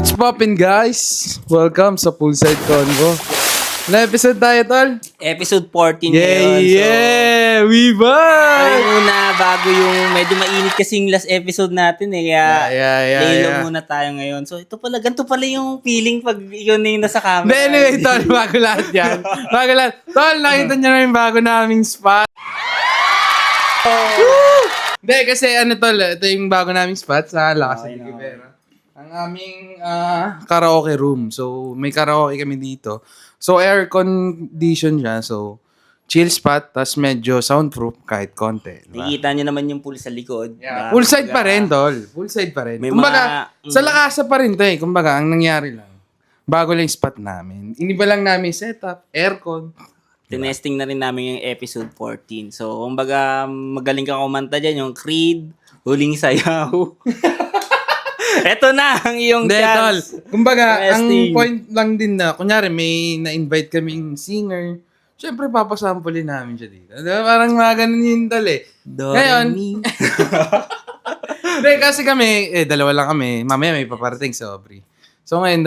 What's poppin' guys? Welcome sa Poolside Convo. Na episode tayo, tol? Episode 14 Yeah, ngayon. yeah! We So, back! muna bago yung medyo mainit kasing last episode natin eh. Kaya Yeah. muna tayo ngayon. So, ganito pala yung feeling pag yun na yung nasa camera. But anyway, tol, bago lahat yan. Bago lahat. Tol, nakita nyo na yung bago naming spot. Woo! Hindi, kasi ano tol, ito yung bago naming spot sa Lakas Okay, ng no. Rivera. Ang aming karaoke room. So, may karaoke kami dito. So, air condition siya. So, chill spot, tas medyo soundproof kahit konti. Diba? Nakikita nyo naman yung pool sa likod. Yeah. Diba? Full-side pa Kumbaga, rin, tol. Full-side pa rin. May Kumbaga, mga- sa Lakasa pa rin to eh. Kumbaga, ang nangyari lang, bago lang yung spot namin. Iniba lang namin setup, aircon. Tinesting na rin namin yung episode 14. So, kumbaga, magaling ka kumanta dyan. Yung Creed, Huling Sayaw. Eto na ang iyong Hindi, tol. chance. Kumbaga, ang Testing. point lang din na, kunyari, may na-invite kaming singer. Siyempre, papasampulin namin siya dito. Diba? Parang mga ganun yun, tol eh. Do, Ngayon, re, mi. Hindi, kasi kami, dalawa lang kami. Mamaya may paparating sa Aubrey. So ngayon,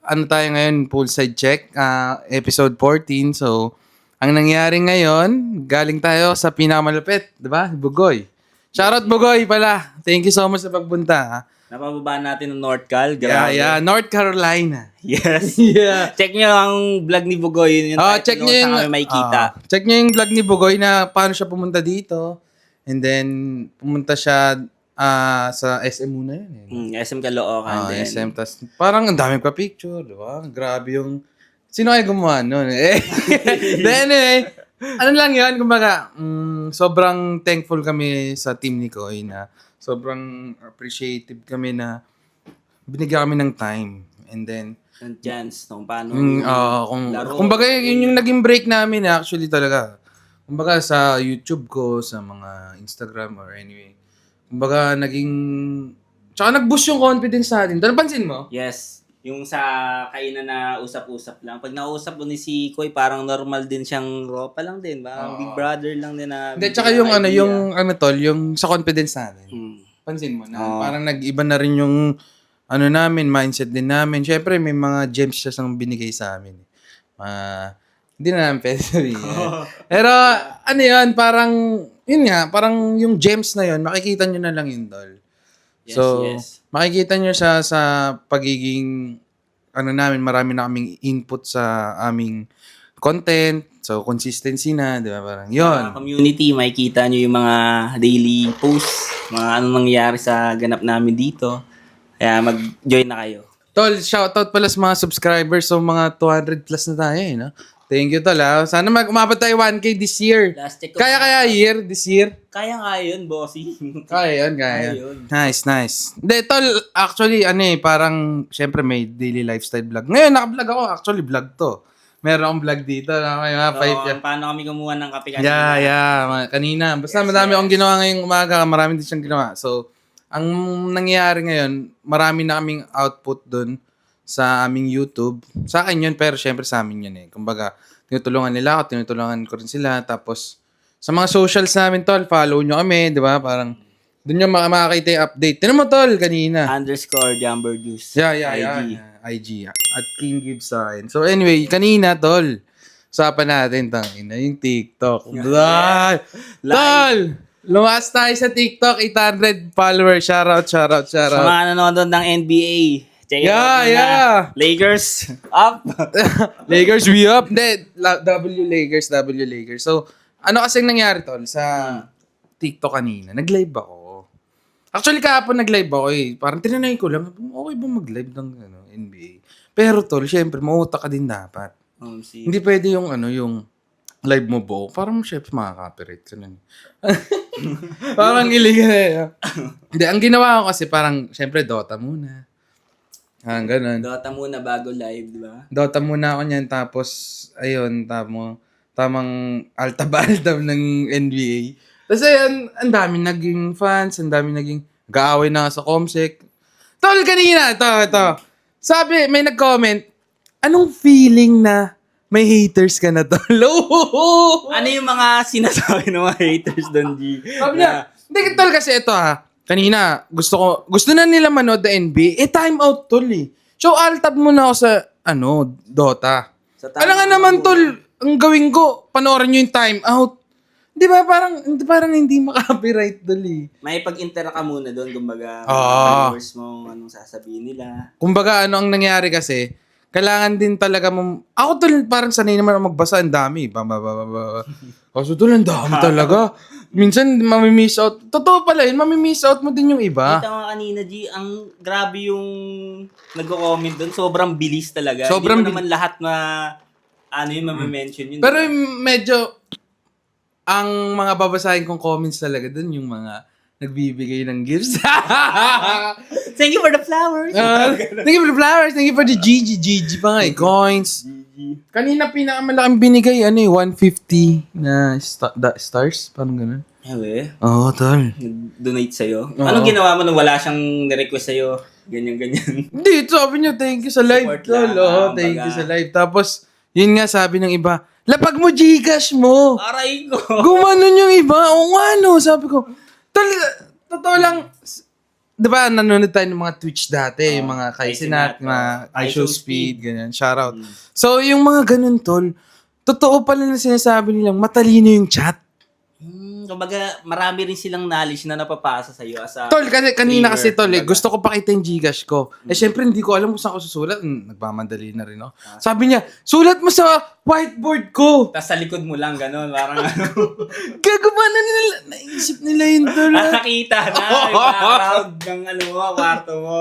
ano tayo ngayon, poolside check, episode 14. So, ang nangyari ngayon, galing tayo sa pinakamalapit, di ba? Bugoy. Shoutout Bugoy pala. Thank you so much sa pagpunta. Ha? Napababa natin ng North Cal. Yeah, Grabe. North Carolina. Yes. Yeah. Check nyo ang vlog ni Bugoy. Yun yung title Check kung nyo yung, saan kami makikita. check nyo yung vlog ni Bugoy na paano siya pumunta dito. And then, pumunta siya sa SM muna yun. SM Caloocan din. SM. Tas, parang ang daming pa-picture, di ba? Grabe yung... Sino kaya gumawa nun? Then anyway, ano lang yun, kumbaga, sobrang thankful kami sa team ni Koy na sobrang appreciative kami na binigyan kami ng time. And then, Ang chance kung paano laro. kumbaga yun yung naging break namin actually talaga. Kumbaga sa YouTube ko, sa mga Instagram or anyway. Kumbaga naging... Tsaka nag-boost yung confidence natin. Napansin mo? Yes. Yung sa kainan na usap-usap lang. Pag nausap mo ni si Koy, parang normal din siyang ropa lang din. Parang Big Brother lang din na... Hindi, tsaka yung tol, yung sa confidence natin. Hmm. Pansin mo na parang nag-iba na rin yung namin, mindset din namin. Syempre, may mga gems siya sang binigay sa amin. Hindi na namin pwede sabihin. Pero, yun, parang, yun nga, parang yung gems na yun, makikita nyo na lang yun, tol. Yes. Makikita nyo siya sa pagiging, namin, marami na kaming input sa aming content. So, consistency na, di ba? Parang, yun. Sa community, makikita nyo yung mga daily posts, mga anong nangyayari sa ganap namin dito. Kaya mag-join na kayo. Tol, shoutout pala sa mga subscribers. So, mga 200 plus na tayo, eh, no? Thank you, tol, ha? Sana umabot tayo 1K this year. Last check ko. Kaya this year? Kaya nga yun, bossy. Kaya yun. yun. Nice. Hindi, tol, actually, parang, syempre may daily lifestyle vlog. Ngayon, naka-vlog ako. Actually, vlog to. Meron akong vlog dito. Paano kami kumuha ng kape kanina? Yeah. Kanina. Basta madami akong ginawa ngayong umaga. Marami din siyang ginawa. So, ang nangyayari ngayon, marami na kaming output dun sa aming YouTube. Sa akin yun, pero syempre sa amin yun eh. Kumbaga, tinutulungan nila ako, tinutulungan ko rin sila. Tapos, sa mga socials namin, tol, follow nyo kami, di ba? Parang, dun yung makakita yung update. Tinan mo, tol, kanina. _Jumper Juice. Yeah. IG. At King Gibbs sa akin. So, anyway, kanina, tol, usapan natin, yung TikTok. Tol! Lumas tayo sa TikTok, 800 followers. Shoutout. Sa mga nanonood ng NBA, check it out muna. Yeah. Lakers, up! Lakers, we up. Hindi, W Lakers. So, ano kasing nangyari, tol, sa TikTok kanina? Nag-live ako. Actually, kahapon nag-live ako eh. Parang tinanay ko lang, okay ba mag-live ng NBA? Pero, tol, syempre, mautak ka din dapat. Hindi pwede yung yung live mo buo. Parang syempre makaka-copyright ka nun. Parang illegal eh. Hindi, ang ginawa ko kasi parang, syempre, Dota muna. Ganun. Dota muna bago live, di ba? Dota muna ako niyan, tapos, ayun, tamang alta-balta ng NBA. Tapos ayun, ang dami naging fans, ang dami naging gaaway na sa Comsec. Tol, kanina, ito. Sabi, may nag-comment, anong feeling na may haters ka na, tol? Ano yung mga sinasabi ng mga haters doon, G? Sabi niya, hindi, tol, kasi ito kanina, gusto na nila manood na NBA. Time out, tol, eh. So, altab muna ako sa, Dota. Sa Alam nga naman, tol, ang gawin ko, panoorin nyo yung time out. Di ba, parang hindi makapiright, tol eh. May pag-interact ka muna doon, kumbaga, followers mo, anong sasabihin nila. Kumbaga, ang nangyari kasi, kailangan din talaga ako tol, parang sanay naman ako magbasa, ang dami. Kaso tol, ang dami talaga. Minsan, mamimiss out. Totoo pala yun, mamimiss out mo din yung iba. Kita nga kanina, G, ang grabe yung nagko-comment doon. Sobrang bilis talaga. Sobrang Hindi mo naman lahat yung mamimension yun. Pero medyo, ang mga babasahin kong comments talaga dun, yung mga nagbibigay ng gifts. Thank you for the flowers. Thank you for the flowers, thank you for the GG pa nga eh, coins. Kanina pinakamalaking binigay, 150 na stars, parang ganun. Ewe, Oo, tol. nag-donate sa'yo. Anong ginawa mo nung wala siyang request sa'yo? Ganyan. Hindi, sabi niya, thank you sa live, Support tol. lang, Oo, thank you sa live. Tapos, yun nga sabi ng iba, lapag mo Gcash mo. Aray ko. Gumanon yung iba. O nga, sabi ko. Totoo lang, di ba, nanonood tayo ng mga Twitch dati, yung mga Kaisinat, mga iShowSpeed, ganyan, shoutout. So, yung mga ganun, tol, totoo pala na sinasabi nilang matalino yung chat. Kumbaga, marami rin silang knowledge na napapasa sa'yo as a Tol, kasi kanina kasi, tol, kumbaga. gusto ko pakita yung Gcash ko. Syempre, hindi ko alam kung saan ko susulat. Nagmamadali na rin, no? Sabi niya, sulat mo sa whiteboard ko. Tapos sa likod mo lang, gano'n. Parang Gagawa na nila. Naisip nila yun, tol. nakita na yung background ng kwarto mo.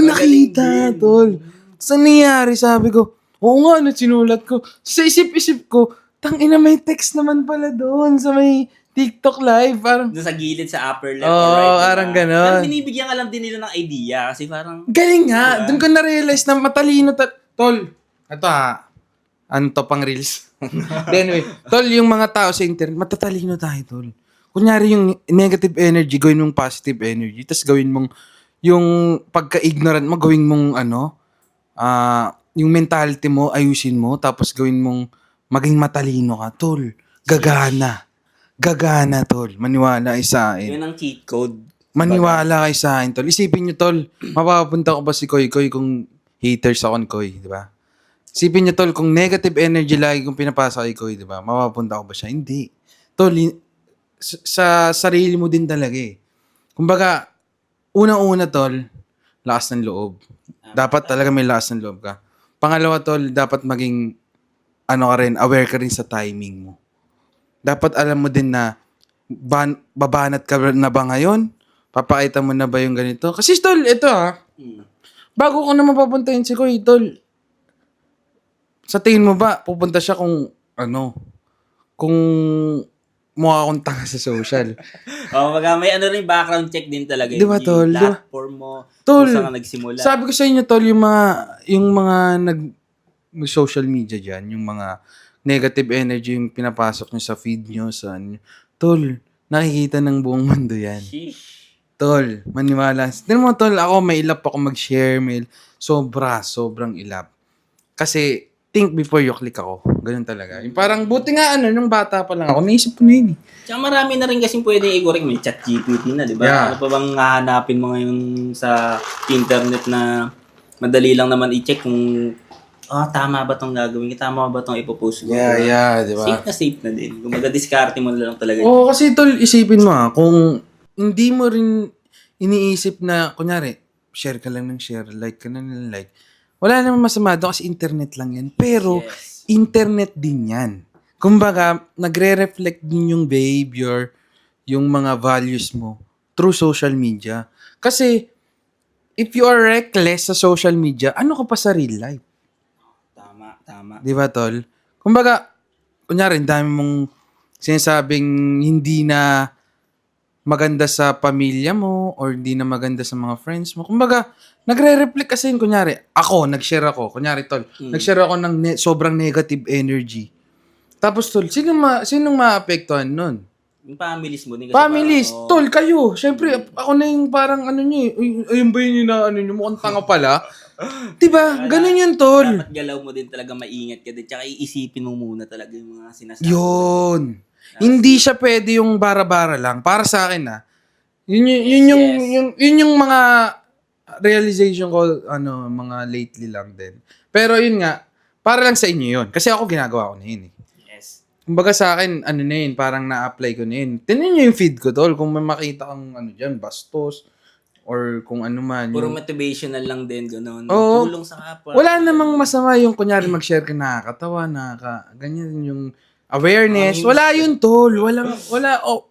Nakita, tol. Saan nangyari? Sabi ko, oo nga, sinulat ko. Sa isip-isip ko, tangina may text naman pala doon sa may TikTok live. Parang, Doon sa gilid, sa upper left or Oo, right. parang diba? ganon. Pero binibigyan ka lang din nila ng idea kasi parang, galing nga. Diba? Doon ko na-realize na matalino. Tol, ito ano to pang reels? Anyway, tol, yung mga tao sa internet, matatalino tayo, tol. Kunyari yung negative energy, gawin mong positive energy. Tapos gawin mong, yung pagka-ignorant mo, gawin mong yung mentality mo, ayusin mo. Tapos gawin mong maging matalino ka, tol. Gagana, tol. Maniwala kayo sa akin. yun ang cheat code. Maniwala kayo sa akin, tol. Isipin nyo, tol. Mapapapunta ko ba si Koy kung haters ako ni Koy, di ba? Isipin nyo, tol, kung negative energy lagi kung pinapasa kay Koy, di ba? Mapapapunta ko ba siya? Hindi. Tol, sa sarili mo din talaga eh. Kumbaga, unang-una, tol, lakas ng loob. Dapat talaga may lakas ng loob ka. Pangalawa, tol, dapat maging aware ka rin sa timing mo. Dapat alam mo din na babanat ka na ba ngayon? Papakita mo na ba yung ganito? Kasi tol, ito bago ko naman papuntahin si Koy, tol, sa tingin mo ba, pupunta siya kung mukha akong tanga sa social? May rin background check din talaga. Di ba, tol? Yung platform mo, Tol, kung saan ka nagsimula. sabi ko sa inyo, tol, yung mga social media dyan, yung mga negative energy yung pinapasok nyo sa feed nyo, tol, nakikita ng buong mundo yan. Sheesh. Tol, maniwala. Tignan mo, tol, ako may ilap ako mag-share mail. Sobrang ilap. Kasi, think before you click ako. Ganun talaga. Yung parang, buti nga, nung bata pa lang ako, naisip ko na yun eh. Tsaka marami na rin kasing pwedeng i-correct. May chat GPT na, di ba? Yeah. Ano pa bang hahanapin mo ngayon sa internet na madali lang naman i-check kung tama ba tong gagawin? Tama ba tong ipopost ko? Yeah, di ba? Safe na din. Kung diskarte mo na lang talaga. Oo, kasi tol, isipin mo kung hindi mo rin iniisip na, kunyari, share ka lang ng share, like ka lang ng like, wala namang masama doon kasi internet lang yan. Pero, Yes. internet din yan. Kumbaga, nagre-reflect din yung behavior, yung mga values mo through social media. Kasi, if you are reckless sa social media, ano ka pa sa real life? Tama. Di ba, tol? Kumbaga, kunyari, dami mong sinasabing hindi na maganda sa pamilya mo or hindi na maganda sa mga friends mo. Kumbaga, nagre-reflect kasi yun, kunyari, nag-share ako, kunyari, tol, nag-share ako ng sobrang negative energy. Tapos, tol, sinong maapektuhan nun? Yung families mo din. Kasi Families, parang, tol, kayo. Siyempre, ako na yung parang nyo ayun ba yun nyo, mukhang tanga pala. Diba? Ganun yun, tol. Dapat galaw mo din talaga maingat ka din. Tsaka iisipin mo muna talaga yung mga sinasabi. Yun. Hindi siya pwede yung bara-bara lang. Para sa akin, yun yung mga realization ko, mga lately lang din. Pero yun nga, para lang sa inyo yun. Kasi ako ginagawa ko na yun eh. Yes. Kumbaga sa akin, na yun, parang na-apply ko na yun. Tingnan nyo yung feed ko, tol. Kung may makita kang dyan, bastos, or kung ano man. Puro motivational lang din, gano'n. Oo. Tulong sa kapwa. Wala namang masama yung kunyari mag-share ka nakakatawa, ganyan yung awareness. Wala yun, tol.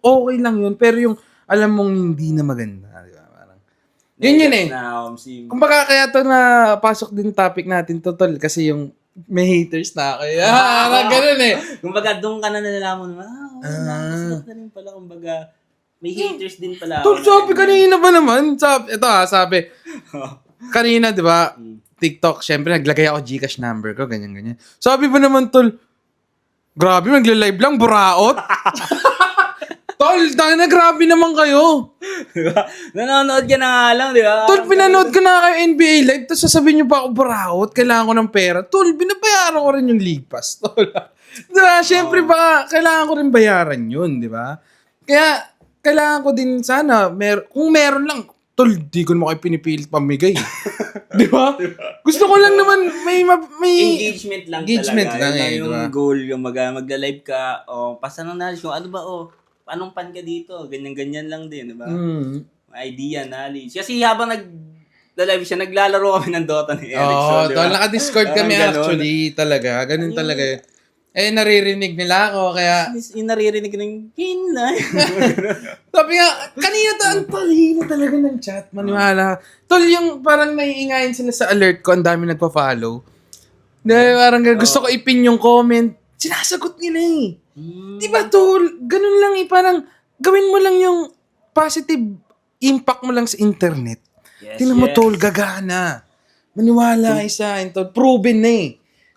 Okay lang yun. Pero yung alam mong hindi na maganda. Di ba? Parang, yun eh. Kumbaga kaya to na pasok din topic natin to, tol. Kasi yung may haters na ako. Ganun eh. Kumbaga, doon ka na nalalaman mo, nakakaslat na rin pala. Kumbaga, may haters din pala. Tol, sabi kanina ba naman? Sabi. Kanina, di ba? TikTok, syempre, naglagay ako Gcash number ko, ganyan. Sabi ba naman, tol, grabe, magla-live lang, buraot. Tol, grabe naman kayo. Diba? Nanonood ka na nga lang, di ba? Tol, pinanood ko na kayo NBA Live, tapos sasabihin nyo pa ako, buraot, kailangan ko ng pera. Tol, binabayaran ko rin yung league pass, tol. Di ba? Syempre ba, kailangan ko rin bayaran yun, di ba? Kaya, kailangan ko din sana, kung meron lang, tol, di ko naman kayo pinipilit pamigay. Di ba? Gusto ko lang naman, may engagement lang talaga. Lang yung diba? goal, yung magla-live ka, pasa ng knowledge kung ano ba, anong pan ka dito, ganyan-ganyan lang din, di ba? Idea, knowledge. Kasi habang nag-live siya, naglalaro kami ng Dota ni Eric. Oo, diba? tol, naka-Discord kami actually, talaga. Ganun talaga. Naririnig nila ako, kaya... Yung naririnig ng hinay. Sabi nga, kanina to, ang talino talaga ng chat, maniwala. Tol, yung parang naiingayin sila sa alert ko, ang dami nagpa-follow. Dahil parang gusto ko ipin yung comment, sinasagot nila eh. Diba tol, ganun lang eh, parang gawin mo lang yung positive impact mo lang sa internet. Tingnan mo tol, gagana. Maniwala isa, tol, proven na eh.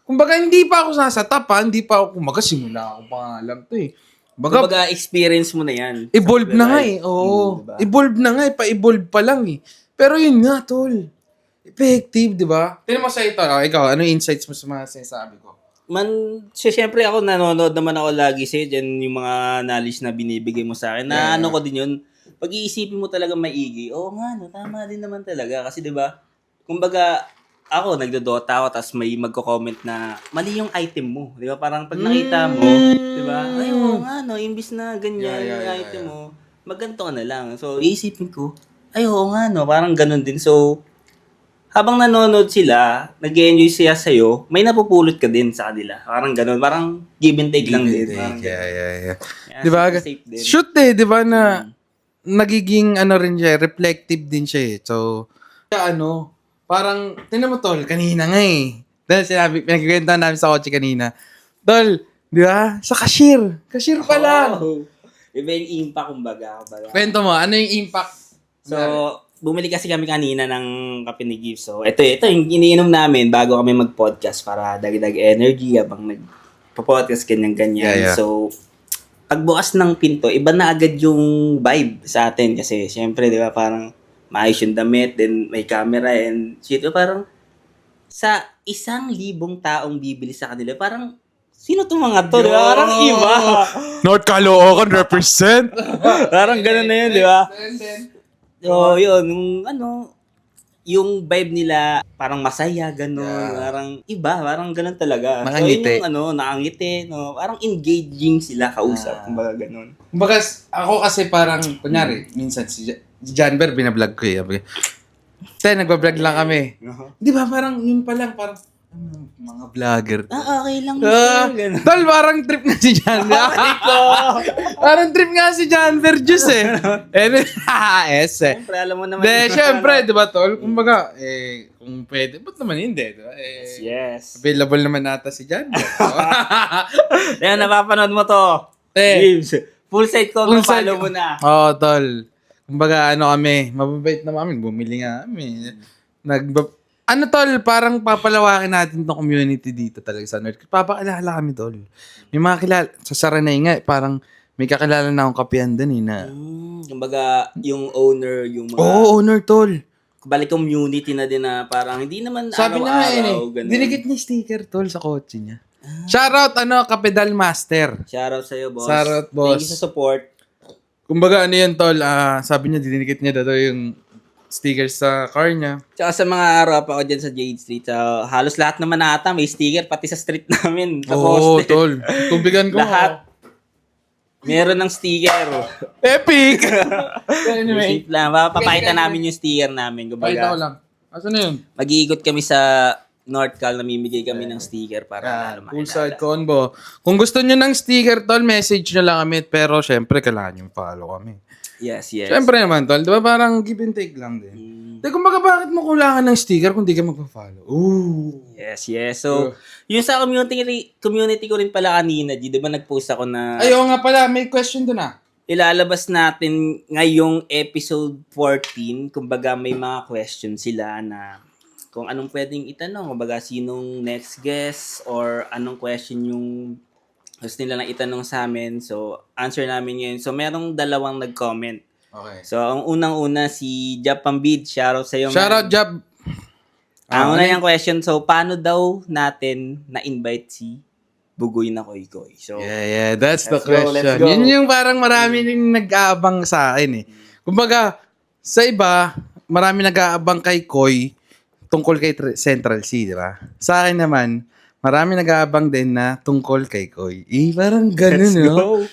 Kumbaga, hindi pa ako sasatap ha, hindi pa ako, simula ako pa nga lang to eh. Kumbaga, experience mo na yan. Evolve na nga eh, oo. Diba? Evolve na nga eh, pa-evolve pa lang eh. Pero yun nga, tol. Effective, di ba? Tingnan mo sa ito, ikaw, ano yung insights mo sa mga sinasabi ko? Siyempre ako, nanonood naman ako lagi sa'yo, dyan yung mga knowledge na binibigay mo sa akin. Na ano ko din yun, pag-iisipin mo talaga maigi, nga, tama din naman talaga. Kasi di ba, kumbaga, ako, nagdodota ako, tapos may magko-comment na mali yung item mo. Di ba? Parang pag nakita mo, di ba? Ay, imbis na ganyan yung item mo, magganto ka na lang. So, iisipin ko, ay, parang ganun din. So, habang nanonood sila, nag-enjoy siya sa'yo, may napupulot ka din sa kanila. Parang ganun. Parang give and take lang din. Yeah. Yeah, Di ba? safe din. Shoot eh, di ba na nagiging rin siya, reflective din siya eh. So, parang, tinan mo tol, kanina nga eh. Dahil pinagkikwentan namin sa kotse kanina. Tol, di ba? Sa cashier. Cashier pa lang. Iba yung impact, kumbaga. Kwento mo, ano yung impact? So, bumili kasi kami kanina ng kape ni Gibbs. So, ito yung iniinom namin bago kami mag-podcast para dagdag energy habang nag-podcast, ganyan-ganyan. Yeah. So, pagbukas ng pinto, iba na agad yung vibe sa atin kasi syempre, di ba, parang maayos yung damit, then may camera, and shit, parang sa 1,000 taong bibili sa kanila, parang sino itong mga to, di ba? Parang iba. North Caloocan represent. Parang ganun na yun, di ba? So, yun, yung vibe nila, parang masaya, gano'n, parang iba, parang gano'n talaga. Nakangiti. So, yung nakangiti, parang engaging sila kausap, kumbaga gano'n. Kumbaga, ako kasi parang, kunyari, minsan si Janber, binablog ko eh. Nagbablog lang kami. Di ba, parang yun pa lang, parang, mga vlogger. Okay lang. Tol, parang trip nga si Janber. Parang trip nga si Janber Juice eh. Siyempre, alam mo naman. Siyempre, di ba, tol? Kumbaga, kung pwede, ba't naman hindi? Diba? Yes. Available naman nata si Janber. Ayan, napapanood mo to. Gibbs. Full site ko, follow mo na. Oo, tol. Kumbaga, kami, mababait naman kami, bumili nga kami. Tol, parang papalawakin natin tong community dito talaga sa North. Papakilala kami, tol. May mga kilala, sa Saranay nga, parang may kakilala na akong kapihan dun eh na. Kumbaga, yung owner, yung mga... Oo, owner, tol. Balik community na din na parang hindi naman sabi araw-araw. Sabi niya dinigit niya sticker, tol, sa kotse niya. Shoutout, Kapedal Master. Shoutout sa'yo, boss. Shoutout, boss. Thank you sa support. Kumbaga, yan, tol, sabi niya, dinidikit niya daw yung stickers sa car niya. Tsaka sa mga araw pa ako dyan sa Jade Street, halos lahat naman ata may sticker, pati sa street namin, sa Oo, poste. tol. Tubigan ko. Lahat. Meron ng sticker. Epic! Anyway. Anyway. Lang, papakita namin yung sticker namin. Pakita ko Kumbaga, lang. Asan na yun? mag-iikot kami sa North Cal, namimigay kami ng sticker para Poolside Convo. Kung gusto nyo ng sticker, tol, message nyo lang kami. Pero syempre, kailangan nyo follow kami. Yes. Syempre naman, tol. Di ba parang give and take lang din. Teka, kumbaga bakit mo kulangan ng sticker kung di ka magpa-follow? Ooh. Yes. So, yung sa community ko rin pala kanina, di ba nag-post ako na Ayaw nga pala, may question doon ilalabas natin ngayong episode 14. Kumbaga may mga questions sila na kung anong pwedeng itanong. Kumbaga sinong next guest or anong question yung gusto nila na itanong sa amin. So, answer namin ngayon. So, merong dalawang nag-comment. Okay. So, ang unang-una si Jap Pambid. Shoutout sa'yo. Shoutout, Jab. Ang una yung question. So, paano daw natin na-invite si Bugoy na Koy Koy? So, Yeah. That's the Let's go, question. let's go. Yun yung parang marami rin nag-aabang sa akin eh. Kumbaga, sa iba, marami nag-aabang kay Koy tungkol kay Central C, di ba? Sa akin naman, marami nag-aabang din na tungkol kay Koy. Parang ganun, let's no? go.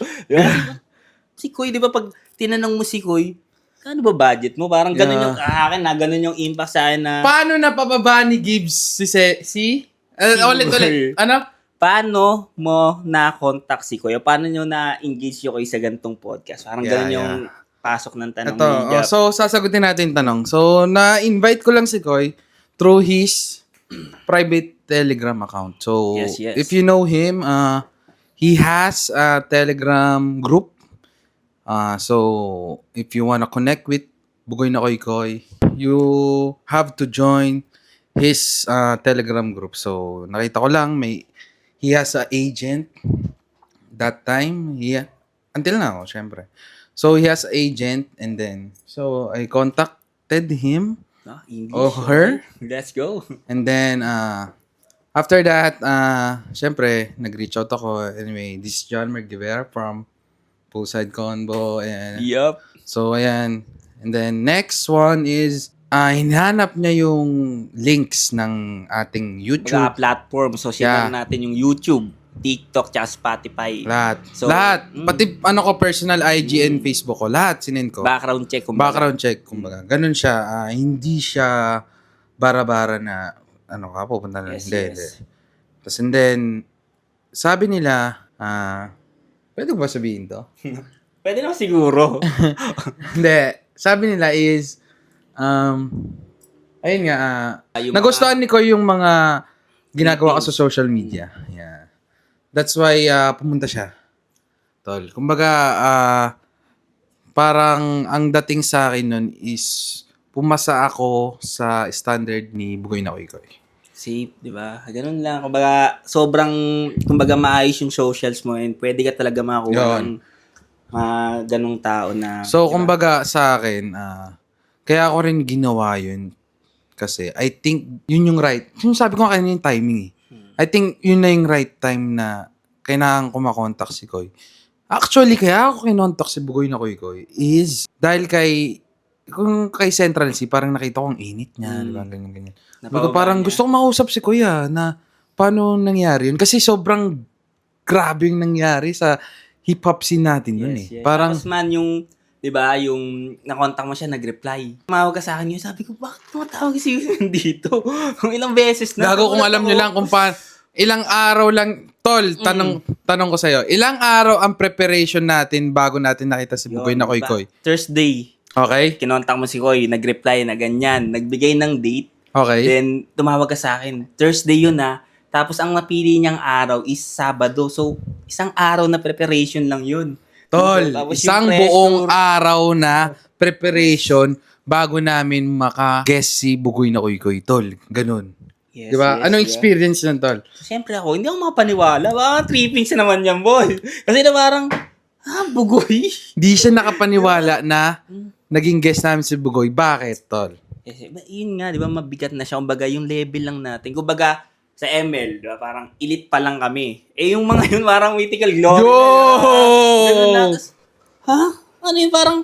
Si Koy, di ba pag tinanong mo si Koy, kano ba budget mo? Parang ganun yung akin na, ganun yung impact sa akin na, Paano napababa ni Gibbs ulit. Ano? paano mo na-contact si Koy? O paano nyo na-engage yung Koy sa gantong podcast? Parang ganun yung pasok ng tanong ni Jap. So sasagutin natin yung tanong. So, na-invite ko lang si Koy through his private Telegram account. So, Yes. if you know him, he has a Telegram group. So, if you wanna connect with Bugoy na Koy Koy, you have to join his Telegram group. So, nakita ko lang, he has an agent that time. Until now, syempre. So, he has an agent and then, so, I contacted him English. or her. Let's go. And then, after that, syempre, nag-reach out ako. Anyway, this is John Merguivera from Poolside Convo. And, Yup. so, ayan. And then, next one is, hinahanap niya yung links ng ating YouTube. Mga platform. So, share natin yung YouTube, TikTok, tsaka Spotify. Lahat. So, lahat. Pati, ko, personal IG and Facebook ko. Lahat, sinend ko. Background check. Kumbaga. Background check, kumbaga. Ganun siya. Hindi siya bara-bara na, pupunta na. Yes, Hindi. yes. Tapos, and then, sabi nila, pwede ko ba sabihin to? Pwede naman siguro. Hindi. Sabi nila is, ayun nga, Yung nagustuhan ni ko yung mga ginagawa ko sa social media. Yeah. That's why, pumunta siya. Tol. Kumbaga, parang ang dating sa akin nun is, pumasa ako sa standard ni Bugoy na Koy Koy. Safe, di ba? Ganun lang. Kumbaga, kumbaga maayos yung socials mo and pwede ka talaga makakuha ng ganung tao na... So, kumbaga sa akin, kaya ako rin ginawa yun. Kasi, I think, yun yung right. Yung sabi ko kanina yung timing eh. I think, yun na yung right time na kailangan ko makontak si Koy. Actually, kaya ako kinontak si Bugoy na Koy Koy is dahil kay Central C, parang nakita ko ang init niya. Diba? Ganyan. Parang gusto ko mausap si Kuya na paano nangyari yun. Kasi sobrang grabe yung nangyari sa hip-hop scene natin yun eh. Yes. Parang, Tapos man yung, di ba, yung nakontak mo siya, nag-reply. Tumawag ka sa akin yun, sabi ko, bakit tumatawag si Yun dito? Kung ilang beses na. gago kung alam nyo lang kung ilang araw lang, tol, tanong ko sa'yo, ilang araw ang preparation natin bago natin nakita si Bugoy na Koy Koy? Thursday. Okay? Kinontak mo si Koy, nag-reply na ganyan, nagbigay ng date. Okay. Then, tumawag ka sa akin. Thursday yun na. Tapos, ang napili niyang araw is Sabado. So, isang araw na preparation lang yun. Tol, Tapos isang yung buong araw na preparation bago namin maka-guess si Bugoy na Koy Koy, tol. Ganun. Yes, Diba? yes, Anong yeah. experience nun, tol? Siyempre ako, hindi ako makapaniwala. Baka trippings na naman yan, boy. Kasi na parang, Bugoy? Di siya nakapaniwala na naging guest namin si Bugoy. Bakit, tol? Yun nga, di ba, mabigat na siya. Kumbaga, yung level lang natin. Kumbaga, sa ML, di ba, parang elite pa lang kami. Yung mga yun, parang mythical glory. Yo! Ganun na. Tas, ano yun, parang,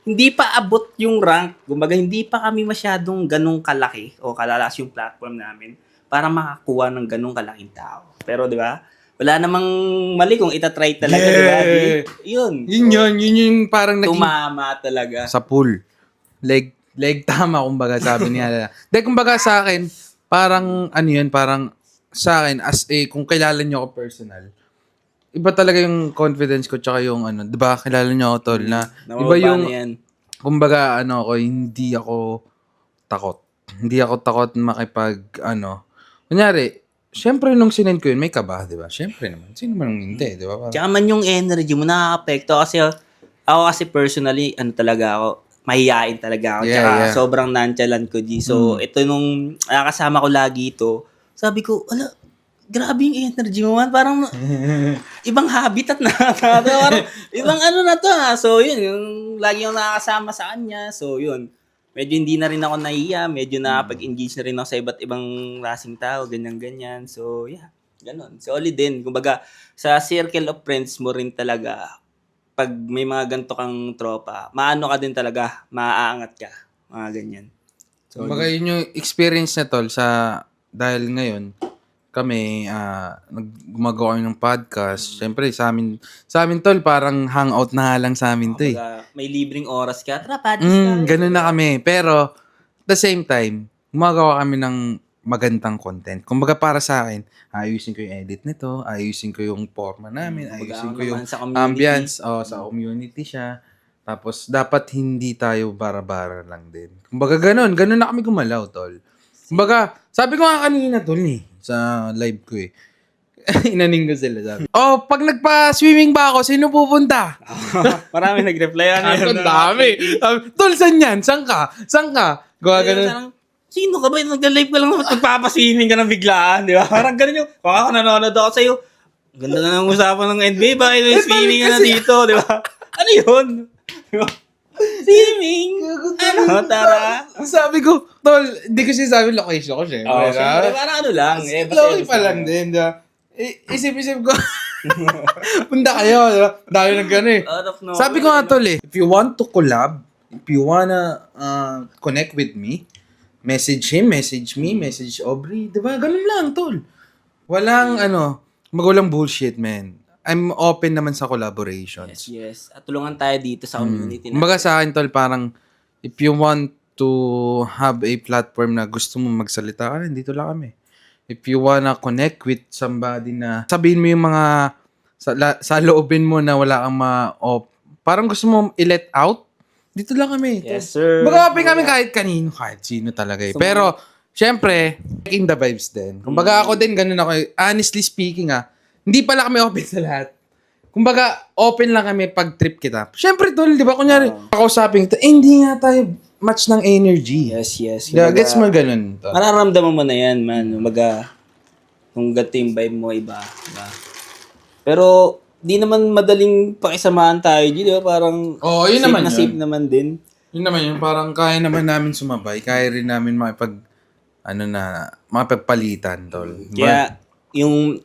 hindi pa abot yung rank. Kumbaga, hindi pa kami masyadong ganong kalaki o kalalas yung platform namin para makakuha ng ganong kalaking tao. Pero, di ba? Wala namang mali kung itatry talaga, di ba? Yun. Yun yung parang naging Tumama talaga. sa pool. Leg tama, kumbaga, sabi niya. Dahil kumbaga sa akin, parang, ano yun, parang sa akin, as a, kung kilala niyo ako personal, iba talaga yung confidence ko, tsaka yung ano, di ba, kilala niyo ako, tol, na, iba yung, Na yan. kumbaga, ano ako, hindi ako takot. Hindi ako takot makipag, kunyari, syempre nung sinend ko yun, may kaba, di ba? Syempre naman, sino man hindi, di ba? Parang, Tsaka man yung energy mo nakaka-apekto kasi ako kasi personally, talaga ako, mahihain talaga ako. Yeah, Tsaka yeah. sobrang nonchalant ko, G. So, ito nung nakakasama ko lagi ito, sabi ko, ala, grabe yung energy mo, man. Parang ibang habitat na. Parang ibang ano na to, ha. So, yun, yung lagi yung nakakasama sa kanya. So, yun. Medyo hindi na rin ako nahiya. Medyo nakapag-engage na rin ako sa iba't ibang klaseng tao. Ganyan-ganyan. So, yeah. Ganon. Solid din. Kumbaga, sa circle of friends mo rin talaga, pag may mga ganito kang tropa, maano ka din talaga, maaangat ka. Mga ganyan. So, kumbaga, yun yung experience na, tol, dahil ngayon, kami, gumagawa kami ng podcast. Siyempre, sa amin, tol, parang hangout na lang sa amin to, eh. kumbaga, may libreng oras ka, tara, podcast tayo. Ganun na kami. Pero, at the same time, gumagawa kami ng magandang content. Kumbaga para sa akin, ayusin ko yung edit nito, ayusin ko yung forma namin, Kumbaga, ayusin ako ko yung naman sa community. ambience, sa community siya. Tapos, dapat hindi tayo bara-bara lang din. Kumbaga, ganun na kami gumalaw, tol. Kumbaga, sabi ko nga kanina, tol, sa live ko, inaning ko sila, sabi. Pag nagpa-swimming ba ako, sino pupunta? Marami nag-reply. Ang dami. Tol, saan yan? Saan ka? Gawa ganun. Sino ka ba? Nag-live ka lang naman, magpapaswimming ka ng biglaan, di ba? Parang ganun yung, baka ako nanonood ako sa'yo. Ganda na ng usapan ng NBA, ba? Swimming ka na dito, di ba? Ano yun? Di ba? Swimming? Ano? Tara? Sabi ko, tol, hindi ko sinasabi location ko, syempre. Oh, syempre, parang ano lang. Loki pa lang din, diba? Isip ko, punta kayo, diba? Dahil nag gano'n, Out of nowhere. Sabi ko nga, tol, if you want to collab, if you wanna connect with me, message him, message me, message Aubrey, diba? Ganun lang, tol. Walang, magulang bullshit, man. I'm open naman sa collaborations. Yes. At tulungan tayo dito sa community. Kumbaga sa akin, tol, parang if you want to have a platform na gusto mo magsalita ka, dito lang kami. If you wanna connect with somebody na sabihin mo yung mga sa loobin mo na wala kang parang gusto mo i-let out, dito lang kami. Yes, sir. Mag-open kami kahit kanino, kahit sino talaga. Pero, syempre, in the vibes din. Kumbaga ako din, ganun ako. Honestly speaking, hindi pala kami open sa lahat. Kumbaga, open lang kami pag trip kita. Siyempre, tol, di ba? Kunyari, pakausapin kita, hindi nga tayo match ng energy. Yes. Yeah, gets mo ganun. Tol. Mararamdaman mo na yan, man. Kumbaga, kung gato yung vibe mo, iba. Diba? Pero, di naman madaling pakisamahan tayo, di ba? Parang, Yun naman yun. safe naman din. Yun naman yun. Parang kaya naman namin sumabay. Kaya rin namin mapagpalitan, tol. Kaya, yung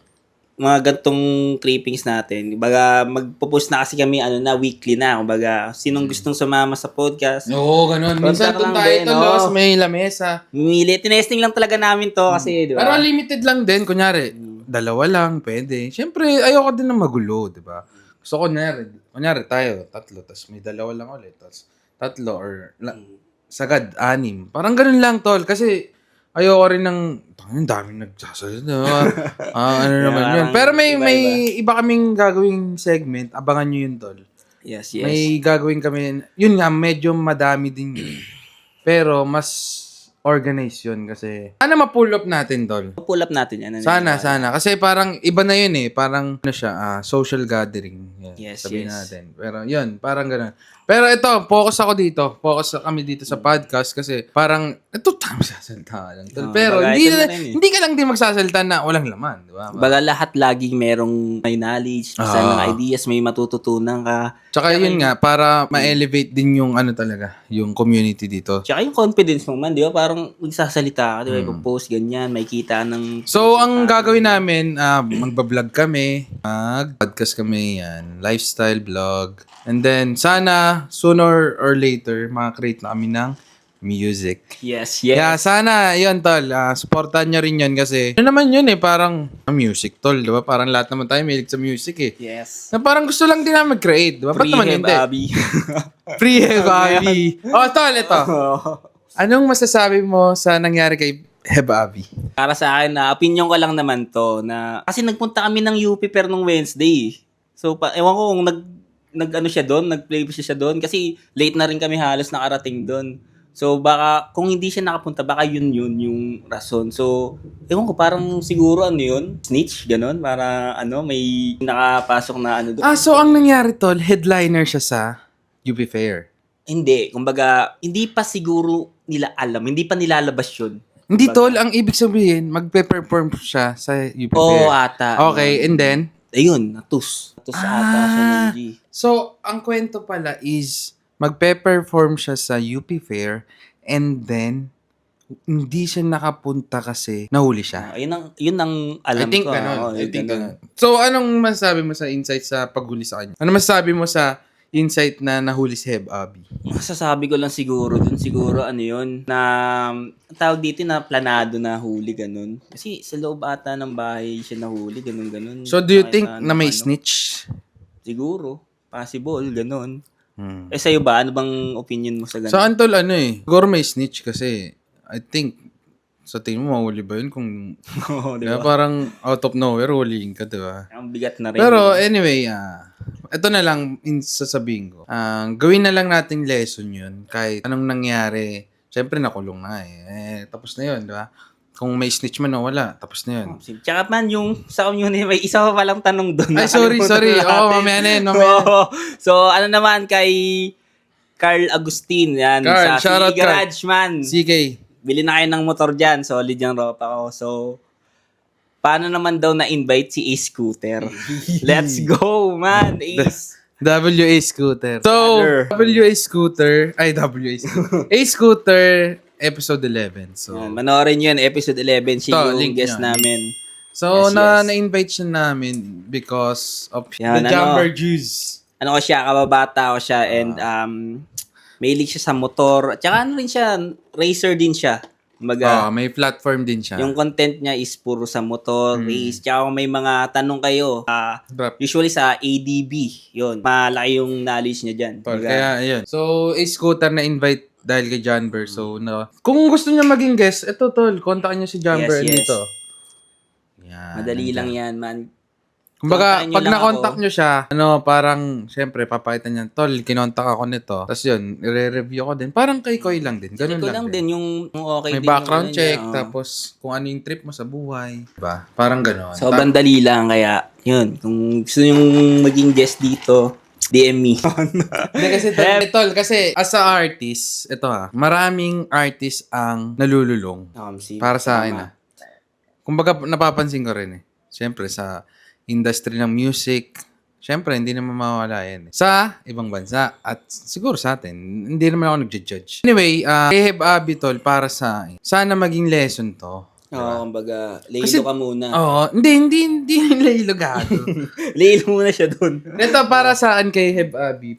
mga gantong clippings natin, baga magpo-post na kasi kami weekly na. Kumbaga, sinong gustong sumama sa podcast, Oo, ganun. Minsan Contact doon lang tayo din, tol, sa may lamesa. mimili. Tinesting lang talaga namin to kasi, di Pero ba? limited lang din. Kunyari, dalawa lang, pwede. Siyempre, ayoko din ng magulo, di ba? Gusto ko, kunyari tayo, tatlo, tapos may dalawa lang ulit, tapos tatlo, or sagad, anim. Parang ganun lang, tol. Kasi, ayoko rin ng, ang daming nagsasalita. Ano naman yun. Pero may iba kaming gagawing segment. Abangan nyo yun, tol. Yes. May gagawin kami. Yun nga, medyo madami din yun. Pero mas organized yun kasi. Sana ma-pull up natin, tol. Pull up natin yan. Sana. Kasi parang iba na yun eh. Parang social gathering. Yan, Yes, sabihin yes. natin. Pero yun, parang gano'n. Pero ito, focus ako dito. Focus kami dito sa podcast kasi parang, ito tama sasalita lang. Tol. Pero bagay, ito na rin eh. hindi ka lang din magsasalita na walang laman. Di ba? Baga lahat laging merong may knowledge, sa mga ideas, may matututunan ka. Tsaka yun nga, para ma-elevate din yung talaga, yung community dito. Tsaka yung confidence mo man, di ba? Parang magsasalita ka, di ba? Ipo-post, ganyan, may kita ng... So, ang gagawin namin, magbablog kami, mag-podcast kami, yan, lifestyle vlog. And then, sana, sooner or later, makakreate na kami ng music. Yes, Kaya sana, yun tol, supportan nyo rin yun kasi, ano naman yun parang music tol, di ba? Parang lahat naman tayo mahilig sa music Yes. Na parang gusto lang din namin mag-create, di ba? Ba't Free naman Heb hindi? Abby. Free Heb Abby. Tol, ito. Anong masasabi mo sa nangyari kay Heb Abby? Para sa akin, opinion ko lang naman to na kasi nagpunta kami ng UP per nung Wednesday. So, ewan ko kung nag-ano siya doon, nag-play siya doon kasi late na rin kami halos nakarating doon. So, baka kung hindi siya nakapunta, baka yun yung rason. So, ewan ko, parang siguro ano yun? Snitch, ganun? Para may nakapasok na ano doon. So ang nangyari tol, headliner siya sa UP Fair. Hindi, kumbaga, hindi pa siguro nila alam, hindi pa nilalabas yun. Hindi tol, ang ibig sabihin, magpe-perform siya sa UP Fair. Oo, ata. Okay, and then? Ayun, natus. Natus ata siya ng G. So, ang kwento pala is, magpe-perform siya sa UP Fair and then, hindi siya nakapunta kasi nahuli siya. Yun ang alam I think ko. ganun. Oo, I think ganun. ganun. So, anong masasabi mo sa insight sa paghuli sa kanya? Ano masasabi mo sa insight na nahuli si Heb Abby? Masasabi ko lang siguro dun, siguro ano yun, na ang tawag dito na planado na huli, ganun. Kasi sa loob ata ng bahay siya nahuli, ganun. So, do you Nakita think ng na may snitch? Siguro. Possible, ganun. Sa'yo ba? Ano bang opinion mo sa ganun? Sa Antol, siguro may snitch kasi I think sa tingin mo mahuli ba yun kung Oo, diba? Parang out of nowhere huliin ka, diba? Ang bigat na rin. Pero anyway, ito na lang sasabihin ko. Gawin na lang nating lesson yun kahit anong nangyari. Siyempre nakulong na tapos na yun, diba? Kung may snitch man o wala, tapos na yun. Tsaka man, yung sa community, may isa pa palang tanong doon. Ay, sorry. Mamaya na yun. So, ano naman kay Carl Agustin, yan. Carl, sa shoutout, Garage Man. CK. Bili na kayo ng motor dyan. Solid yung ropa ko. So, paano naman daw na-invite si Ace Scooter? Let's go, man. Ace. WA Scooter. So, WA Scooter, Ace Scooter, episode 11. So, Yan, manoorin nyo yan, episode 11. Siya yung guest niya. namin. So, Yes, na-invite siya namin because of Yan, the Jumper Juice. Ano ko siya, kababata ko siya, and mahilig siya sa motor. At saka ano rin siya, racer din siya. Kumbaga, May platform din siya. yung content niya is puro sa motor, race. Tsaka kung may mga tanong kayo, Drop. usually sa ADB, yun. Malaki yung knowledge niya dyan. Kaya, ayun. So, Ace Scooter na-invite dahil kay Janber. So, kung gusto niya maging guest, eto tol, kontakin niyo si Janber Yes. dito. Yan. Madali lang yan, man. Kumbaga, Kontakin niyo pag lang na-contact ako. nyo siya, syempre, papakita niya, tol, kinontak ako nito. Tapos yun, i-review ko din. Parang kay Koy lang din. Ganun Ikaw lang lang din. din, yung okay May din. background yung check, niya, oh. tapos kung ano yung trip mo sa buhay. Diba? Parang gano'n. Sobrang dali lang, kaya, yun. Kung gusto yung maging guest dito, DM me. Hindi kasi, tol, kasi as a artist, maraming artist ang nalululong. Para sa akin, Kumbaga, napapansin ko rin Siyempre, sa industry ng music, siyempre, hindi naman mawala yan. Sa ibang bansa, at siguro sa atin, hindi naman ako nagja-judge. Anyway, kay Heb Abby, tol, para sa akin, sana maging lesson to. Kumbaga, laylo Kasi- ka muna. Hindi laylo gato. Laylo muna siya dun. Ito para sa akin kay Heb Abby,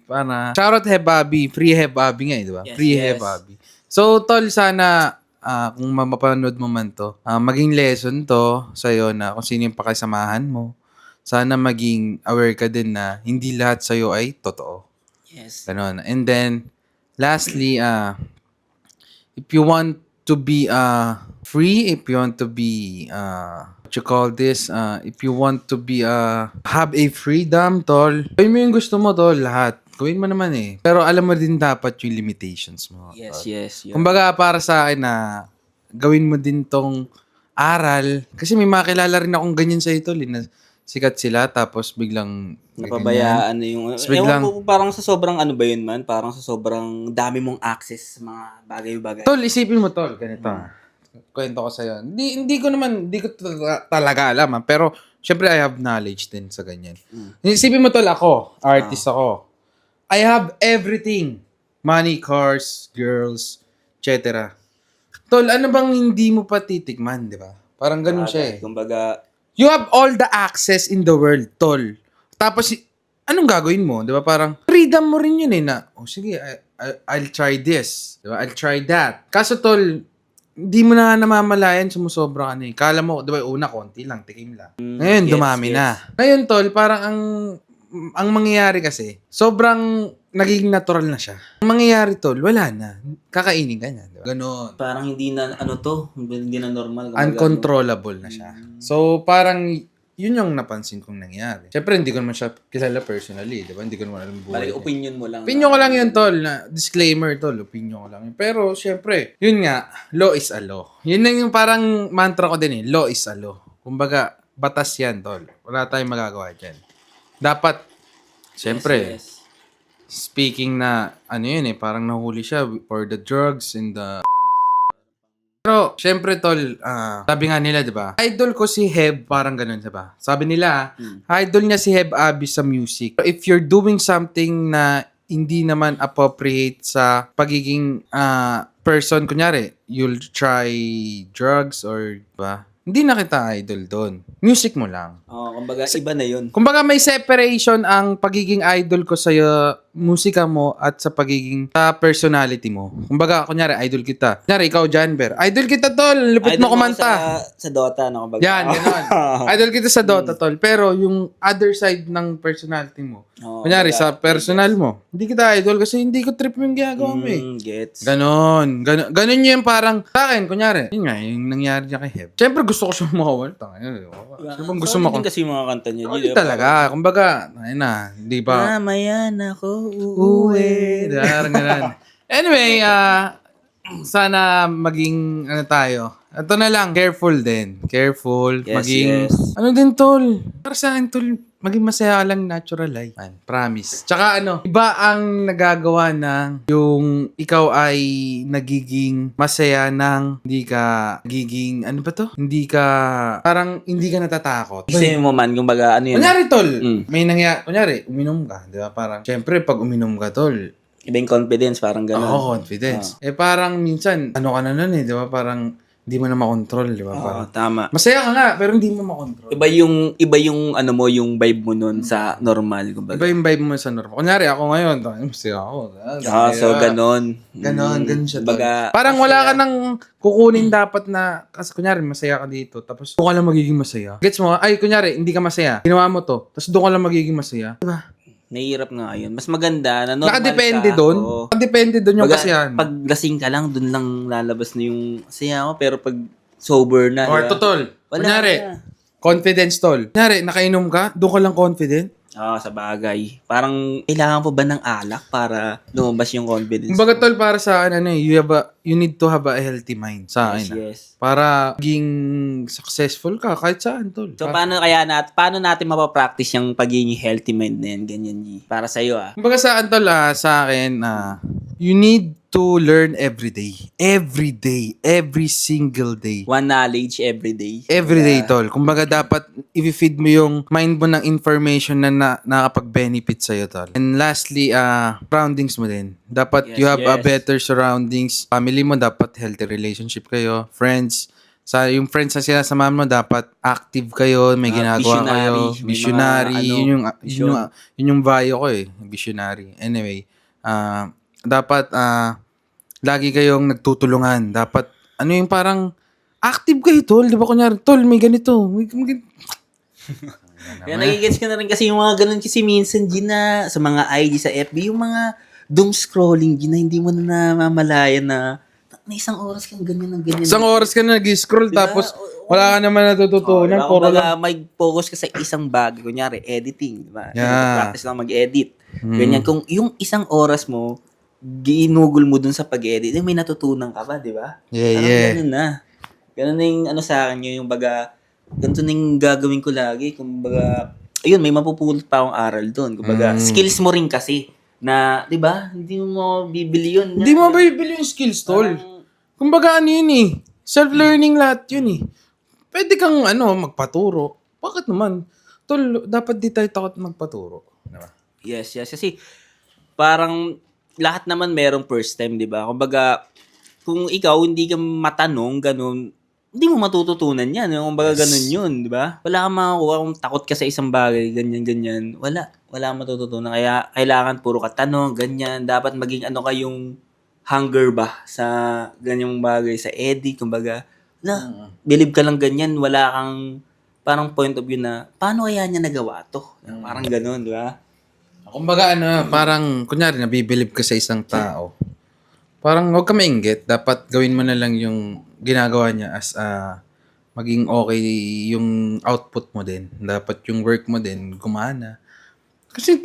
shoutout Heb Abby, free Heb Abby nga diba? Yes, Free yes. Heb Abby. So, tol, sana, kung mapapanood mo man to, maging lesson to sa'yo na kung sino yung pakisamahan mo. Sana maging aware ka din na hindi lahat sa'yo ay totoo. Yes. Ganon. And then, lastly, if you want to be free, if you want to be, what you call this, if you want to be, have a freedom, tol, gawin mo yung gusto mo, tol, lahat. Gawin mo naman Pero alam mo din dapat yung limitations mo. Yes, tol. yes. Yun. Kumbaga, para sa akin na gawin mo din tong aral. Kasi may makilala rin akong ganyan sa ito, na sikat sila, tapos biglang Napabayaan na yung... Tapos biglang- Ewan ko, parang sa sobrang ano ba yun, man? Parang sa sobrang dami mong access sa mga bagay-bagay. Tol, isipin mo, tol, ganito. Kwento ko sa'yo. Hindi ko talaga alam, pero syempre I have knowledge din sa ganyan. Isipin mo, tol, ako, artist ako. I have everything. Money, cars, girls, etc. Tol, ano bang hindi mo pa titikman, di ba? Parang ganun siya Kumbaga, You have all the access in the world, tol. Tapos, anong gagawin mo? Di ba? Parang freedom mo rin yun na, sige, I'll try this. Di ba? I'll try that. Kaso tol, hindi mo na namamalayan, sumusobra ka na eh. Kala mo, di ba, una, konti lang, tikim lang. Ngayon, dumami na. Ngayon, tol, parang ang mangyayari kasi, sobrang nagiging natural na siya. Ang mangyayari, tol, wala na. Kakainin ka niya. Diba? Ganon. Parang hindi na, hindi na normal. Uncontrollable na siya. So, parang, yun yung napansin kong nangyari. Siyempre, hindi ko naman siya kilala personally, di ba? Hindi ko naman alam buhay. Balik, opinion mo lang. Opinion ko lang yun, tol. Na, disclaimer, tol. Opinion ko lang yun. Pero, siyempre, yun nga, law is a law. Yun na yung parang mantra ko din eh. Law is a law. Kumbaga, batas yan, tol. Wala tayong magagawa dyan. Dapat, siyempre, Yes. speaking na, ano yun eh, parang nahuli siya for the drugs and the... Pero, syempre, tol, sabi nga nila, di ba? Idol ko si Heb, parang ganun, di ba? Sabi nila, idol niya si Heb Abi sa music. If you're doing something na hindi naman appropriate sa pagiging person, kunyari, you'll try drugs or, di ba? Hindi na kita idol doon. Music mo lang. Kumbaga, iba na yun. Kumbaga may separation ang pagiging idol ko sa musika mo at sa pagiging personality mo. Kumbaga, kunyari, idol kita. Kunyari, ikaw, Janber. Idol kita, tol. Lupit mo kumanta. Sa Dota, no? Kumbaga. Yan, gano'n. Idol kita sa Dota, tol. Pero yung other side ng personality mo, kunyari, sa personal mo, hindi kita idol kasi hindi ko trip yung ginagawa mo eh. Gets. Ganon. Ganon yung parang, sa akin, kunyari, yun nga, yung nangyari niya kay Heb. Siyempre, gusto ko siya makawal. Sino bang gusto mo? Kasi mga kanta niya. Hindi talaga. Kumbaga, ayun na, hindi ba? Mamayan ako Uwi. Ganun. Anyway, sana maging, ano tayo. Ito na lang, careful din. Careful. Yes, maging, yes. ano din, tol. Para sa akin, tol, maging masaya ka lang natural life. Man, promise. Tsaka ano, iba ang nagagawa ng yung ikaw ay nagiging masaya ng hindi ka nagiging, ano ba to? Hindi ka, parang hindi ka natatakot. Kasi mo man, kumbaga, ano yun? Kunyari, tol, may nangyari, kunyari, uminom ka, di ba? Parang, syempre, pag uminom ka, tol, Iba yung confidence, parang gano'n. oo, confidence. Parang minsan, ano ka na nun eh, di ba? Parang, hindi mo na makontrol, di ba? Parang, Tama. masaya ka nga, pero hindi mo makontrol. Iba yung ano mo, yung vibe mo nun sa normal, kumbaga. Iba yung vibe mo sa normal. Kunyari, ako ngayon, masaya ako. So gano'n. Ganon siya. Kumbaga, parang wala ka nang kukunin dapat na, kasi kunyari, masaya ka dito, tapos doon ka lang magiging masaya. Gets mo? Ay, kunyari, hindi ka masaya. Ginawa mo to, tapos doon ka lang magiging masaya. Diba? nahihirap nga yun. Mas maganda na normal Nakadepende ka. doon. Oo. Nakadepende doon yung kasiyahan. Pag lasing ka lang, doon lang lalabas na yung saya ako. Pero pag sober na, Or diba? totol. Wala Kunyari, na. confidence tol. Kunyari, nakainom ka, doon ka lang confident. Sa bagay. Parang, kailangan pa ba ng alak para lumabas yung confidence? Kumbaga tol, para sa akin, you need to have a healthy mind sa akin. Yes. Para maging successful ka kahit saan tol. So, paano natin mapapractice yung pagiging healthy mind na yan, ganyan, G? Para sa'yo, Kumbaga sa akin tol, sa akin, you need to learn every day. Every day. Every single day. One knowledge every day. Every day, tol. Kumbaga, dapat i-feed mo yung mind mo ng information na nakakapag-benefit sa'yo, tol. And lastly, surroundings mo din. Dapat you have a better surroundings. Family mo, dapat healthy relationship kayo. Friends. Yung friends na sila sa mo, dapat active kayo. May ginagawa kayo. Visionary. Yun yung bio ko eh. Visionary. Anyway, dapat lagi kayong nagtutulungan. Dapat, yung parang active kayo, tol. Di ba kunyari, tol, may ganito. Kaya nagigets ka na rin kasi yung mga ganun kasi minsan, Gina, sa mga IG, sa FB, yung mga doom scrolling, Gina, hindi mo na namamalayan na isang oras kang ganyan ng ganyan. Isang oras ka na nag-scroll, Diba? tapos wala ka naman natututunan. Puro lang. May focus ka sa isang bagay. Kunyari, editing. Diba? Yeah. Practice lang mag-edit. Ganyan. Kung yung isang oras mo, ginugol mo dun sa pag-edit, may natutunan ka ba, di ba? Yeah. Ganun na. Ganun na yung sa akin yung baga, ganito na yung gagawin ko lagi. Kung baga, ayun, may mapupulot pa akong aral dun. Kung baga, skills mo rin kasi na, di ba? Hindi mo bibili yun. Hindi mo bibili yung skills, tol. Kumbaga, yun eh. Self-learning lahat yun eh. Pwede kang, magpaturo. Bakit naman? Tol, dapat di tayo takot magpaturo. Diba? Yes. Kasi, parang, lahat naman merong first time, di ba? Kumbaga, kung ikaw hindi ka matanong, ganun, hindi mo matututunan yan. Yung kumbaga ganun yun, di ba? Wala kang makakuha kung takot ka sa isang bagay, ganyan. Wala kang matututunan. Kaya kailangan puro ka tanong, ganyan. Dapat maging ano kayong hunger ba sa ganyang bagay, sa edit, kumbaga. Believe ka lang ganyan, wala kang parang point of view na, paano kaya niya nagawa to? Parang ganun, di ba? Kumbaga parang, kunyari, nabibilib ka sa isang tao. Parang huwag ka mainggit. Dapat gawin mo na lang yung ginagawa niya as maging okay yung output mo din. Dapat yung work mo din gumana. Kasi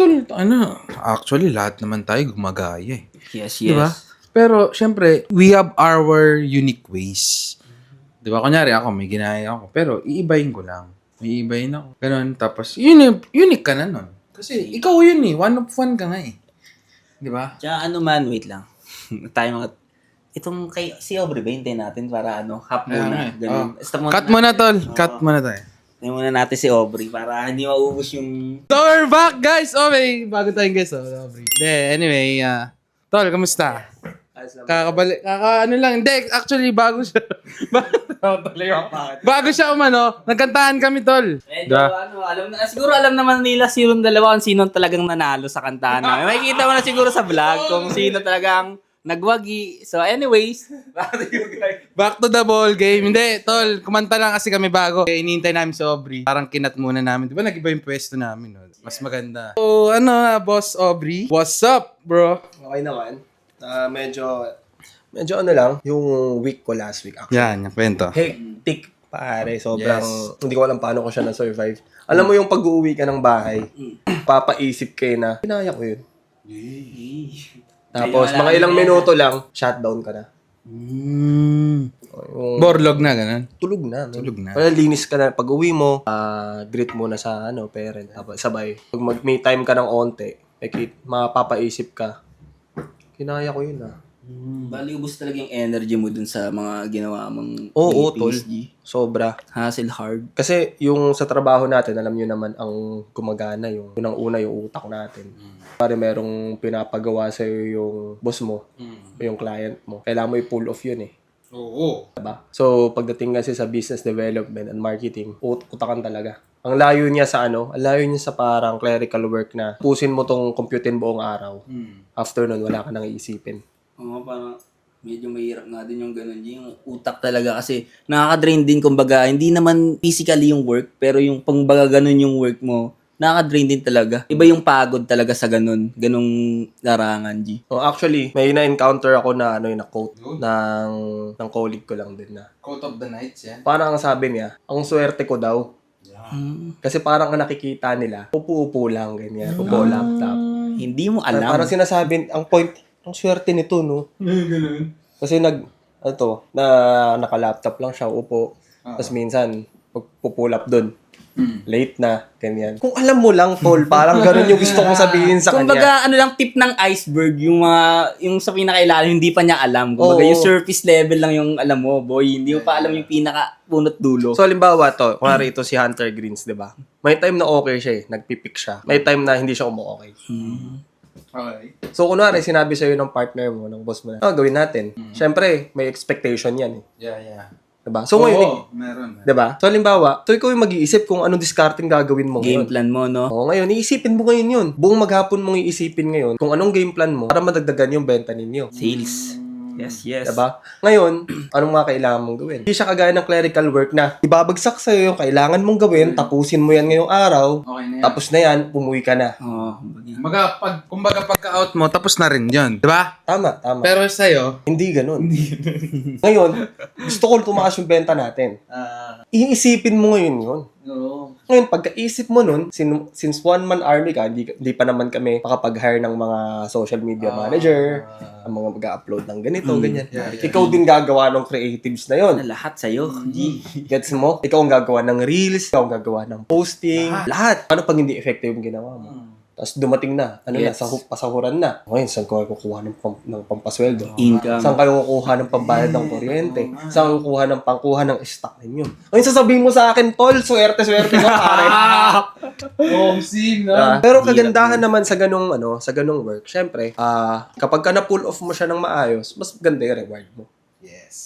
actually lahat naman tayo gumagaya eh. Yes. Diba? Pero syempre, we have our unique ways. Diba? Kunyari ako, may ginaya ako. Pero iibahin ko lang. May iibahin ako. Ganun. Tapos, unique ka na nun. Kasi ikaw yun eh. One of one ka nga eh. Diba? Tsaka wait lang. Itong si Aubrey ba, hintayin natin para hap muna. Ganun. Cut muna tol. Cut muna tayo. Hintayin muna natin si Aubrey para hindi maubos yung... So we're back guys! Okay, bago tayong guys. Aubrey. Anyway, tol, kamusta? Kakabalik. Hindi, actually, bago siya. Bago siya nagkantahan kami, tol. Siguro alam naman nila silang dalawa kung sino talagang nanalo sa kantahan namin. Makikita mo na siguro sa vlog kung sino talagang nagwagi. So anyways, back to the ball game. Hindi, tol, kumanta lang kasi kami bago. Inihintay namin si Aubrey. Parang kinat muna namin. Di ba nag-iba yung pwesto namin? No? Mas maganda. So, Boss Aubrey? What's up, bro? Okay naman. Medyo lang, yung week ko last week actually. Yan, yung kwento. Hectic, pare. Sobrang, hindi ko alam paano ko siya na-survive. Alam mo yung pag-uwi ka ng bahay, papaisip kayo na, pinaya ko yun. Tapos, mga ilang minuto lang, shutdown ka na. Borlog na, ganun. Tulog na. Tulog na. Wala, linis ka na. Pag uwi mo, greet muna sa parent. Tapos, sabay. Pag may time ka ng onte, mapapaisip ka, kinaya ko yun Bali, ubos talaga yung energy mo dun sa mga ginawa mong Oo, tol. PSG. Sobra. Hustle hard. Kasi yung sa trabaho natin, alam nyo naman, ang gumagana yung unang-una yung utak natin. Pare merong pinapagawa sa'yo yung boss mo, yung client mo. Kailangan mo i-pull off yun eh. Oo. Diba? So, pagdating kasi sa business development and marketing, utakan talaga. Ang layo niya sa parang clerical work na pusin mo tong computein buong araw. After nun, wala ka nang iisipin. Oo, parang medyo mahirap nga din yung ganun. Yung utak talaga kasi nakaka-drain din kumbaga. Hindi naman physically yung work, pero yung pangbaga ganun yung work mo, nakaka-drain din talaga. Iba yung pagod talaga sa ganun. Ganung larangan, G. Oh, actually, may na-encounter ako na na quote ng colleague ko lang din na. Quote of the nights, yan. Parang ang sabi niya, ang swerte ko daw. Kasi parang ang nakikita nila, upo-upo lang, ganyan. Upo laptop. Hindi mo alam. Parang sinasabi, ang point, ang swerte nito, no? Kasi naka-laptop lang siya, upo. Tapos minsan, pull up dun. Late na, ganyan. Kung alam mo lang, tol, parang ganun yung gusto kong sabihin sa kanya. Kumbaga, lang tip ng iceberg, yung sa pinakailalim, hindi pa niya alam. Kumbaga, yung surface level lang yung alam mo, boy. Hindi mo pa alam yung pinaka-punot dulo. So, halimbawa to, kunwari ito si Hunter Greens, di ba? May time na okay siya nagpipick siya. May time na hindi siya okay. Okay. So, kunwari, sinabi sa'yo ng partner mo, ng boss mo na, gawin natin. Siyempre, may expectation yan eh. Yeah. Diba? So, ngayon, meron. diba? So, halimbawa, ikaw yung mag-iisip kung anong discarding gagawin mo Game ngayon. plan mo, no? Oo, ngayon, iisipin mo ngayon yun. Buong maghapon mong iisipin ngayon kung anong game plan mo para madagdagan yung benta ninyo. Sales. Yes. Diba? Ngayon, anong mga kailangan mong gawin? Hindi siya kagaya ng clerical work na ibabagsak sa'yo yung kailangan mong gawin, tapusin mo yan ngayong araw, Okay na yan. tapos na yan, umuwi ka na. Oo. Kumbaga pagka-out mo, tapos na rin yun. Diba? Tama. Pero sa'yo, Hindi ganun. Ngayon, gusto ko tumaas yung benta natin. Iisipin mo ngayon yun. Ngayon, pagkaisip mo nun, since one-man army ka, hindi pa naman kami makapag-hire ng mga social media manager, ang mga mag-upload ng ganito, ganyan. Ikaw din gagawa ng creatives na yun. Lahat sa'yo. Gets mo? Ikaw ang gagawa ng reels, ikaw ang gagawa ng posting, lahat. Ano pag hindi effective yung ginawa mo? Tapos dumating na, pasahuran na. Ngayon, saan kayo kukuha ng pampasweldo? Income. Saan kayo kukuha ng pambayad ng kuryente? Saan kukuha ng pangkuha ng stock ninyo? Ngayon, sasabihin mo sa akin, tol, swerte-swerte ka, pare. Pero kagandahan naman sa ganung work, syempre, kapag ka na-pull off mo siya ng maayos, mas ganda yung reward mo. yes.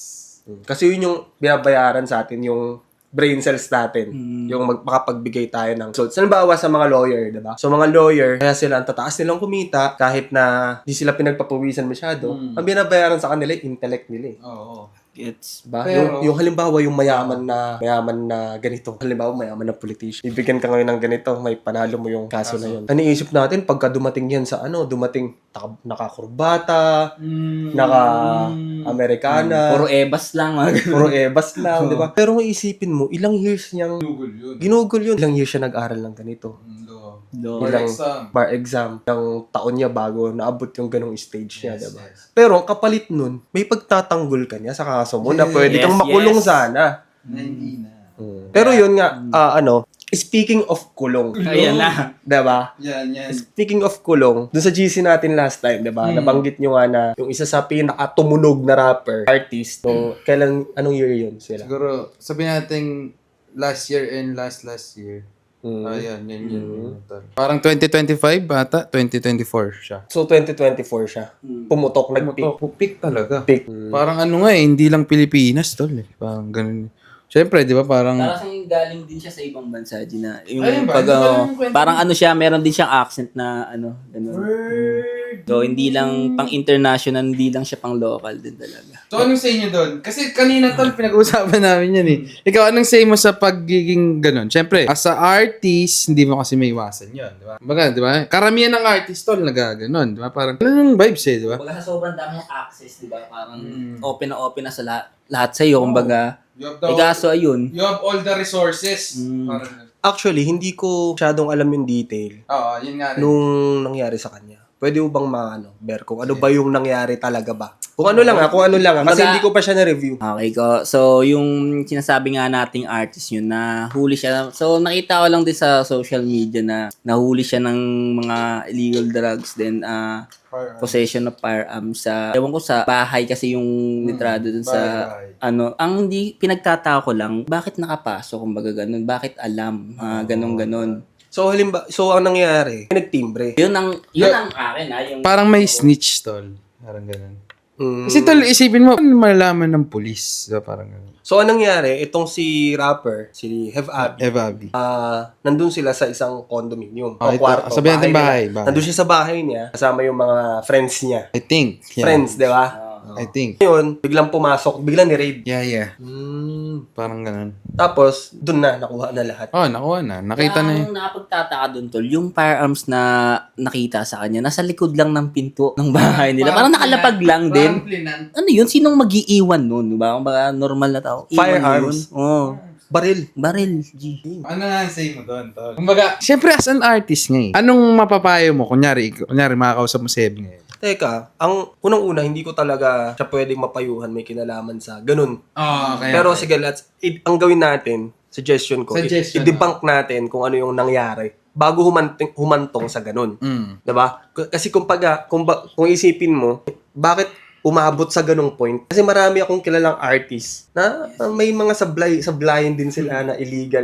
Kasi yun yung binabayaran sa atin, yung brain cells natin. Yung makapagbigay tayo ng results. Halimbawa sa mga lawyer, diba? So mga lawyer, kaya sila ang tataas nilang kumita kahit na di sila pinagpapawisan masyado. Ang binabayaran sa kanila, intellect nila eh. Oo. Gets. Diba? Pero- Yung halimbawa, yung mayaman na ganito. Halimbawa, mayaman na politician. Ibigyan ka ngayon ng ganito, may panalo mo yung kaso na yun. Ano iisip natin pagka dumating yan sa dumating nakakurbata, naka-Amerikana, Puro ebas lang. puro ebas lang, di ba? Pero kung isipin mo, ilang years niyang Google yun. ginugol yun. Ilang years siya nag-aral ng ganito. Or Ilang exam. bar exam, ng taon niya bago naabot yung ganong stage niya, di ba? Yes. Pero ang kapalit nun, may pagtatanggol ka niya sa kaso mo na pwede kang Yes, makulong yes. sana. Hindi na. Pero yun nga, speaking of kulong, Ayan na. diba? Yan. Speaking of kulong, dun sa GC natin last time, diba? Nabanggit nyo nga na yung isa sa pinakatumunog na rapper, artist, no, anong year yun sila? Siguro, sabihin natin last year and last year. Yan. Parang 2025 bata, 2024 siya. So, 2024 siya. Pumutok, nag-peak. Peak talaga. Peak. Parang ano nga hindi lang Pilipinas, tol. Parang ganun. Siyempre, di ba, parang... Parang galing din siya sa ibang bansa, Gina. Yung Ayun ba? pag, Hindi ko alam yung kwento. parang ano siya, meron din siyang accent na ganun. So, hindi lang pang international, hindi lang siya pang local din talaga. So, anong say nyo doon? Kasi kanina, tol, pinag-uusapan namin yan eh. Ikaw, anong say mo sa pagiging ganun? Siyempre, as a artist, hindi mo kasi may iwasan yun, di ba? Baga, di ba? Karamihan ng artist, tol, nagaganon, di ba? Parang, ganun yung vibes eh, di ba? Kumbaga sa sobrang dami ng access, di ba? Parang open na sa lahat sa'yo. Kumbaga, kaso ayun. You have all the resources. Parang, Actually, hindi ko masyadong alam yung detail oo, yun nga rin. nung nangyari sa kanya. Pwede mo bang Ber, kung ano ba yung nangyari talaga ba? Kung ano lang Kasi Kumbaga- hindi ko pa siya na-review. Okay ko. So, yung sinasabi nga nating artist yun, nahuli siya. So, nakita ko lang din sa social media na nahuli siya ng mga illegal drugs, then possession of firearms sa, ewan ko sa bahay kasi yung litrado dun sa, bahay. ang hindi pinagtatao ko lang, bakit nakapasok, kumbaga ganun, bakit alam, ganun. So, ang nangyari, nagtimbre. Yun ang akin, yung Parang may snitch, tol. Parang ganun. Mm. Kasi tol, isipin mo, ano malalaman ng pulis? So, parang ganun. So, anong nangyari, itong si rapper, si Hev Abi, Evabi. nandun sila sa isang condominium. Ah, o ito. kwarto. Sabihin natin nila. bahay. Nandun siya sa bahay niya, kasama yung mga friends niya. I think. Yeah. Friends, di ba? I think. Ngayon, biglang pumasok, biglang ni-raid. Yeah. Parang ganun. Tapos, dun na, nakuha na lahat. Oh, nakuha na. Nakita na yun. Ang nakapagtataka doon, tol, yung firearms na nakita sa kanya, nasa likod lang ng pinto ng bahay nila. Parang nakalapag lang din. Ano yun? Sinong mag-iiwan nun? Diba? Kumbaga, normal na tao. Iwan Firearms? yun. Oh. Baril. G. Ano nga ang say mo doon, tol? Kumbaga, syempre as an artist nga eh. Anong mapapayo mo? Kunyari makakausap mo si Eb ngayon. Teka, ang unang-una, hindi ko talaga siya pwedeng mapayuhan, may kinalaman sa ganun. Okay. Pero sige, ang gawin natin, suggestion ko, i-debunk natin kung ano yung nangyari bago humantong sa ganun. Diba? Kasi kung isipin mo, bakit umabot sa ganung point? Kasi marami akong kilalang artist na may mga sablayan din sila na illegal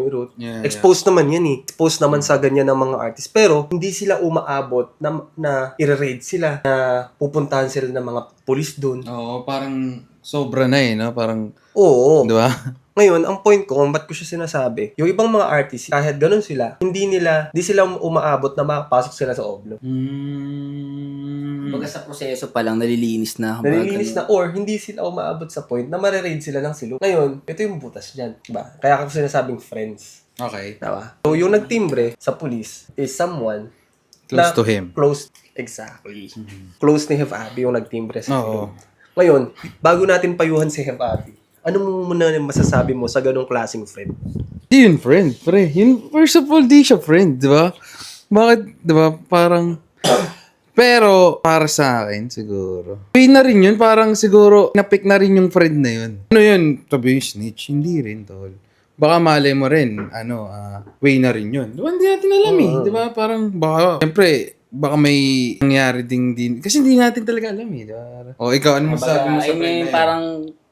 route. Yeah, Exposed naman yan eh. Exposed naman sa ganyan ng mga artist. Pero hindi sila umaabot na i-raid sila, na pupuntahan sila ng mga police doon. Oo, parang sobra na eh, no? Parang, Oo. di ba? Ngayon, ang point ko, kung ba't ko siya sinasabi, yung ibang mga artist, kahit ganun sila, hindi sila umaabot na makapasok sila sa oblo. Kumbaga sa proseso pa lang, nalilinis na. Nalilinis na, or hindi sila umaabot sa point na mareraid sila ng silo. Ngayon, ito yung butas dyan. Diba? Kaya ako sinasabing friends. Okay. Diba? So, yung nagtimbre sa police is someone Close to him. Close, exactly. Close ni Hef Abi yung nagtimbre sa Oo. Ngayon, bago natin payuhan si Hef Abi, ano mo muna masasabi mo sa ganong klaseng friend? Di yun, friend. Pre, yun, first of all, di siya friend, di ba? Bakit, di ba, parang... Pero, para sa akin, siguro. Way na rin yun, parang siguro, napick na rin yung friend na yun. Ano yun? Tabi yung snitch? Hindi rin, tol. Baka malay mo rin, way na rin yun. Diba, hindi natin alam eh. Di ba, parang, baka, siyempre, baka may nangyari din. Kasi hindi natin talaga alam eh. Diba? O, ikaw, ano masabi mo sa friend na yun? Parang,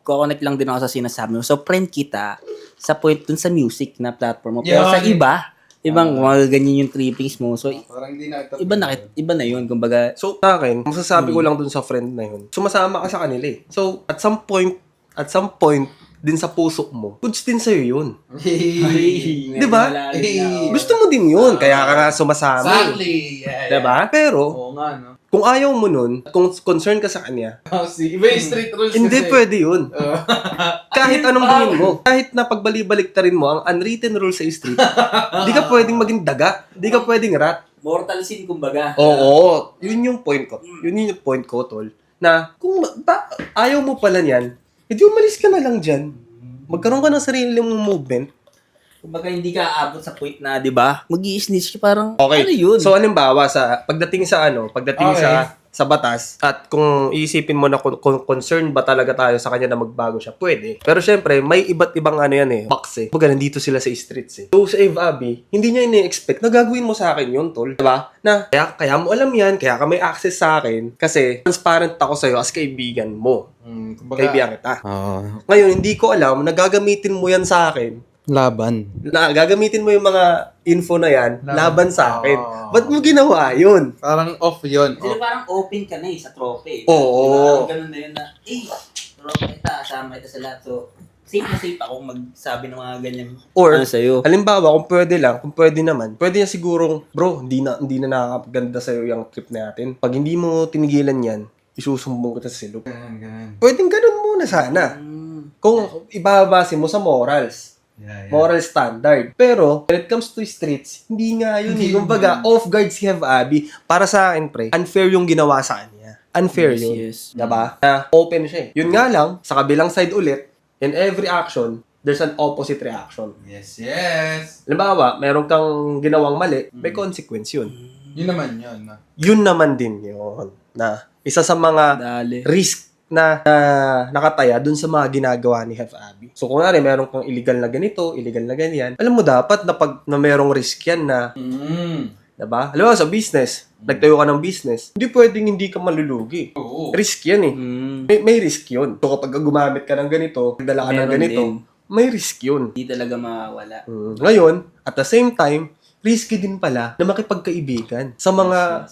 connect lang din ako sa sinasabi mo. So, friend kita sa point dun sa music na platform mo. Pero Yeah, sa ibang mga ganyan yung trippings mo. So, Parang di na iba na yun. Kumbaga, So, sa akin, masasabi ko lang dun sa friend na yun, sumasama ka sa kanila eh. So, at some point, at some point, din sa puso mo, goods din sa'yo yun. Di ba? Gusto mo din yun, kaya ka nga sumasama. Exactly. Yeah, Di ba? Pero, Oo nga, no? kung ayaw mo nun, kung concern ka sa kanya, Iba yung street rules hindi kasi. pwede yun. Kahit anong gawin mo, kahit na pagbalik-baliktarin mo ang unwritten rules sa street, di ka pwedeng maging daga, di ka pwedeng rat. Mortal sin, kumbaga. Oo, yun yung point ko. Yun yung point ko, tol. Na kung ayaw mo pala niyan, edi umalis ka na lang dyan. Magkaroon ka ng sarili mong movement. Kumbaga hindi ka aabot sa point na, di ba? Mag-i-snitch ka parang, Okay. ano yun? So, halimbawa, pagdating sa batas, at kung iisipin mo na kung concerned ba talaga tayo sa kanya na magbago siya, pwede. Pero syempre, may iba't ibang ano yan eh, box eh. Kumbaga, nandito sila sa streets eh. So, sa Ave Abbey, hindi niya ini-expect na gagawin mo sa akin yun, tol. Diba? Na, kaya mo alam yan, kaya ka may access sa akin, kasi transparent ako sa'yo as kaibigan mo. Kaibigan kita. Ngayon, hindi ko alam na gagamitin mo yan sa akin. Laban. Na gagamitin mo yung mga info na yan, laban sa akin. Ba't mo ginawa yun? Parang off yun. Kasi parang open ka na eh, sa trope eh. Oo. Diba? Ganun na yun na, trope kita, kasama kita sa lahat. So, safe na safe ako magsabi ng mga ganyan. Or, ano sa'yo. halimbawa, kung pwede naman, pwede niya sigurong, bro, hindi na nakakaganda sa'yo yung trip natin. Pag hindi mo tinigilan yan, isusumbong kita sa silog. Pwedeng ganun muna sana. Kung ibabase mo sa morals. Moral standard. Pero, when it comes to streets, hindi nga yun eh. Kumbaga, off guard si Have Abby. Para sa akin, pre, unfair yung ginawa sa kanya. Unfair yun. Yes. Diba? Na open siya eh. Yun nga lang, sa kabilang side ulit, in every action, there's an opposite reaction. Yes. Halimbawa, meron kang ginawang mali, may consequence yun. Yun naman yun. Yun naman din yun. Na isa sa mga Dali. risk na nakataya dun sa mga ginagawa ni Have Abby. So, kung meron kang illegal na ganito, illegal na ganyan, alam mo dapat na pag na merong risk yan na, diba? Alam mo, sa business, nagtayo ka ng business, hindi pwedeng hindi ka malulugi. Oo. Risk yan eh. May risk yun. So, kapag gumamit ka ng ganito, nagdala ka ng Meron ganito, din. may risk yun. Hindi talaga mawala. Ngayon, at the same time, risky din pala na makipagkaibigan sa mga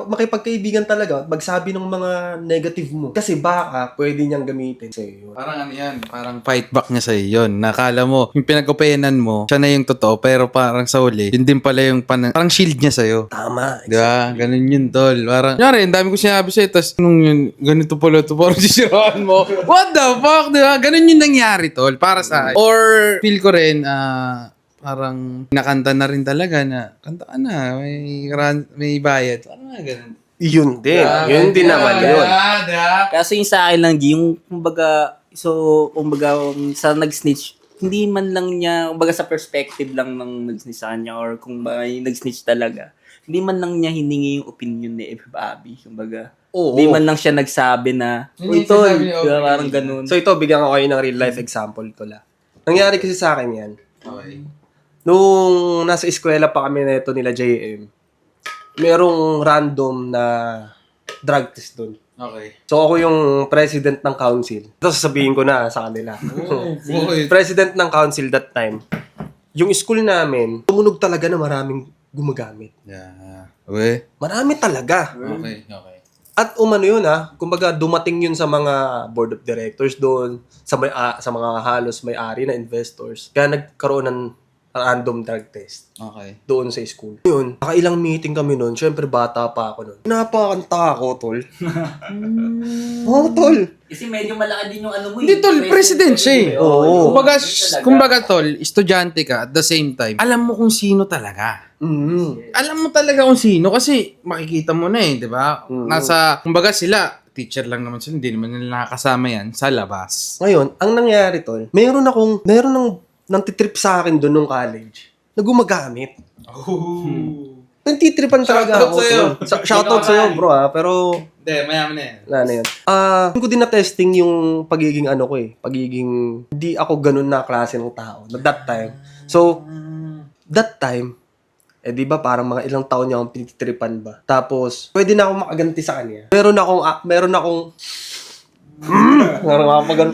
makipagkaibigan talaga, magsabi ng mga negative mo. Kasi baka pwede niyang gamitin sa iyo. Parang ano yan, parang fight back niya sa'yo yun. Nakala mo, yung pinag-upenan mo, siya na yung totoo, pero parang sa uli, yun din pala yung parang shield niya sa'yo. Tama. Di ba? Ganun yun, tol. Parang, nyari, ang dami ko sinabi sa'yo, tapos nung yun, ganito pala ito, parang sisiraan mo. What the fuck, di ba? Ganun yung nangyari, tol, para sa akin. Or, feel ko rin, parang nakanta na rin talaga na, kanta ka na, may bayad. Parang nga ganun. Yun din. Yun din naman yun. Kaso yung sa akin lang, yung kumbaga, sa nag-snitch, hindi man lang niya, kumbaga sa perspective lang ng nag-snitch sa kanya or kung may nag-snitch talaga, hindi man lang niya hiningi yung opinion ni Eve Abby. Kumbaga, Oo. hindi man lang siya nagsabi na, Hindi ito, sinasabi niya, okay. parang ganun. So ito, bigyan ko kayo ng real life example ko la. Nangyari kasi sa akin yan. Okay. Nung nasa eskwela pa kami na ito nila JM, merong random na drug test doon. Okay. So ako yung president ng council. Ito sasabihin ko na sa kanila. Boy. President ng council that time. Yung school namin, tumunog talaga na maraming gumagamit. Yeah. Okay. Marami talaga. Okay. At umano yun kumbaga dumating yun sa mga board of directors doon, sa mga halos may-ari na investors. Kaya nagkaroon ng random drug test Okay. doon sa school. Yun, nakailang meeting kami noon. Siyempre, bata pa ako noon. Napakanta ako, tol. Oo, tol. Kasi medyo malaki din yung ano mo. Hindi, tol, president siya eh. Oo. Kumbaga, tol, estudyante ka at the same time, alam mo kung sino talaga. Alam mo talaga kung sino kasi makikita mo na di ba? Kumbaga sila, teacher lang naman sila, hindi naman nila nakakasama yan sa labas. Ngayon, ang nangyari, tol, meron nang titrip sa akin doon nung college na gumagamit. Nagtitripan talaga ako. Shoutout sa'yo, bro pero Hindi, mayaman na yan. wala na yun. Hindi ko din na-testing yung pagiging pagiging hindi ako ganun na klase ng tao at that time. So, that time, di ba parang mga ilang taon niya akong pinititripan ba? Tapos, pwede na akong makaganti sa kanya. Meron akong Nakakapagan.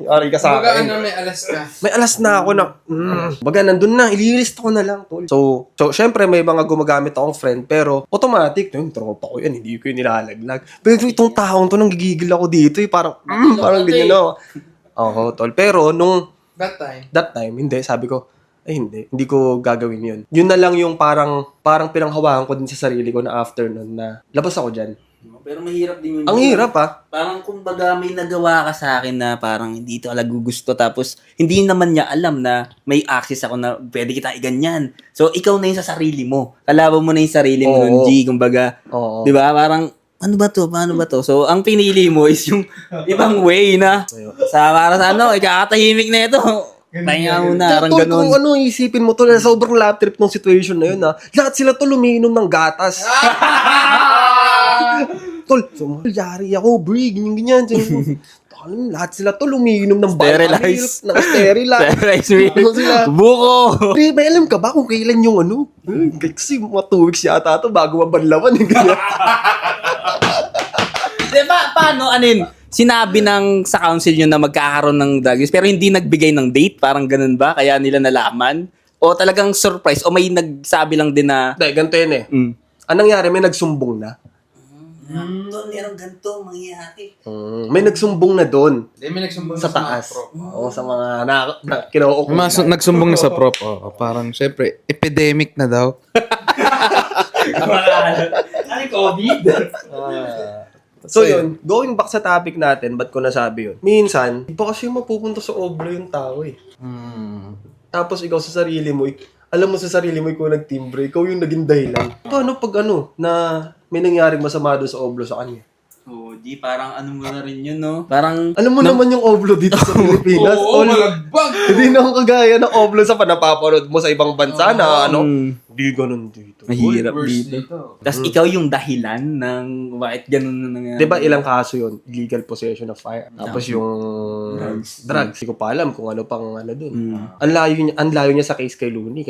Yari ka sa Baga akin. may alas ka. May alas na ako na, baga nandun na, ililist ko na lang, tol. So, syempre may mga gumagamit akong friend, pero automatic, yung tropa ko yan, hindi ko yun nilalaglag. Pero itong taong to, nang gigigil ako dito, parang ganyan ako. Oo, tol. Pero, that time, hindi, sabi ko, hindi ko gagawin yun. Yun na lang yung parang pinanghawakan ko din sa sarili ko na after nun na, labas ako dyan. Pero mahirap din yun. Ang hirap, ah. Parang kumbaga may nagawa ka sa akin na parang hindi ito talaga gusto. Tapos hindi naman niya alam na may access ako na pwede kita iganyan. So ikaw na yun sa sarili mo. Kalaban mo na yung sarili mo nun, G. Kumbaga, Oo. di ba? Parang, ano ba to? Paano ba to? So ang pinili mo is yung ibang way na para sa ikakatahimik na ito. Pahinga muna, parang Tol, ganun. kung isipin mo to na sobrang lap trip ng situation na yun, lahat sila to lumiinom ng gatas. Tol, yari ako, brie, ganyan. Lahat sila to lumiinom ng Sterilize. Ng sterilize. Sterilize me. Ano sila? Buko! Pre, may alam ka ba kung kailan yung ano? Kasi mga 2 weeks yata to bago mabanlawan. Ganyan. Diba, paano, sinabi ng sa council nyo na magkakaroon ng drug use, pero hindi nagbigay ng date? Parang ganun ba? Kaya nila nalaman? O talagang surprise? O may nagsabi lang din na... Dahil, ganito yun eh. Anong nangyari? May nagsumbong na. Doon, merong ganito, mangyayari. May nagsumbong na doon. May nagsumbong Sa taas. Oo, sa mga kinauukulan. Nagsumbong na sa prop. Parang, syempre, epidemic na daw. Ano, COVID? So yun, going back sa topic natin, ba't ko nasabi yun? Minsan, di pa kasi mapupunta sa oblo yung tao eh. Tapos ikaw sa sarili mo, alam mo sa sarili mo ikaw nagtimbre, ikaw yung naging dahilan. Paano pag na may nangyaring masama doon sa oblo sa kanya? Oo, G, parang ano mo na rin yun, no? Parang... Alam mo naman yung oblo dito sa Pilipinas. Oo, malagbag! Hindi na ako kagaya ng oblo sa napapanood mo sa ibang bansa na hindi ganun dito. Mahirap dito. Tapos ikaw yung dahilan ng bakit ganun na nangyari. Diba ilang kaso yun? Illegal possession of fire. Tapos yung drugs. Hindi ko pa alam kung ano pang ano dun. Ang layo niya sa case kay Looney.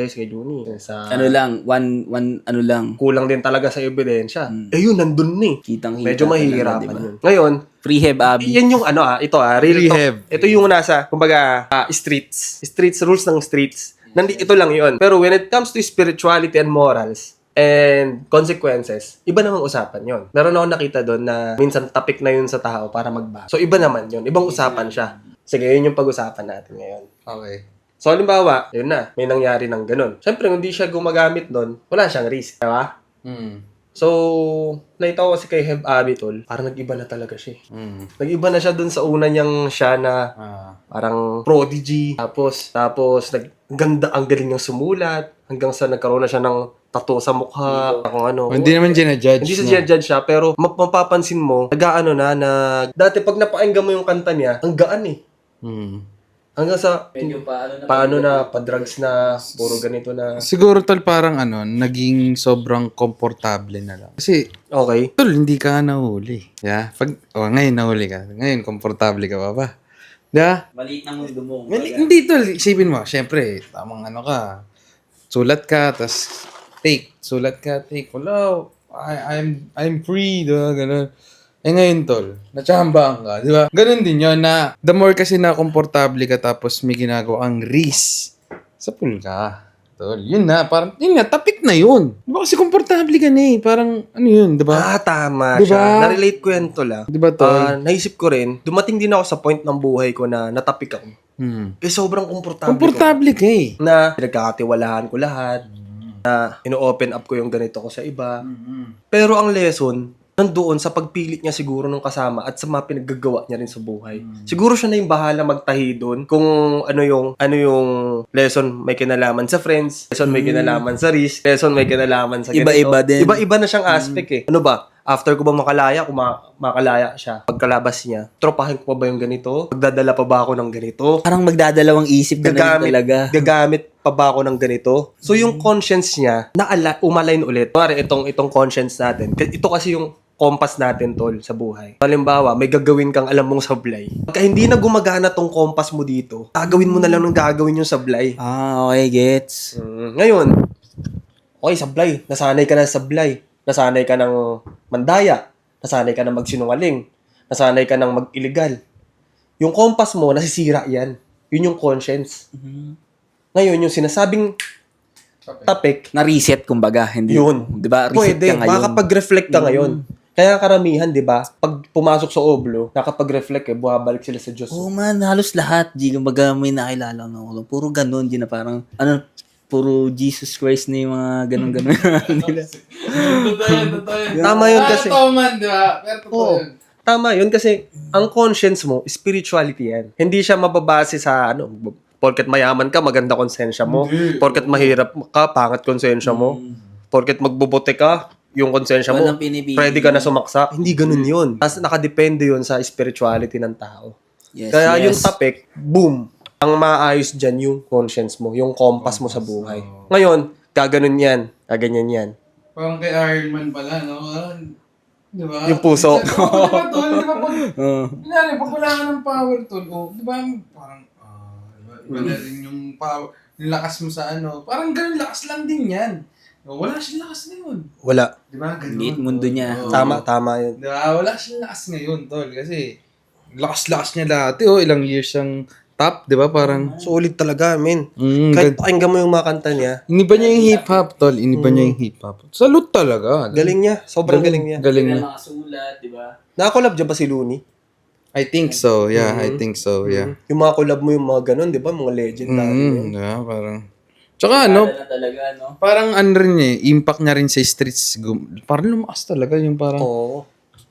Sa, Ano lang, one ano lang. kulang din talaga sa ebidensya. Eh yun, nandun na eh. Kitang-kita Medyo mahihirapan talaga, diba? yun. Ngayon, Prehab, Abby. yan yung real Rehab. talk. Ito yung nasa, kumbaga, streets. Rules ng streets. Ito lang yun. Pero when it comes to spirituality and morals, and consequences, iba namang usapan yon. Meron ako nakita doon na minsan topic na yun sa tao para magbago. So, iba naman yun. Ibang usapan siya. Sige, yun yung pag-usapan natin ngayon. Okay. So, halimbawa, yun na, may nangyari ng ganun. Siyempre, kung hindi siya gumagamit doon, wala siyang risk. Diba? So, nakita ko kasi kay Heb Abitol, parang nag-iba na talaga siya. Nag-iba na siya dun sa una niyang siya na parang prodigy. Tapos ganda, ang galing niyang sumulat. Hanggang sa nagkaroon na siya ng tattoo sa mukha. Kung ano. Hindi naman ginajudge. Hindi sa judge siya, pero mapapansin mo, nag-ano na, dati pag napakinggan mo yung kanta niya, ang gaan eh. Hanggang sa, paano na, pa-drugs na, puro ganito na. Siguro tol parang naging sobrang komportable na lang. Kasi, Okay. tol, hindi ka nahuli. Yeah? Ngayon nahuli ka. Ngayon, komportable ka pa ba? Yeah? Maliit na mundo mo. Hindi tol, isipin mo, syempre, tamang ka. Sulat ka, tas take. Sulat ka, take. Wala, I'm free, diba? Ganun. Eh ngayon, tol, natsambahan ka, di ba? Ganun din yun na the more kasi na komportable ka tapos may ginagawa ang risk, sa pool ka. Tol, yun na, parang, yun na, topic na yun. Di ba kasi komportable ka na eh, parang, ano yun, di ba? Tama Diba? siya. Na-relate ko yan to lang. Di ba, tol? Naisip ko rin, dumating din ako sa point ng buhay ko na natapik ako. Sobrang komportable Komportable ka eh. ko. Na pinagkakatiwalaan ko lahat. Na ino-open up ko yung ganito ko sa iba. Pero ang lesson, nandoon sa pagpilit niya siguro nung kasama at sa mga pinaggagawa niya rin sa buhay. Siguro siya na yung bahala magtahi doon kung ano yung lesson may kinalaman sa friends, lesson may kinalaman sa risk, lesson may kinalaman sa ganito. Iba-iba din. Iba-iba na siyang aspect eh. Ano ba? After ko ba makalaya, kung makalaya siya, pagkalabas niya, tropahin ko pa ba yung ganito? Magdadala pa ba ako ng ganito? Parang magdadalawang isip ka na rin talaga. Gagamit pa ba ako ng ganito? So yung conscience niya, umalign ulit. Pare, itong conscience natin. Ito kasi yung compass natin, tol, sa buhay. Halimbawa, may gagawin kang alam mong sablay. Pagka hindi na gumagana tong compass mo dito, gagawin mo na lang ng gagawin yung sablay. Okay, gets. Ngayon, okay, sablay. Nasanay ka na sa sablay. Nasanay ka ng mandaya. Nasanay ka na magsinungaling. nasanay ka ng mag-illegal. Yung compass mo, nasisira yan. Yun yung conscience. Ngayon, yung sinasabing topic, Na-reset, kumbaga. Hindi, yun. Di ba? Reset Pwede, ka ngayon. makakapag-reflect ka ngayon. Kaya karamihan, di ba, pag pumasok sa oblo, nakapag-reflect bumabalik sila sa Diyos. Oo man, halos lahat. G, kumbaga may nakilala ko. Puro ganun, G, na parang, puro Jesus Christ na yung mga ganun-ganun. Totoo yun. Tama yun kasi. Totoo man, di ba? Pero totoo Oo. yun. Tama yun kasi ang conscience mo, spirituality yan. Hindi siya mababase sa porket mayaman ka, maganda konsensya mo. Porket mahirap ka, pangat konsensya mo. Porket magbubuti ka, yung konsensya mo, Walang pinipili. pwede ka na sumaksa. Hindi ganun yun. Tapos nakadepende yun sa spirituality ng tao. Yes, Kaya yes. yung topic, boom, ang maayos dyan yung conscience mo, yung compass mo sa buhay. Ngayon, gaganon yan, gaganyan yan. Parang kay Iron Man pala, no? Di ba? Yung puso. Oo, di ba, tol? Di ba, kunyari, pag wala ka ng power, tol, di ba, parang, iba na rin yung power, yung lakas mo sa parang ganun, lakas lang din yan. Wala siyang lakas ngayon. Wala. Di ba? Ganun. Liit mundo niya. Oo. Tama yun. Di ba? Wala siyang lakas ngayon, tol. Kasi, lakas-lakas niya dati, ilang years siyang top, di ba? Parang, Solid talaga, men. Kahit pakinggan mo yung mga kanta niya, iniba niya yung hip-hop, tol. Iniba niya yung hip-hop. Salute talaga. galing niya. Sobrang galing niya. Galing niya. Mga sulat, di ba? Nakakolab dyan ba si Looney? I think so, yeah. I think so, yeah. Yung mga collab mo yung mga ganun, di ba? Mga legend dati. Di ba? Parang, tsaka Na talaga, no? parang rin impact niya rin sa streets. Parang lumakas talaga yung parang, Oo.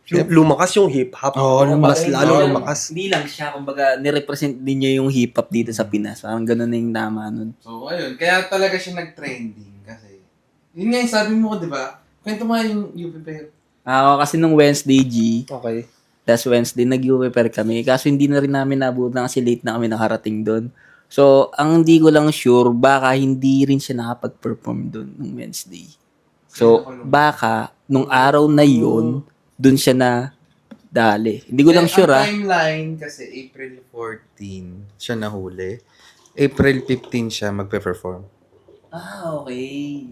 Lumakas yung hip-hop. Oo, Mas lumakas. lalo Oo. lumakas. Hindi lang siya, kumbaga, nirepresent din niya yung hip-hop dito sa Pinas. Parang ganun na yung tama nun. So, ayun. Kaya talaga siya nag-trending kasi, yun nga yung sabi mo, di ba? Kwento mo nga yung UP Pair. Ako kasi nung Wednesday, G, Okay. last Wednesday, nag-prepare kami. Kaso hindi na rin namin nabutan kasi late na kami nakarating doon. So, ang hindi ko lang sure, baka hindi rin siya nakapag-perform doon nung Wednesday. So, baka nung araw na yun, doon siya na dali. Hindi ko lang sure, Ang timeline kasi April 14 siya nahuli. April 15 siya magpe-perform. Okay.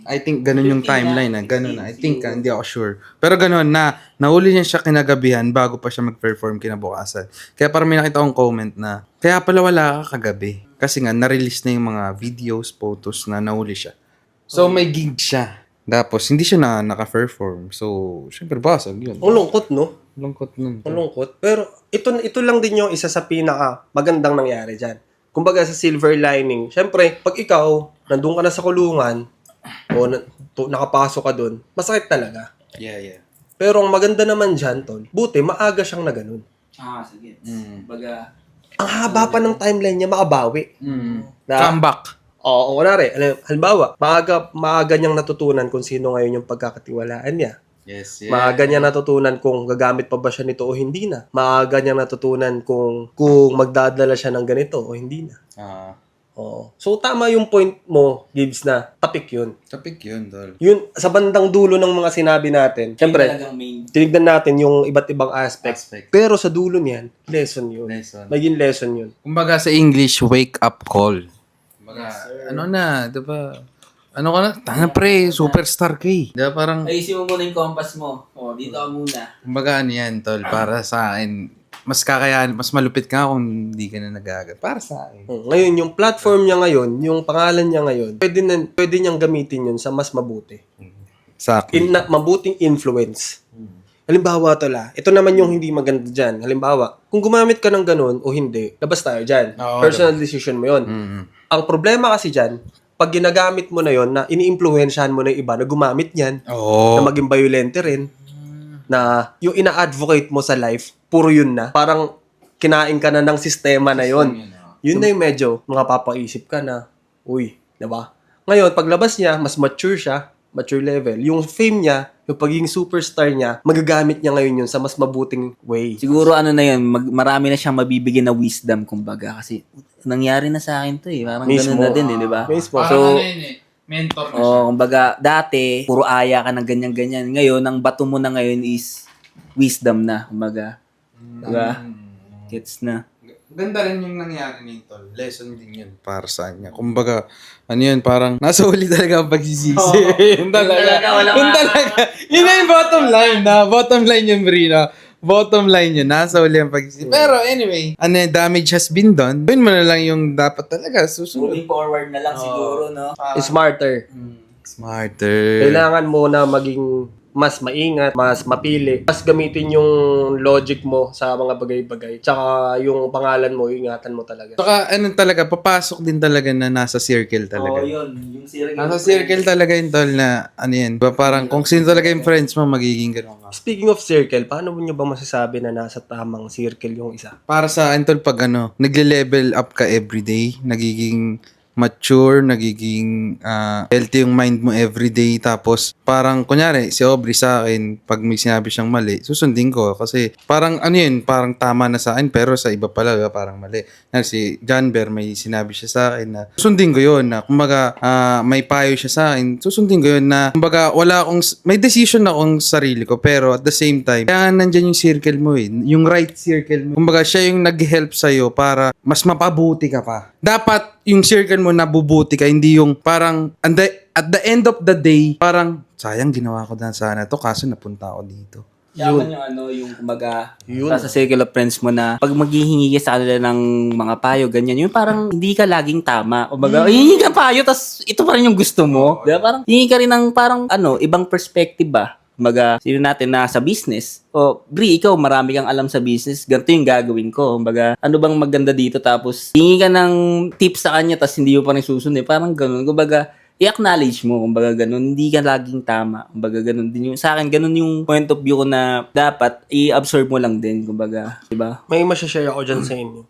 I think ganun yung 15 timeline na, Ganun na. I 15, think hindi ako sure. Pero ganun na. Nahuli niya siya kinagabihan bago pa siya mag-perform kinabukasan. Kaya parang may nakita akong comment na, kaya pala wala ka kagabi. Kasi nga, na-release na yung mga videos, photos na nahuli siya. So, may gig siya. Tapos, hindi siya naka-perform. So, syempre, basag yun. Ang lungkot, no? Lungkot nun. Ang lungkot. Pero ito lang din yung isa sa pinaka magandang nangyari dyan. Kumbaga sa silver lining, syempre, pag ikaw, nandun ka na sa kulungan, o nakapasok ka dun, masakit talaga. Yeah. Pero ang maganda naman dyan, tol, buti, maaga siyang na ganun. Sige. Mm. Baga, Ang haba pa ng timeline niya, makabawi. Na- Comeback. Oo, kunwari, halimbawa, maaga niyang natutunan kung sino ngayon yung pagkakatiwalaan niya. Yes, Maaga niya natutunan kung gagamit pa ba siya nito o hindi na. Maaga niya natutunan kung magdadala siya ng ganito o hindi na. Oo. So, tama yung point mo, Gibbs, na topic yun. Topic yun, tol. Yun, sa bandang dulo ng mga sinabi natin, syempre, talagang main. tinignan natin yung iba't ibang aspect. Pero sa dulo niyan, lesson yun. Lesson. Maging lesson yun. Kumbaga sa English, wake up call. Kumbaga, diba? Ano ka na? Tanga pre, superstar ka eh. Diba parang, Ayusin mo muna yung compass mo. Dito ka muna. kumbaga ano yan, tol, para sa akin, mas kakayahan, mas malupit ka kung hindi ka na nagagat. Para sa akin. Ngayon, yung platform niya ngayon, yung pangalan niya ngayon, pwede niyang gamitin yun sa mas mabuti. Exactly. Mabuting influence. Halimbawa, ito naman yung hindi maganda dyan. Halimbawa, kung gumamit ka ng ganun o hindi, labas tayo dyan. Oo, Personal decision mo yun. Ang problema kasi dyan, pag ginagamit mo na yon na ini-influensyahan mo na yung iba na gumamit yan, na maging violente rin, na yung ina-advocate mo sa life, puro yun na. Parang kinain ka na ng sistema na yon. Yun na yung medyo makapapaisip ka na, uy, diba? Ngayon, paglabas niya, mas mature siya, mature level. Yung fame niya, yung pagiging superstar niya, magagamit niya ngayon yun sa mas mabuting way. Siguro ano na yun, marami na siyang mabibigyan na wisdom, kumbaga. Kasi nangyari na sa akin to eh. Parang Mismo. ganun na din eh, di ba? Mismo. So, mentor na kumbaga, dati, puro aya ka ng ganyan-ganyan. Ngayon, ang bato mo na ngayon is wisdom na, kumbaga. Di ba? Gets na. Ganda rin yung nangyari nito. Lesson din yun para sa kanya. Kumbaga, ano yun, parang nasa uli talaga ang pagsisisi. Yun talaga. Yun talaga. Yun na yung bottom line na. Bottom line yun, Brina. bottom line yun, nasa uli ang pag-isip. Pero anyway, damage has been done. Gawin mo na lang yung dapat talaga, susunod. Moving forward na lang siguro, no? Smarter. Smarter. Kailangan mo na maging mas maingat, mas mapili, mas gamitin yung logic mo sa mga bagay-bagay. Tsaka yung pangalan mo, ingatan mo talaga. Saka talaga, papasok din talaga na nasa circle talaga. Yun. Yung circle. Nasa circle talaga yung tol na, yan. Diba, parang kung sino talaga yung friends mo, magiging ganun ka. Speaking of circle, paano mo nyo ba masasabi na nasa tamang circle yung isa? Para sa akin tol, pag nagle-level up ka everyday, nagiging mature, nagiging healthy yung mind mo everyday. Tapos, parang, kunyari, si Aubrey sa akin, pag may sinabi siyang mali, susundin ko. Kasi, parang, parang tama na sa akin, pero sa iba pala, parang mali. Si John Bear, may sinabi siya sa akin na, susundin ko yun, na, kumbaga, may payo siya sa akin, susundin ko yun na, kumbaga, may decision akong sarili ko, pero at the same time, kaya nandyan yung circle mo yung right circle mo. Kumbaga, siya yung nag-help sa'yo para mas mapabuti ka pa. Dapat, yung circle mo nabubuti ka, hindi yung parang at the end of the day, parang sayang ginawa ko na sana to kaso napunta ako dito. Yaman yung kumbaga, sa circle of friends mo na pag maghihingi ka sa kanila ng mga payo, ganyan, yung parang hindi ka laging tama. Kumbaga, hihingi ka payo, tas ito pa rin yung gusto mo. Diba? Parang hihingi ka rin ng parang, ibang perspective ba? Kumbaga, sino natin na sa business, Bri, ikaw marami kang alam sa business, ganito yung gagawin ko. Kumbaga, ano bang maganda dito? Tapos, hingi ka ng tips sa kanya, tapos hindi mo pa rin susunod. Parang ganun. Kumbaga, i-acknowledge mo. Kumbaga, ganun. Hindi ka laging tama. Kumbaga, ganun din yung, sa akin, ganun yung point of view ko na dapat i-absorb mo lang din. Kumbaga, diba? May masashare ako dyan sa inyo.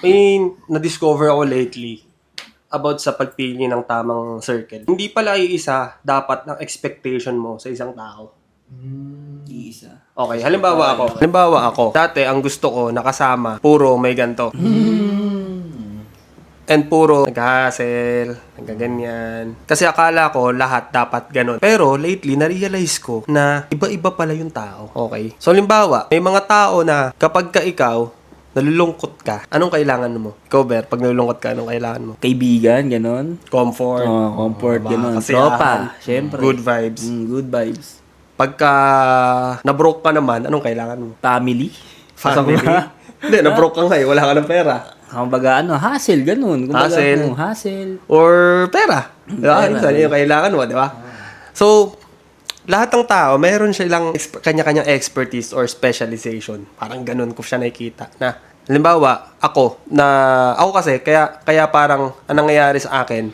May na-discover ako lately about sa pagpili ng tamang circle. Hindi pala iisa dapat ng expectation mo sa isang tao. Isa. Okay, halimbawa ako. Dati, ang gusto ko, nakasama, puro may ganto. And puro nag-hustle, nagaganyan. Kasi akala ko, lahat dapat ganun. Pero lately, na-realize ko na iba-iba pala yung tao. Okay? So, halimbawa, may mga tao na kapag ka ikaw, nalulungkot ka, anong kailangan mo? Ikaw, Ber, pag nalulungkot ka, anong kailangan mo? Kaibigan, ganun. Comfort. Comfort, ganun. Kasiyahan. Tropa, syempre. Good vibes. Good vibes. Pagka na-broke ka naman, anong kailangan mo? Family. Family? Hindi, na-broke ka nga wala ka ng pera. Kumbaga, hassle, ganun. Kumbaga, Hassle. Hassle. Or pera. Diba? Isa yung kailangan mo, di ba? So, lahat ng tao, mayroon silang kanya-kanyang expertise or specialization. Parang ganun ko siya nakikita. Na, halimbawa, ako kasi, kaya parang, anong nangyayari sa akin,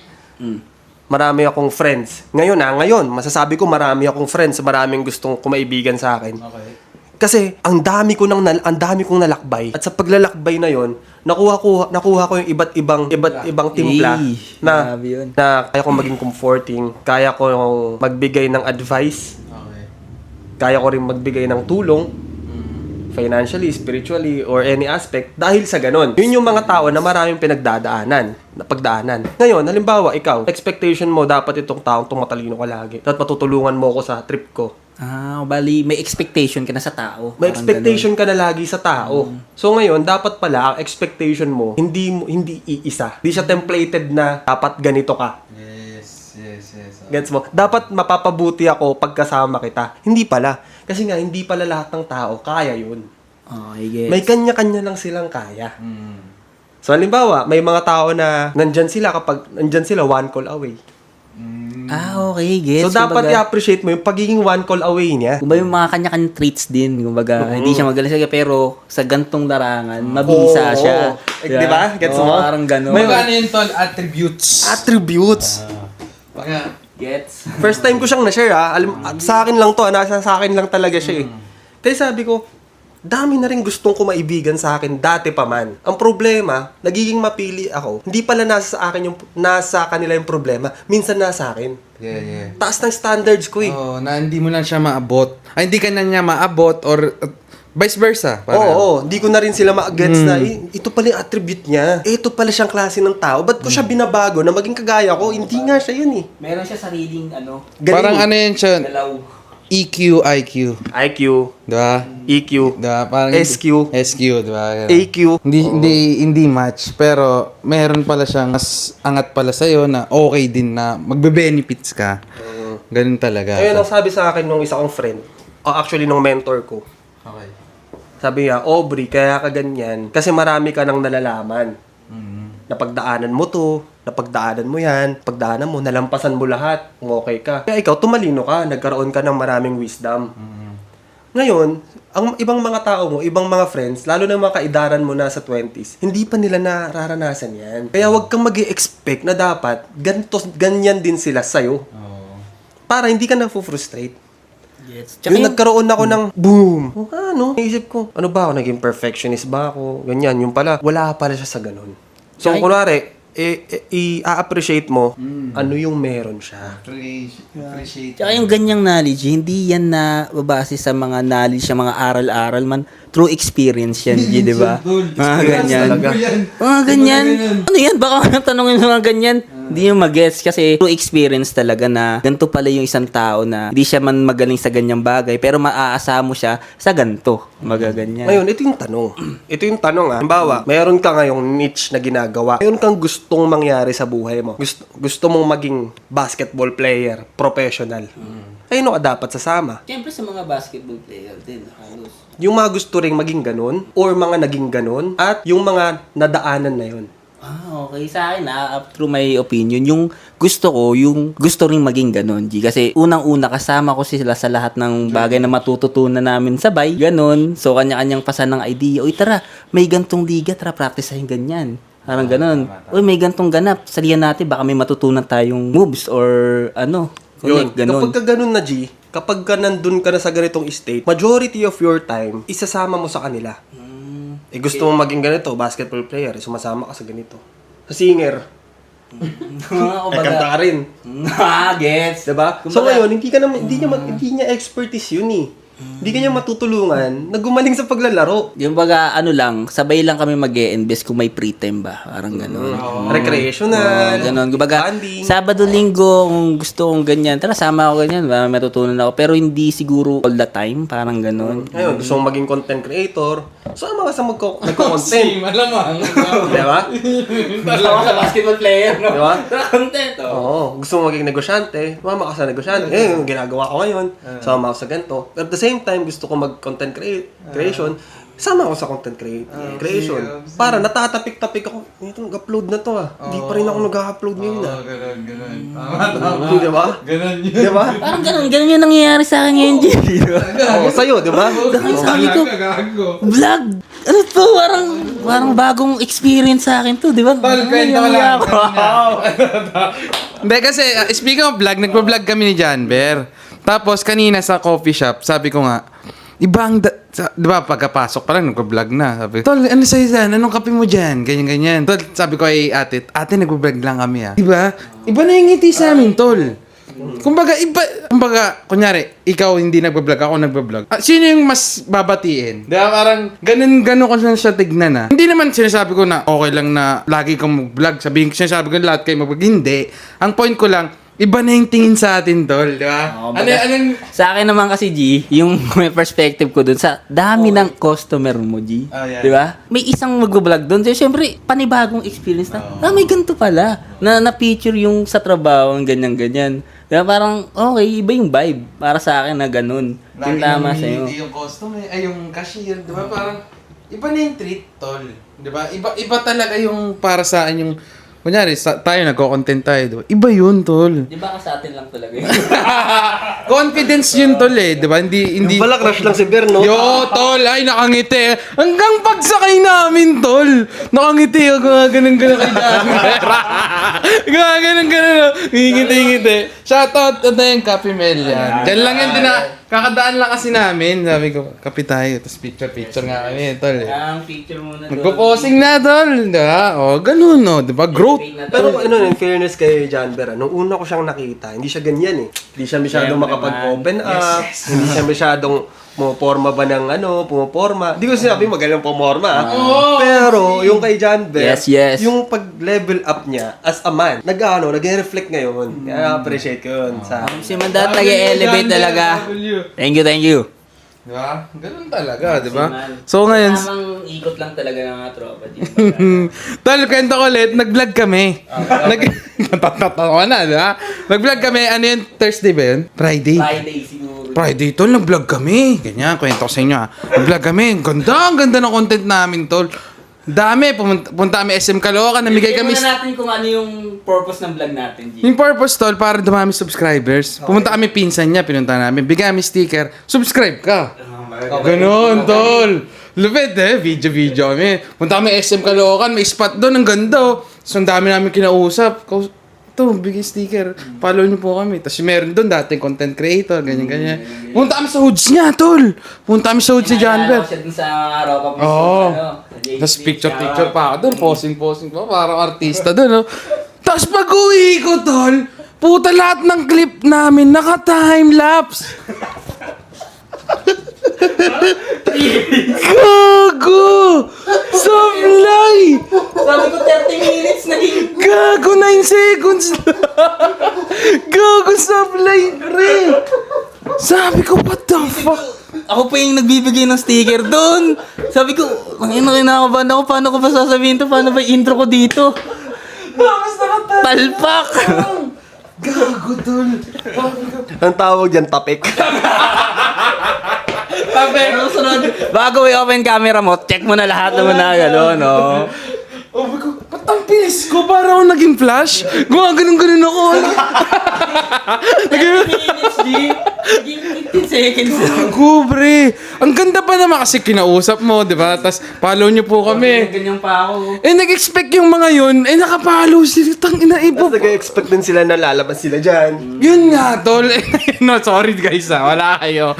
marami akong friends. Ngayon, masasabi ko marami akong friends, maraming gustong kumaibigan sa akin. Okay. Kasi ang dami kong nalakbay. At sa paglalakbay na 'yon, nakuha ko yung iba't ibang timpla na kaya kong maging comforting, kaya ko magbigay ng advice. Okay. Kaya ko rin magbigay ng tulong. Financially, spiritually, or any aspect, dahil sa ganon. Yun yung mga tao na maraming pagdaanan. Ngayon, halimbawa, ikaw, expectation mo, dapat itong taong tumatalino ka lagi. Dapat matutulungan mo ako sa trip ko. Bali, may expectation ka na sa tao. May expectation ka na lagi sa tao. So ngayon, dapat pala, ang expectation mo, hindi iisa. Hindi siya templated na dapat ganito ka. Yes. Gets mo? Dapat mapapabuti ako pagkasama kita. Hindi pala. Kasi nga, hindi pala lahat ng tao kaya yun. I guess. May kanya-kanya lang silang kaya. So, halimbawa, may mga tao na nandyan sila one call away. Okay, gets. So, dapat i-appreciate mo yung pagiging one call away niya. Kumbaga yung mga kanya-kanyang traits din. Kumbaga, hindi siya magaling siya, pero sa gantong larangan, mabisa siya. Diba? Gets mo? Parang gano'n. May ano yun tol? Attributes. Gets. First time ko siyang na-share sa akin lang to, nasa sa akin lang talaga siya Kaya sabi ko, dami na rin gustong kumaibigan sa akin dati pa man. Ang problema, nagiging mapili ako. Hindi pala nasa kanila yung problema. Minsan nasa akin. Yeah. Taas ng standards ko na hindi mo na siya maabot. Ay, hindi ka na niya maabot or vice versa. Oo, hindi ko na rin sila ma-gets na, ito pala yung attribute niya. Ito pala siyang klase ng tao. Ba't ko siya binabago na maging kagaya ko? Hindi nga siya yun Meron siya sariling Galing. Parang ano yun siya? galaw. EQ, IQ. IQ, Diba? EQ, Diba? Parang SQ, diba? AQ. Hindi match, pero meron pala siyang mas angat pala sa'yo na okay din na magbe-benefits ka. Ganun talaga. Ayun ang sabi sa akin nung isa kong friend. Actually, nung mentor ko. Okay. Sabi niya, Aubrey, kaya ka ganyan. Kasi marami ka nang nalalaman. Napagdaanan mo to, napagdaanan mo yan, pagdaanan mo, nalampasan mo lahat, kung okay ka. Kaya ikaw, tumalino ka, nagkaroon ka ng maraming wisdom. Ngayon, ang ibang mga tao mo, ibang mga friends, lalo na mga kaidaran mo na sa 20s, hindi pa nila nararanasan yan. Kaya huwag kang mag-expect na dapat ganyan din sila sa'yo. Para hindi ka na-frustrate. Yes. Yung nagkaroon ako ng boom. Naisip ko, ano ba ako, naging perfectionist ba ako? Ganyan, yung pala, wala pala siya sa ganun. So, kunwari, i-appreciate mo ano yung meron siya. Appreciate. Tsaka yung ganyang knowledge, hindi yan na babase sa mga knowledge, sa mga aral-aral man. True experience yan, di ba? Mga ganyan. Mga ganyan. Ano yan? Baka tanongin sa mga ganyan. Hindi yung mag-gets kasi true experience talaga na ganito pala yung isang tao na hindi siya man magaling sa ganyang bagay pero maaasa mo siya sa ganito. Magaganyan. Ngayon, ito yung tanong. Ito yung tanong Halimbawa, mayroon ka ngayong niche na ginagawa. Mayroon kang gustong mangyari sa buhay mo. Gusto mong maging basketball player, professional. Ayun ka dapat sasama. Siyempre sa mga basketball player din, halos. Yung mga gusto ring maging ganun or mga naging ganun at yung mga nadaanan na yun. Okay. Sa akin, through my opinion, yung gusto ko, yung gusto ring maging ganon, G. Kasi unang-una, kasama ko sila sa lahat ng bagay na matututunan namin sabay. Ganon. So, kanya-kanyang pasan ng idea. Uy, tara, may gantong liga, tara, practice tayo ganyan. Parang ganon. Uy, may gantong ganap. Salihan natin, baka may matutunan tayong moves or ano. Yun. Ganon. Kapag ka ganun na, G, kapag ka nandun ka na sa ganitong state, majority of your time, isasama mo sa kanila. Gusto mo maging ganito, basketball player, sumasama ka sa ganito. Sa singer, kanta ka rin. Gets. Diba? So ngayon, hindi niya expertise yun eh. Hindi ka niya matutulungan na gumaling sa paglalaro. Yung baga, ano lang, sabay lang kami mag-e-invest kung may free time ba. Parang gano'n. Recreational. Gano'n. Kumbaga, bonding. Sabado, Linggo, kung gusto kong ganyan, tara, sama ako ganyan, matutunan ako. Pero hindi siguro all the time, parang gano'n. Ngayon, gusto mong maging content creator. Sama ka sa nagko-content. Malamang. Diba? Gusto ko sa basketball player, no? Diba? Content, Oo. Gusto mo maging negosyante. Sumama ka sa negosyante. Yung ginagawa ko ngayon. Sumama ako sa ganito. Pero at the same time, gusto ko mag-content creation. Sama ako sa content creation. Para natatapik-tapik ako. Ito, nag-upload na to Hindi pa rin ako nag-upload ngayon Ganun. Tama. Diba? Ganun yun. Diba? Parang ganun yung nangyayari sa akin ngayon, G. Oo, sa'yo, diba? Sabi ko, vlog! Ano to? Parang bagong experience sa akin to, di ba? Tol, kwento ko lang. Hindi kasi, speaking of vlog, nagpa-vlog kami ni John Bear. Tapos kanina sa coffee shop, sabi ko nga, iba ang, di ba pagkapasok pa lang, nagpa-vlog na. Sabi, Tol, ano sa'yo dyan? Anong kape mo dyan? Ganyan-ganyan. Tol, sabi ko ay ate, nagpa-vlog lang kami Di ba? Iba na yung ngiti sa amin, Tol. Kumbaga, kunyari, ikaw hindi nagbablog, ako nagbablog. Sino yung mas babatiin? Diba, parang ganun ko siya tignan Hindi naman sinasabi ko na okay lang na lagi kang mag-vlog. Sinasabi ko lahat kayo mag-vlog. Hindi. Ang point ko lang, iba na yung tingin sa atin, Tol, di ba? Sa akin naman kasi, G, yung may perspective ko dun, sa dami ng customer mo, G. Yeah. Di ba? May isang mag-vlog dun. So, syempre, panibagong experience na, may ganito pala. Na-feature yung sa trabaho, ganyan-ganyan. Diba? Parang, okay, iba yung vibe para sa akin na ganun. Yung tama sa'yo. Hindi yung customer, yung cashier, di ba? Parang, iba na yung treat, Tol. Di ba? Iba talaga yung para sa akin yung, kunyari, tayo nagko-content tayo, diba? Iba yun, Tol. Di ba ka sa atin lang talaga yun? Confidence yun, Tol Di ba? Hindi. Yung pala, crush lang si Bear, no? Yo, Tol, ay nakangiti. Hanggang pagsakay namin, Tol. Nakangiti ako, ganun kay John. Ganun. Ngingiti. Shoutout na yung Coffee Mel yan. Diyan lang yan, kakadaan lang kasi namin. Sabi ko, kape tayo. Tapos picture nga kami, Tol. Ang picture muna doon. Magpo-posing na, Tol. Diba? O, ganun, no. Diba? Growth. Pero in fairness kay John Bear, nung una ko siyang nakita, hindi siya ganyan Hindi siya masyadong makapag-open up. Hindi siya masyadong pumaporma ba ng pumaporma. Hindi ko sinabi magaling pumorma. Pero yung kay John Bear, Yes. yung pag-level up niya as a man, nag-reflect ngayon. Kaya appreciate ko yun. Si Mandat nag-elevate talaga. Thank you. Diba? Ganun talaga, diba? So ngayon, Tamang ikot lang talaga ng mga tropa dito. Tol, kwento ko ulit, nag-vlog kami. Natatawa na, diba? Nag-vlog kami, ano yun? Thursday ba yun? Friday. Friday siguro. Friday, tol, nag-vlog kami. Ganyan, kwento ko sa inyo ha. Nag-vlog kami. Ang ganda ng content namin, tol. Dami, punta kami SM Caloocan, namigay kami. Tingnan natin kung ano yung purpose ng vlog natin, G. Yung purpose, tol, para dumami subscribers. Pumunta kami pinsan niya, pinunta namin. Bigyan kami sticker, subscribe ka. Ganon, tol. Lupit video kami. Punta kami SM Caloocan, may spot doon, ang ganda oh. So, ang dami namin kinausap. Ito, bigay sticker. Follow niyo po kami. Tapos meron doon dating content creator, ganyan. Punta kami sa hoods niya, tol. Punta kami sa hoods ni John Bert. Siya dun sa Roca Police. Oo. sa JC. Tapos picture pa ako doon. Posing pa. Parang artista doon, oh. Tapos pag uwi ko, tol, puta lahat ng clip namin naka-timelapse. Gago! Sablay! Sabi ko 30 minutes na yun. Gago, 9 seconds! Gago, sablay, pre! Sabi ko, what the fuck? Ako pa yung nagbibigay ng sticker doon. Sabi ko, kinakabahan ako. Paano ko ba sasabihin to? Paano ba yung intro ko dito? Bakit nakatayo? Palpak! Gago, tol. Ang tawag dyan, tapik. Pero sunod, bago i-open camera mo, check mo na lahat naman na gano'n, no? Oh my God, ba't ang bilis ko? Para ako naging flash? Gumaganon-ganon ako. 30 minutes, G. 15 seconds. Gago, bre. Ang ganda pa naman kasi kinausap mo, di ba? Tapos follow niyo po kami. Ganyan pa ako. Nag-expect yung mga yun, naka-follow sila. Tangina, ibo. Tapos nag-expect din sila na lalabas sila dyan. Yun nga, tol. No, sorry guys wala kayo.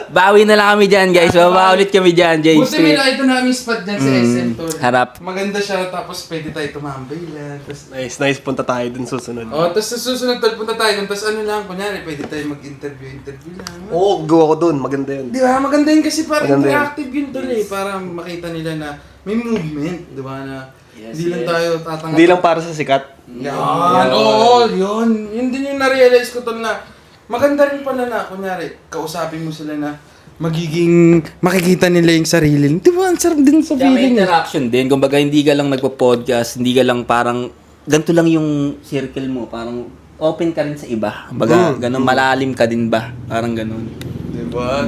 Bawi na lang kami dyan, guys. Baba ulit kami dyan, J Buti may Street. nakita namin spot dyan sa SM, tol. Harap. Maganda siya, tapos pwede tayo tumambay lang. Tapos, Nice. Punta tayo dun susunod. tapos sa susunod, tol, punta tayo. Tapos ano lang, kunyari, pwede tayo mag-interview lang. Oo, go ako dun. Maganda yun. Di ba? Maganda yun kasi parang Maganda yun. interactive yun tol eh. Para makita nila na may movement, di ba? Na hindi lang yes. tayo tatanga. Hindi lang para sa sikat. Yan, oo, yun. Yun din yung na-realize ko tol na maganda rin pala na, kunyari, kausapin mo sila na makikita nila yung sarili. Di ba? Ang sarap din sa Kaya may feeling. interaction din. Kumbaga, hindi ka lang nagpo-podcast, hindi ka lang parang, ganito lang yung circle mo. Parang, open ka rin sa iba. Kumbaga, ganun, malalim ka din ba? Parang ganun. Di ba?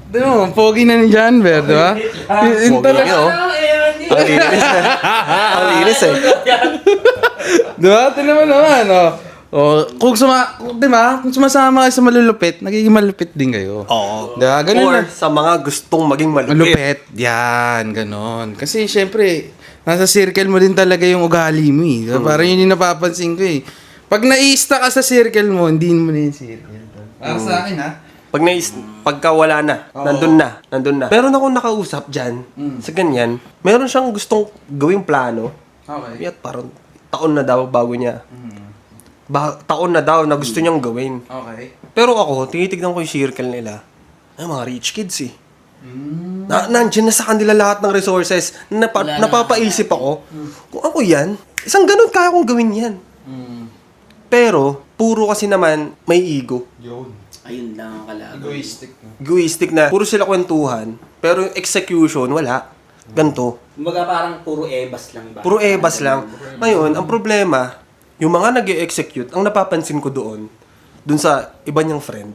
Di mo, pogi na ni John Bear, di ba? Yun Pogi talaga. niya, oh. Ang linis. Ang linis eh. Di ba? Tignan mo naman, oh. Oh, kung di ba? Kung sumasama kayo sa malulupit, nagiging malupit din kayo. Oo. Di ba? Ganun Or lang. sa mga gustong maging malupit. Malupit. Yan, ganon. Kasi syempre, nasa circle mo din talaga yung ugali mo eh. Diba? Parang yun yung napapansin ko eh. Pag naista ka sa circle mo, hindi mo na yung circle. Para sa akin ha. Pagka wala na, nandun na. Meron akong nakausap dyan, sa ganyan, meron siyang gustong gawing plano. Okay. At parang taon na daw bago niya. Taon na daw na gusto niyang gawin. Okay. Pero ako, tinitignan ko yung circle nila. Ay, mga rich kids eh. Nandiyan na sa kanila lahat ng resources. Napapaisip ako, kung ako yan, isang ganun kaya kong gawin yan. Pero, puro kasi naman may ego. Yun. Ayun lang ang kalaban. Egoistic na, puro sila kwentuhan, pero yung execution, wala. Ganto. Kumbaga, parang puro ebas lang ba? Puro ebas lang. Ngayon, ang problema, yung mga nag-execute, ang napapansin ko doon sa iba niyang friend,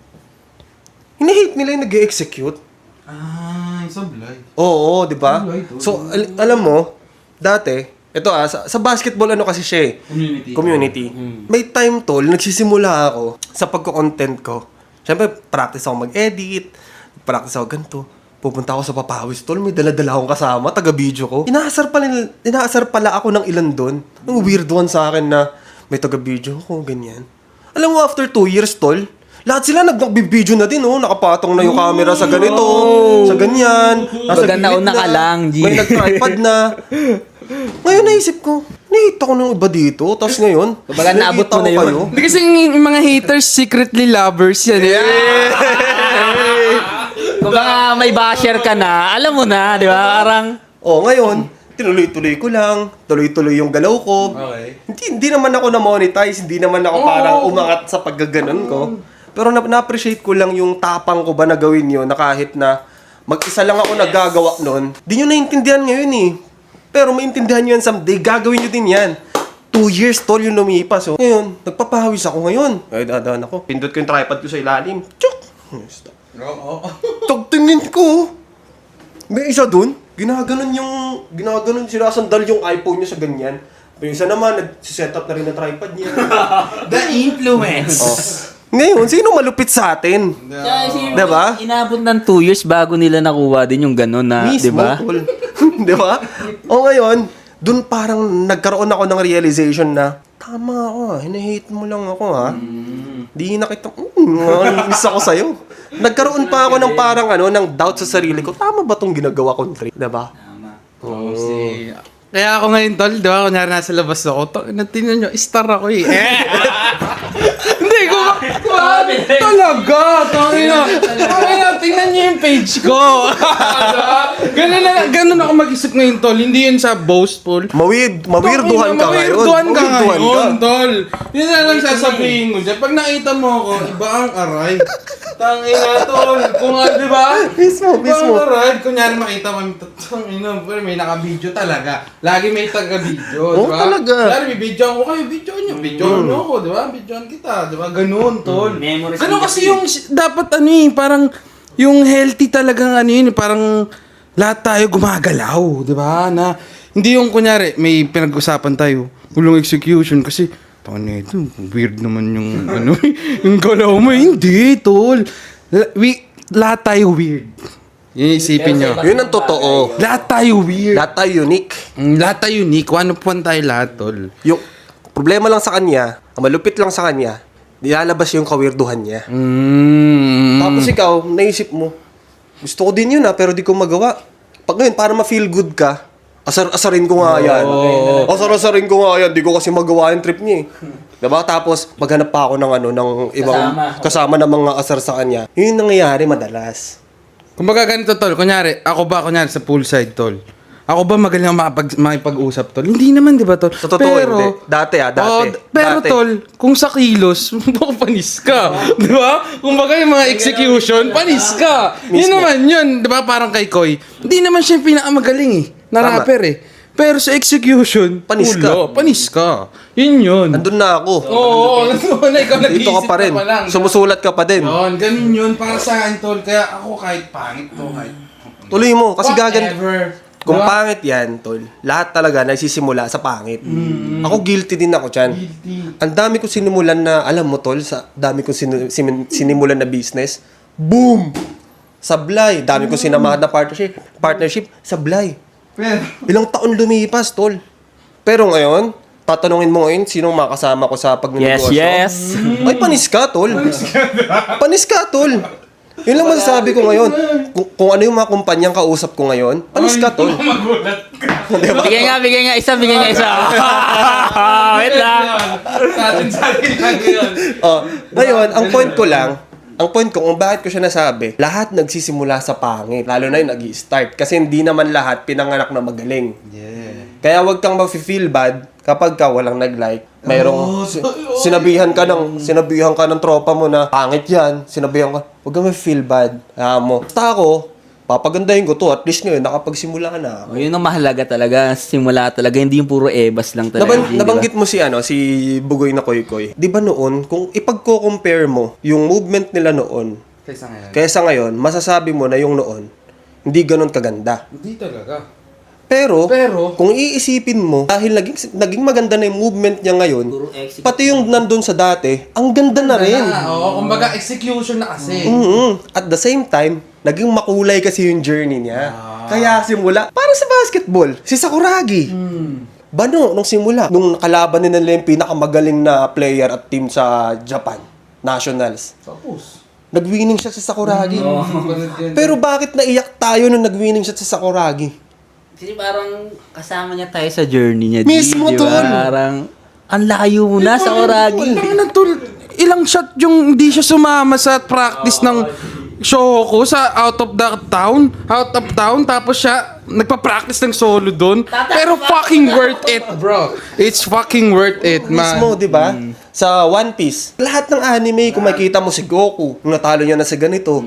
hinihate nila yung nag-execute. Ah, sablay. Oo, di ba? So, alam mo, dati, ito sa basketball ano kasi siya eh. Community. May time tol, nagsisimula ako sa pagko-content ko. Siyempre, practice ako mag-edit, practice ako ganito. Pupunta ako sa Papawis tol, may dala-dala akong kasama, taga-video ko. Inaasar pala ako ng ilan doon. Ang weird one sa akin na may taga-video ko, ganyan. Alam mo, after 2 years tol, lahat sila nag-video na din, oh. Nakapatong na yung camera sa ganito, sa ganyan. Nasa Baga gilid nauna ka lang, G. May nag-tripod na. Ngayon naisip ko, nakita ko ng iba dito, tapos ngayon, Kumbaga, naabot mo na yun. Hindi kasi yung mga haters secretly lovers yan. Kumbaga, may basher ka na, alam mo na, di ba? Parang, Ngayon, tinuloy-tuloy ko lang, tuloy-tuloy yung galaw ko. Okay. Hindi naman ako na-monetize, hindi naman ako parang umangat sa paggaganon ko. Pero na-appreciate ko lang yung tapang ko ba na gawin yun, na kahit na mag-isa lang ako nagagawa nun, di nyo naiintindihan ngayon eh. Pero maintindihan nyo yan someday, gagawin nyo din yan. 2 years tol yung lumipas. So, ngayon, nagpapahawis ako ngayon. Ay, dadaan ako. Pindot ko yung tripod ko sa ilalim. Tsuk! Oo. Tagtingin ko. May isa dun, ginaganon sinasandal yung iPhone niya sa ganyan. May isa naman, nag-set up na rin na tripod niya. The influence. Ngayon, sino malupit sa atin? Diba? Inabot ng 2 years bago nila nakuha din yung gano'n na, di Mismo, ba? tol. Diba? O ngayon, dun parang nagkaroon ako ng realization na, tama ako hinahate mo lang ako Di na kita, miss ako sa'yo. Nagkaroon pa ako ng parang ng doubt sa sarili ko, tama ba tong ginagawa kong trip? Diba? Tama. Kaya ako ngayon, tol, di ba? Kunyari nasa labas ako. Tingnan nyo, star ako eh. Hindi, talaga. Tingnan nyo yung page ko. Ganun ako mag-isip ngayon, tol. Hindi yun sa boastful. Mawirduhan ka ngayon. Mawirduhan ka ngayon, tol. Yun na lang sasabihin mo dyan. Pag nakita mo ako, iba ang aray. Tangina, tol. Kung di ba? Mismo. Iba ang aray. Kunyari makita mo, tangina, pero may naka-video talaga. Lagi may taga-video, Oo, di ba? talaga. Kunyari, may video ko kayo, video nyo. Video nyo ako, di ba? Videoan kita, di ba? Ganun, tol. Memories Ganun nila kasi sila. yung, dapat parang, yung healthy talagang parang lahat tayo gumagalaw, di ba? Na, hindi yung kunyari, may pinag-usapan tayo, gulong execution, kasi, ito, weird naman yung, yung galaw mo. Hindi, tol. Lahat tayo weird. Yun yung isipin nyo. Yun ang totoo. Lahat tayo weird. Lahat tayo unique. Lahat tayo unique. One of one tayo lahat, tol. Yung problema lang sa kanya, ang malupit lang sa kanya, nilalabas yung kawirduhan niya. Tapos ikaw, naisip mo, gusto ko din yun pero di ko magawa. Pag ngayon, para ma-feel good ka, asarin ko nga yan. Asarin ko nga yan, di ko kasi magawa yung trip niya Diba? Tapos, maghanap pa ako ng ibang kasama na mga asar sa kanya. Yun yung nangyayari madalas. Kumbaga ganito, tol. Kunyari sa poolside, tol. Ako ba magaling makipag-usap, tol? Hindi naman, di ba, tol? Sa totoo, hindi. Dati. Pero, Dati. tol, kung sa kilos, panis ka. Di ba? Kumbaga yung mga execution, panis ka. Yun naman yun. Di ba? Parang kay Koy. Hindi naman siya yung pinakamagaling na Tama. rapper Pero sa execution, Panis ka. Panis ka. Yun. Nandun na ako. Oo, nandun na. Ikaw Dito ka pa rin. pa lang. Sumusulat ka pa din. Yun, ganun yun. Para sa akin, tol. Kaya ako kahit pangit to, kahit Tuloy mo. Kasi whatever. Kung Diba? pangit yan, tol, lahat talaga nagsisimula sa pangit. Ako guilty din ako dyan. Ang dami ko sinimulan na, alam mo tol, sa dami ko sinimulan na business, boom! Sablay. Dami ko sinamahan na partnership, sablay. Pero, Ilang taon lumipas, tol. Pero ngayon, tatanungin mo ngayon, sinong makasama ko sa pagnegosyo? Yes. Ay, panis ka, tol. Panis ka, tol. Yun lang masasabi ko ngayon. Kung ano yung mga kumpanyang kausap ko ngayon, panis ka, tol. magulat ka. Diba? Bigay nga isa. Wait lang. Sa atin lang yun. Ngayon, ang point ko kung bakit ko siya nasabi, lahat nagsisimula sa pangit. Lalo na yung nag-i-start. Kasi hindi naman lahat pinanganak na magaling. Yeah. Kaya wag kang ma-feel bad kapag ka walang nag-like. Mayroong sinabihan ka ng tropa mo na pangit yan. Sinabihan ka, wag kang ma-feel bad. Mo. Basta ako, papagandahin ko to. At least ngayon, nakapagsimula na ako. Yun ang mahalaga talaga. Simula talaga. Hindi yung puro ebas lang talaga. Nabanggit mo si Bugoy na Koy-Koy. Di ba noon, kung ipagko-compare mo yung movement nila noon, kaysa ngayon, masasabi mo na yung noon, hindi ganun kaganda. Hindi talaga. Pero, Pero, kung iisipin mo, dahil naging maganda na yung movement niya ngayon, Puro execute. pati yung nandun sa dati, ang ganda na rin. Oo, kumbaga execution na kasi. At the same time, naging makulay kasi yung journey niya. Kaya simula, para sa basketball, si Sakuragi. Bano, nung simula, nung nakalaban nila yung pinakamagaling na player at team sa Japan, Nationals. Tapos. Nag-winning siya sa Sakuragi. Pero bakit naiyak tayo nung nag-winning siya sa Sakuragi? Kasi parang kasama niya tayo sa journey niya. Mismo, di ba? tol. Parang, ang layo mo na sa Oragi. Ilang shot yung hindi siya sumama sa practice ng show ko sa out of town, tapos siya nagpa-practice ng solo doon. Pero fucking worth it, bro. It's fucking worth it, man. Mismo, di ba? Sa One Piece, lahat ng anime, kung makita mo si Goku, nung natalo niya na sa ganito,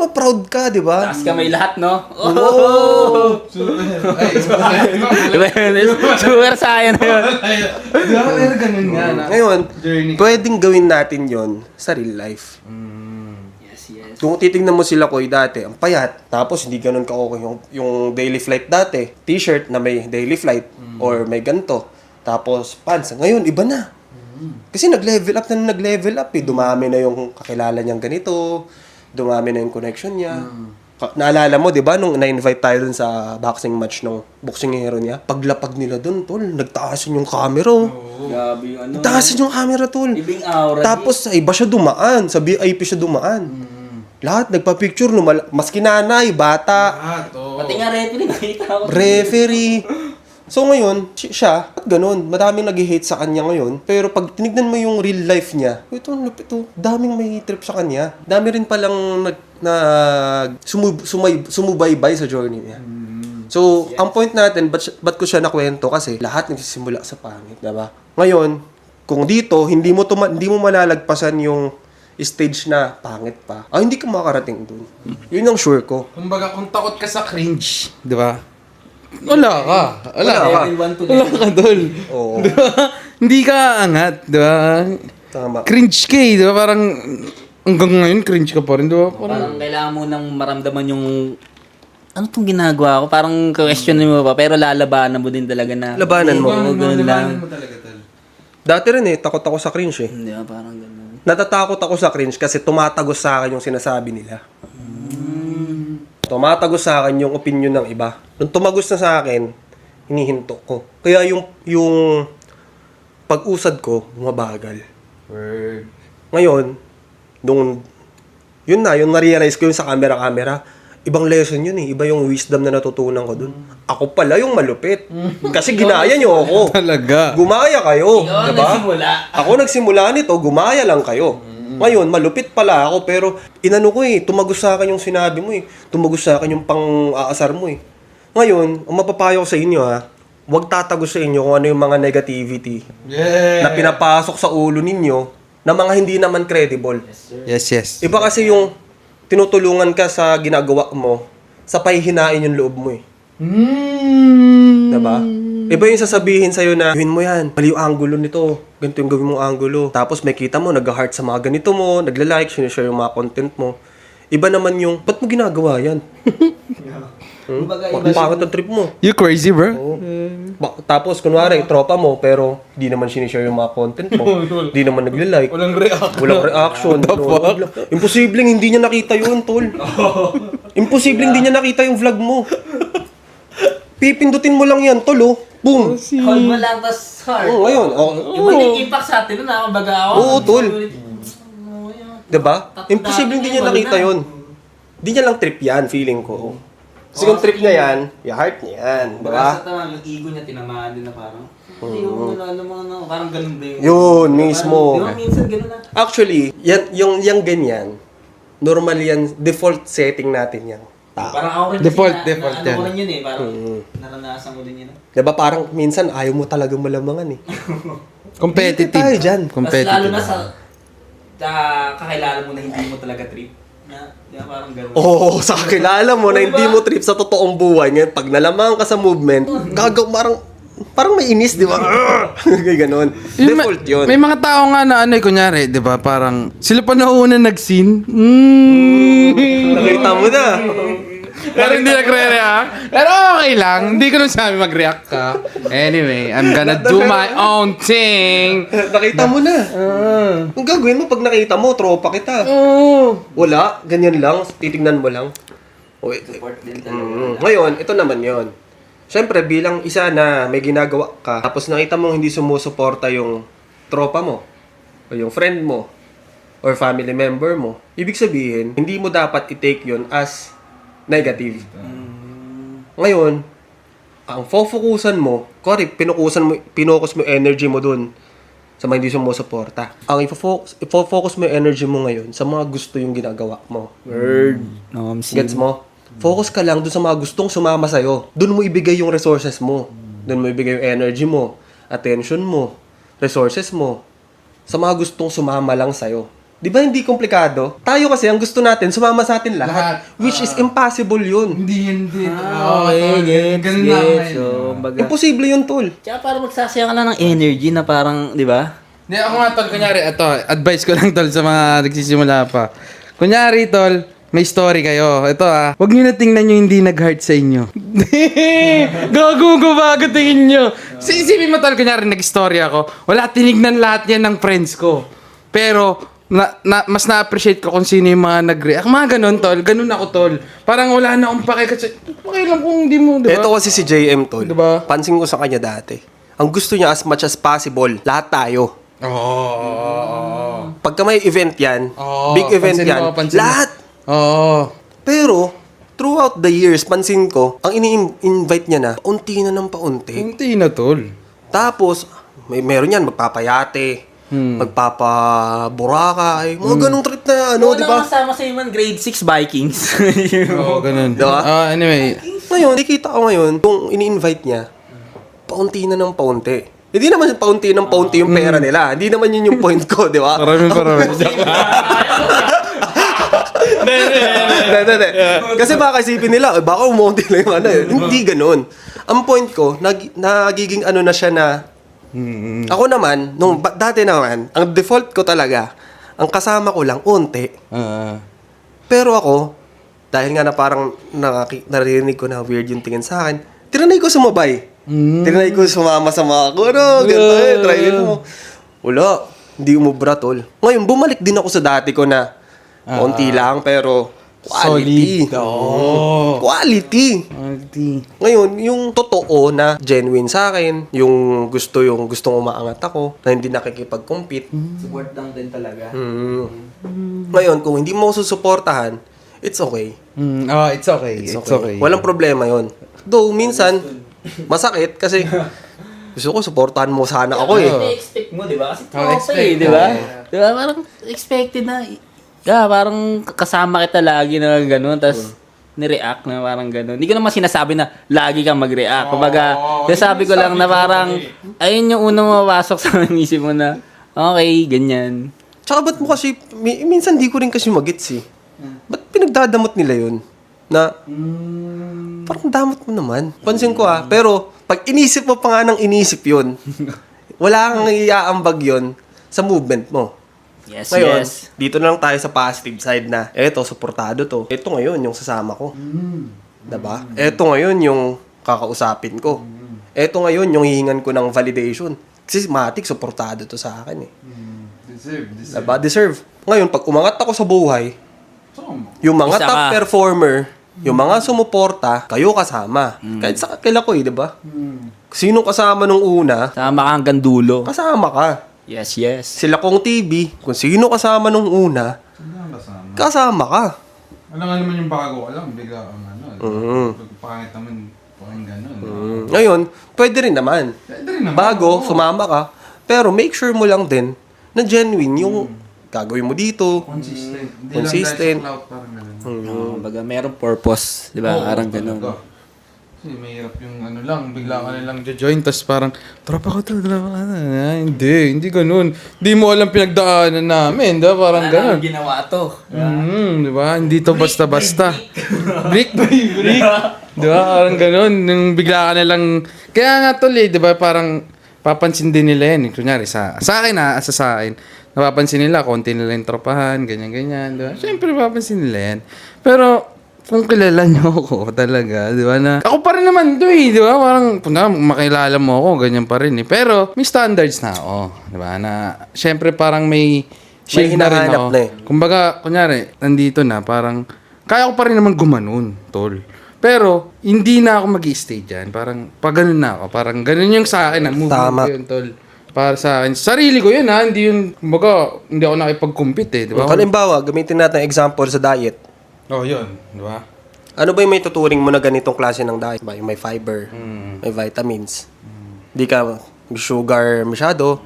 proud ka, di ba? Taas kamay lahat, no? Oh! Diba yun? Super saiyan na yun. Pero ganun nga na. Ngayon, Journey. pwedeng gawin natin yon sa real life. Yes. Kung titingnan mo sila Koy dati, ang payat, tapos hindi ganun ka-okay yung daily flight dati. T-shirt na may daily flight or may ganto. Tapos pants. Ngayon, iba na. Kasi nag-level up eh. Dumami na yung kakilala niyang ganito. Dumami na yung connection niya. Naalala mo, di ba, nung na-invite tayo dun sa boxing match ng boxing hero niya, paglapag nila dun, tol, nagtaasin yung camera. Grabe yung ano. Nagtaasin yung camera, tol. Ibing aura. Tapos sa iba siya dumaan, sa VIP siya dumaan. Lahat nagpa-picture, maski nanay, bata, Pati nga referee, nakita ko. referee. So ngayon, siya, at ganun, madaming nag-hate sa kanya ngayon. Pero pag tinignan mo yung real life niya, ito, daming may trip sa kanya. Dami rin palang sumubaybay sa journey niya. So, ang point natin, ba't ko siya nakwento? Kasi lahat nagsisimula sa pangit, diba? Ngayon, kung dito, hindi mo malalagpasan yung stage na pangit pa, hindi ka makakarating dun. Yun ang sure ko. Kumbaga, kung takot ka sa cringe, di ba? Wala ka. Level 1 to Wala level. ka, tol. Oo. Di ba? Hindi ka angat, di ba? Tama. Cringe ka eh, di ba? Parang hanggang ngayon, cringe ka pa rin, di ba? Parang kailangan mo nang maramdaman yung ano tong ginagawa ko? Parang question mo pa, pero lalabanan mo din talaga na. Labanan mo. Oo, ganun lang. mo talaga, tol. Dati rin takot ako sa cringe eh. Hindi ba, parang ganun. Natatakot ako sa cringe kasi tumatagos sa akin yung sinasabi nila. Tumatagos sa akin yung opinion ng iba. Nung tumagos na sa akin, hinihinto ko. Kaya yung pag-usad ko, bumabagal. Word. Ngayon, yung na-realize ko yung sa camera, ibang lesson yun eh. Iba yung wisdom na natutunan ko dun. Ako pala yung malupit. Kasi ginaya nyo ako. Talaga. Gumaya kayo. Ikaw ang Diba? nagsimula. Ako nagsimula nito, gumaya lang kayo. Ngayon, malupit pala ako, pero inano ko eh, tumagos sa akin yung sinabi mo eh. Tumagos sa akin yung pang-aasar mo eh. Ngayon, ang mapapayo ko sa inyo huwag tatagos sa inyo kung ano yung mga negativity na pinapasok sa ulo ninyo na mga hindi naman credible. Yes. Iba kasi yung tinutulungan ka sa ginagawa mo, sa pahihinain yung loob mo eh. Diba? Iba yung sasabihin sa'yo na, gawin mo yan, mali yung angulo nito, ganito yung gawin mong angulo. Tapos may kita mo, nag-heart sa mga ganito mo, nagla-like, sinishare yung mga content mo. Iba naman yung, ba't mo ginagawa yan? Kumbaga, Pangit ang trip mo. You crazy, bro? Tapos, kunwari, tropa mo, pero hindi naman sinishare yung mga content mo. Hindi naman nagla-like. Walang react. Walang reaction. Imposibleng hindi niya nakita yun, tol. Imposibleng hindi niya nakita yung vlog mo. Pipindutin mo lang yan, tol, oh. Boom. hold mo lang, tas heart. Oh, ngayon. Iba yung impact sa atin nun, kumbaga ako. Oo, tol. Diba? Imposibleng hindi niya nakita yun. Hindi niya lang trip yan, feeling ko. Kasi kung trip niya yan, yung heart niya yan. Diba? Sa tama, yung ego niya tinamaan din na parang, hindi yung ano, parang ganun din. Yun, mismo. Di ba minsan ganun na? Actually, yung ganyan, normal yan, default setting natin yan. Parang ako rin Default, kasi default ano yan. ko rin yun eh, parang naranasan ko din yun. Diba parang minsan ayaw mo talagang malamangan eh. Competitive. Hindi tayo dyan. Tapos Competitive. lalo na sa kakilala mo na hindi mo talaga trip. Di ba parang ganun. Oo, sa kakilala mo na hindi mo trip sa totoong buhay ngayon, pag nalamangan ka sa movement, parang may inis, di ba? Kaya ganon. Default yun. May mga tao nga na kunyari, di ba, parang sila pa nauna nag-scene. Nakita mo na. Pero hindi nagre-react. Pero okay lang. Hindi ko nung sabi mag-react ka. Anyway, I'm gonna do my own thing. Nakita mo na. Ang gagawin mo pag nakita mo, tropa kita. Wala, ganyan lang, titignan mo lang. Wait. Support din talaga. Ngayon, ito naman yon. Siyempre, bilang isa na may ginagawa ka, tapos nakita mong hindi sumusuporta yung tropa mo, o yung friend mo, or family member mo, ibig sabihin, hindi mo dapat i-take yon as negative. Ngayon, ang focusan mo, pinokus mo energy mo dun sa mga hindi sumusuporta. Ang ifo-focus mo yung energy mo ngayon sa mga gusto yung ginagawa mo. Gets mo? Focus ka lang dun sa mga gustong sumama sa'yo. Dun mo ibigay yung resources mo. Dun mo ibigay yung energy mo, attention mo, resources mo, sa mga gustong sumama lang sa'yo. Di ba hindi komplikado? Tayo kasi, ang gusto natin, sumama sa atin lahat. Which is impossible yun. Hindi. Okay, Ganun na ako ngayon. So, baga. Imposible yun, tol. Tsaka parang magsasayang ka na ng energy na parang, di ba? Hindi, ako nga tol, kunyari, ito, advice ko lang tol sa mga nagsisimula pa. Kunyari, tol, may story kayo. Ito wag nyo na tingnan yung hindi nag-heart sa inyo. Gago bago tingin nyo. Isipin mo, tol, kunyari nag-story ako. Wala, tinignan lahat yan ng friends ko. Pero, mas na-appreciate ko kung sino yung mga nag-react. Mga ganun, tol. Ganun ako, tol. Parang wala na akong pake kasi, lang kung hindi mo, diba? Ito kasi si JM, tol. Diba? Pansin ko sa kanya dati. Ang gusto niya as much as possible, lahat tayo. Pagka may event yan, big event pansin yan, mo, pansin mo. lahat. Pero, throughout the years, pansin ko, ang ini-invite niya na, paunti na ng paunti. Hindi na, tol. Tapos, meron yan, magpapayate, magpapaboracay, mga ganong trip na, Ano, di ba? kasama sa man grade 6 Vikings. Oo, ganun. Diba? Anyway, Ngayon, nakikita ko ngayon, kung ini-invite niya, paunti na ng paunti. Hindi naman paunti ng paunti yung pera nila. Hindi naman yun yung point ko, di ba? parami. Hindi. Kasi baka isipin nila, baka umunti lang yung ano. Hindi ganun. Ang point ko, nagiging ano na siya na, ako naman, dati naman, ang default ko talaga, ang kasama ko lang, unti. Pero ako, dahil nga na parang narinig ko na weird yung tingin sa akin, tinanay ko sumabay. Tinanay ko sumama sa mga ganito, try mo. Wala, hindi umubra, tol. Ngayon, bumalik din ako sa dati ko na, konti lang, pero quality. Solid. Quality. Quality. Ngayon, yung totoo na genuine sa akin, yung gustong umaangat ako, na hindi nakikipag-compete. Support lang din talaga. Ngayon, kung hindi mo susuportahan, it's okay. It's okay. It's okay. Walang problema yon. Though, minsan, masakit kasi gusto ko suportahan mo sana ako eh. I-expect mo, di ba? Kasi expect di ba? Di ba? Parang expected na. Parang kasama kita lagi na gano'n, tapos ni-react na parang gano'n. Hindi ko naman sinasabi na lagi kang mag-react. Kumbaga, sabi ko lang na parang, ayun yung unang mapasok sa isip mo na, okay, ganyan. Tsaka ba't mo kasi, minsan di ko rin kasi magets eh. Ba't pinagdadamot nila yun? Na, parang damot mo naman. Pansin ko pero pag inisip mo pa nga ng inisip yun, wala kang iaambag yun sa movement mo. Yes, Ngayon, yes. dito na lang tayo sa positive side na, eto, suportado to. Eto ngayon, yung sasama ko. Diba? Eto ngayon, yung kakausapin ko. Eto ngayon, yung hihingan ko ng validation. Kasi Matic, suportado to sa akin eh. Deserve. Diba? Deserve. Ngayon, pag umangat ako sa buhay, yung mga Isa top ka. performer, yung mga sumuporta, kayo kasama. Kahit sa kakila ko eh, diba? Sino kasama nung una, Sama ka hanggang dulo. kasama ka. Yes, yes. Sila kong TV, kung sino kasama nung una, kasama ka. Alam nga naman yung bago ka lang, bigla kang pagpangit naman, parang gano'n. Ngayon, pwede rin naman. Bago, oo. sumama ka, pero make sure mo lang din na genuine yung gagawin mo dito. Consistent. Hindi Consistent. lang dahil sa clout, parang gano'n. Kumbaga, merong purpose. Di ba? Oo, Parang talaga. gano'n. Kasi mahirap yung ano lang, bigla ka na lang join, tapos parang, tropa ko to, tropa ka na. Hindi ganun. Hindi mo alam pinagdaanan namin, diba? Parang ganun. ginawa to. Di ba? Hindi to basta-basta. Brick by brick. Di ba? Parang ganun. Nung bigla ka na lang, kaya nga tuloy, di ba? Parang, papansin din nila yan. Kunyari, sa akin sa akin. Napapansin nila, konti nila yung tropahan, ganyan-ganyan, di ba? Siyempre, papansin nila yan. Pero, kung kilala nyo ako talaga, di ba na, ako pa rin naman to eh, di ba? Parang, punta, makilala mo ako, ganyan pa rin eh. Pero, may standards na ako, di ba? Na, siyempre, parang may shield na rin hinahanap ako. na eh. Kumbaga, kunyari, nandito na, parang, kaya ko pa rin naman gumanon, tol. Pero, hindi na ako mag-i-stay dyan. Parang, pag ganun na ako. Parang, ganun yung sa akin, movement Tama. ko yun, tol. Para sa akin. Sarili ko yun, Hindi yun, kumbaga, hindi ako nakipag-compete, eh. Di ba? Halimbawa, gamitin natin example sa diet. Oh, yun. Di ba? Ano ba yung may tuturing mo na ganitong klase ng diet? Yung may fiber, may vitamins. Di ka sugar masyado,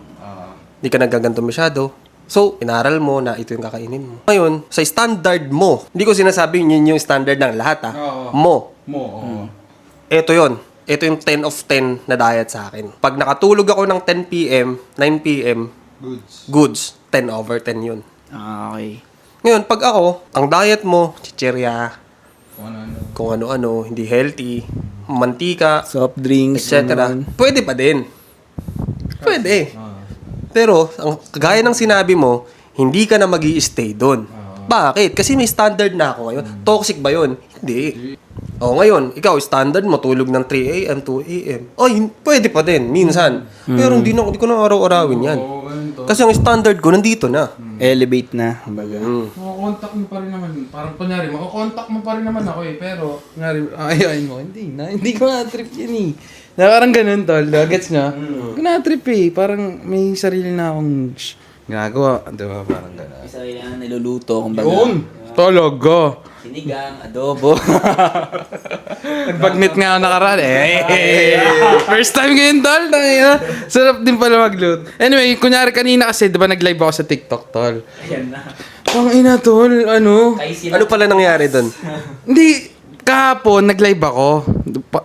di ka nagaganto masyado. So, inaral mo na ito yung kakainin mo. Ngayon, sa standard mo, hindi ko sinasabing yun yung standard ng lahat Oo. Mo. Oo. Ito yon. Ito yung 10 of 10 na diet sa akin. Pag nakatulog ako ng 10 p.m., 9 p.m., goods. 10 over 10 yun. Okay. Ngayon, pag ako, ang diet mo, chichirya, Kung ano-ano. kung ano-ano, hindi healthy, mantika, Soft drinks. etc. Pwede pa din. Pwede. Pero, ang kagaya ng sinabi mo, hindi ka na mag-i-stay doon. Bakit? Kasi may standard na ako ngayon. Toxic ba yun? Hindi. Ngayon, ikaw, standard mo, tulog ng 3 a.m. 2 a.m. Pwede pa din, minsan. Pero hindi ko na araw-arawin yan. Kasi ang standard ko, nandito na. Elevate na. Kumbaga. Makakontak mo pa rin naman. Parang kunyari, makakontak mo pa rin naman ako eh. Pero, kunyari, ayayin mo. Hindi ko na-trip yan eh. Parang ganun, tol. Gets nyo? Hindi ko na-trip eh. Parang may sarili na akong ginagawa. Diba? Parang ganun. Isa yan, niluluto. Kumbaga. Yun! Talaga! Sinigang, adobo. Nag-bagnet nga ako nakaraan eh. First time ngayon, tol. Sarap din pala mag-load. Anyway, kunyari kanina kasi, di ba nag-live ako sa TikTok, tol. Ayan na. Pangina, tol. Ano? Ano pala nangyari doon? Hindi, kahapon, nag-live ako.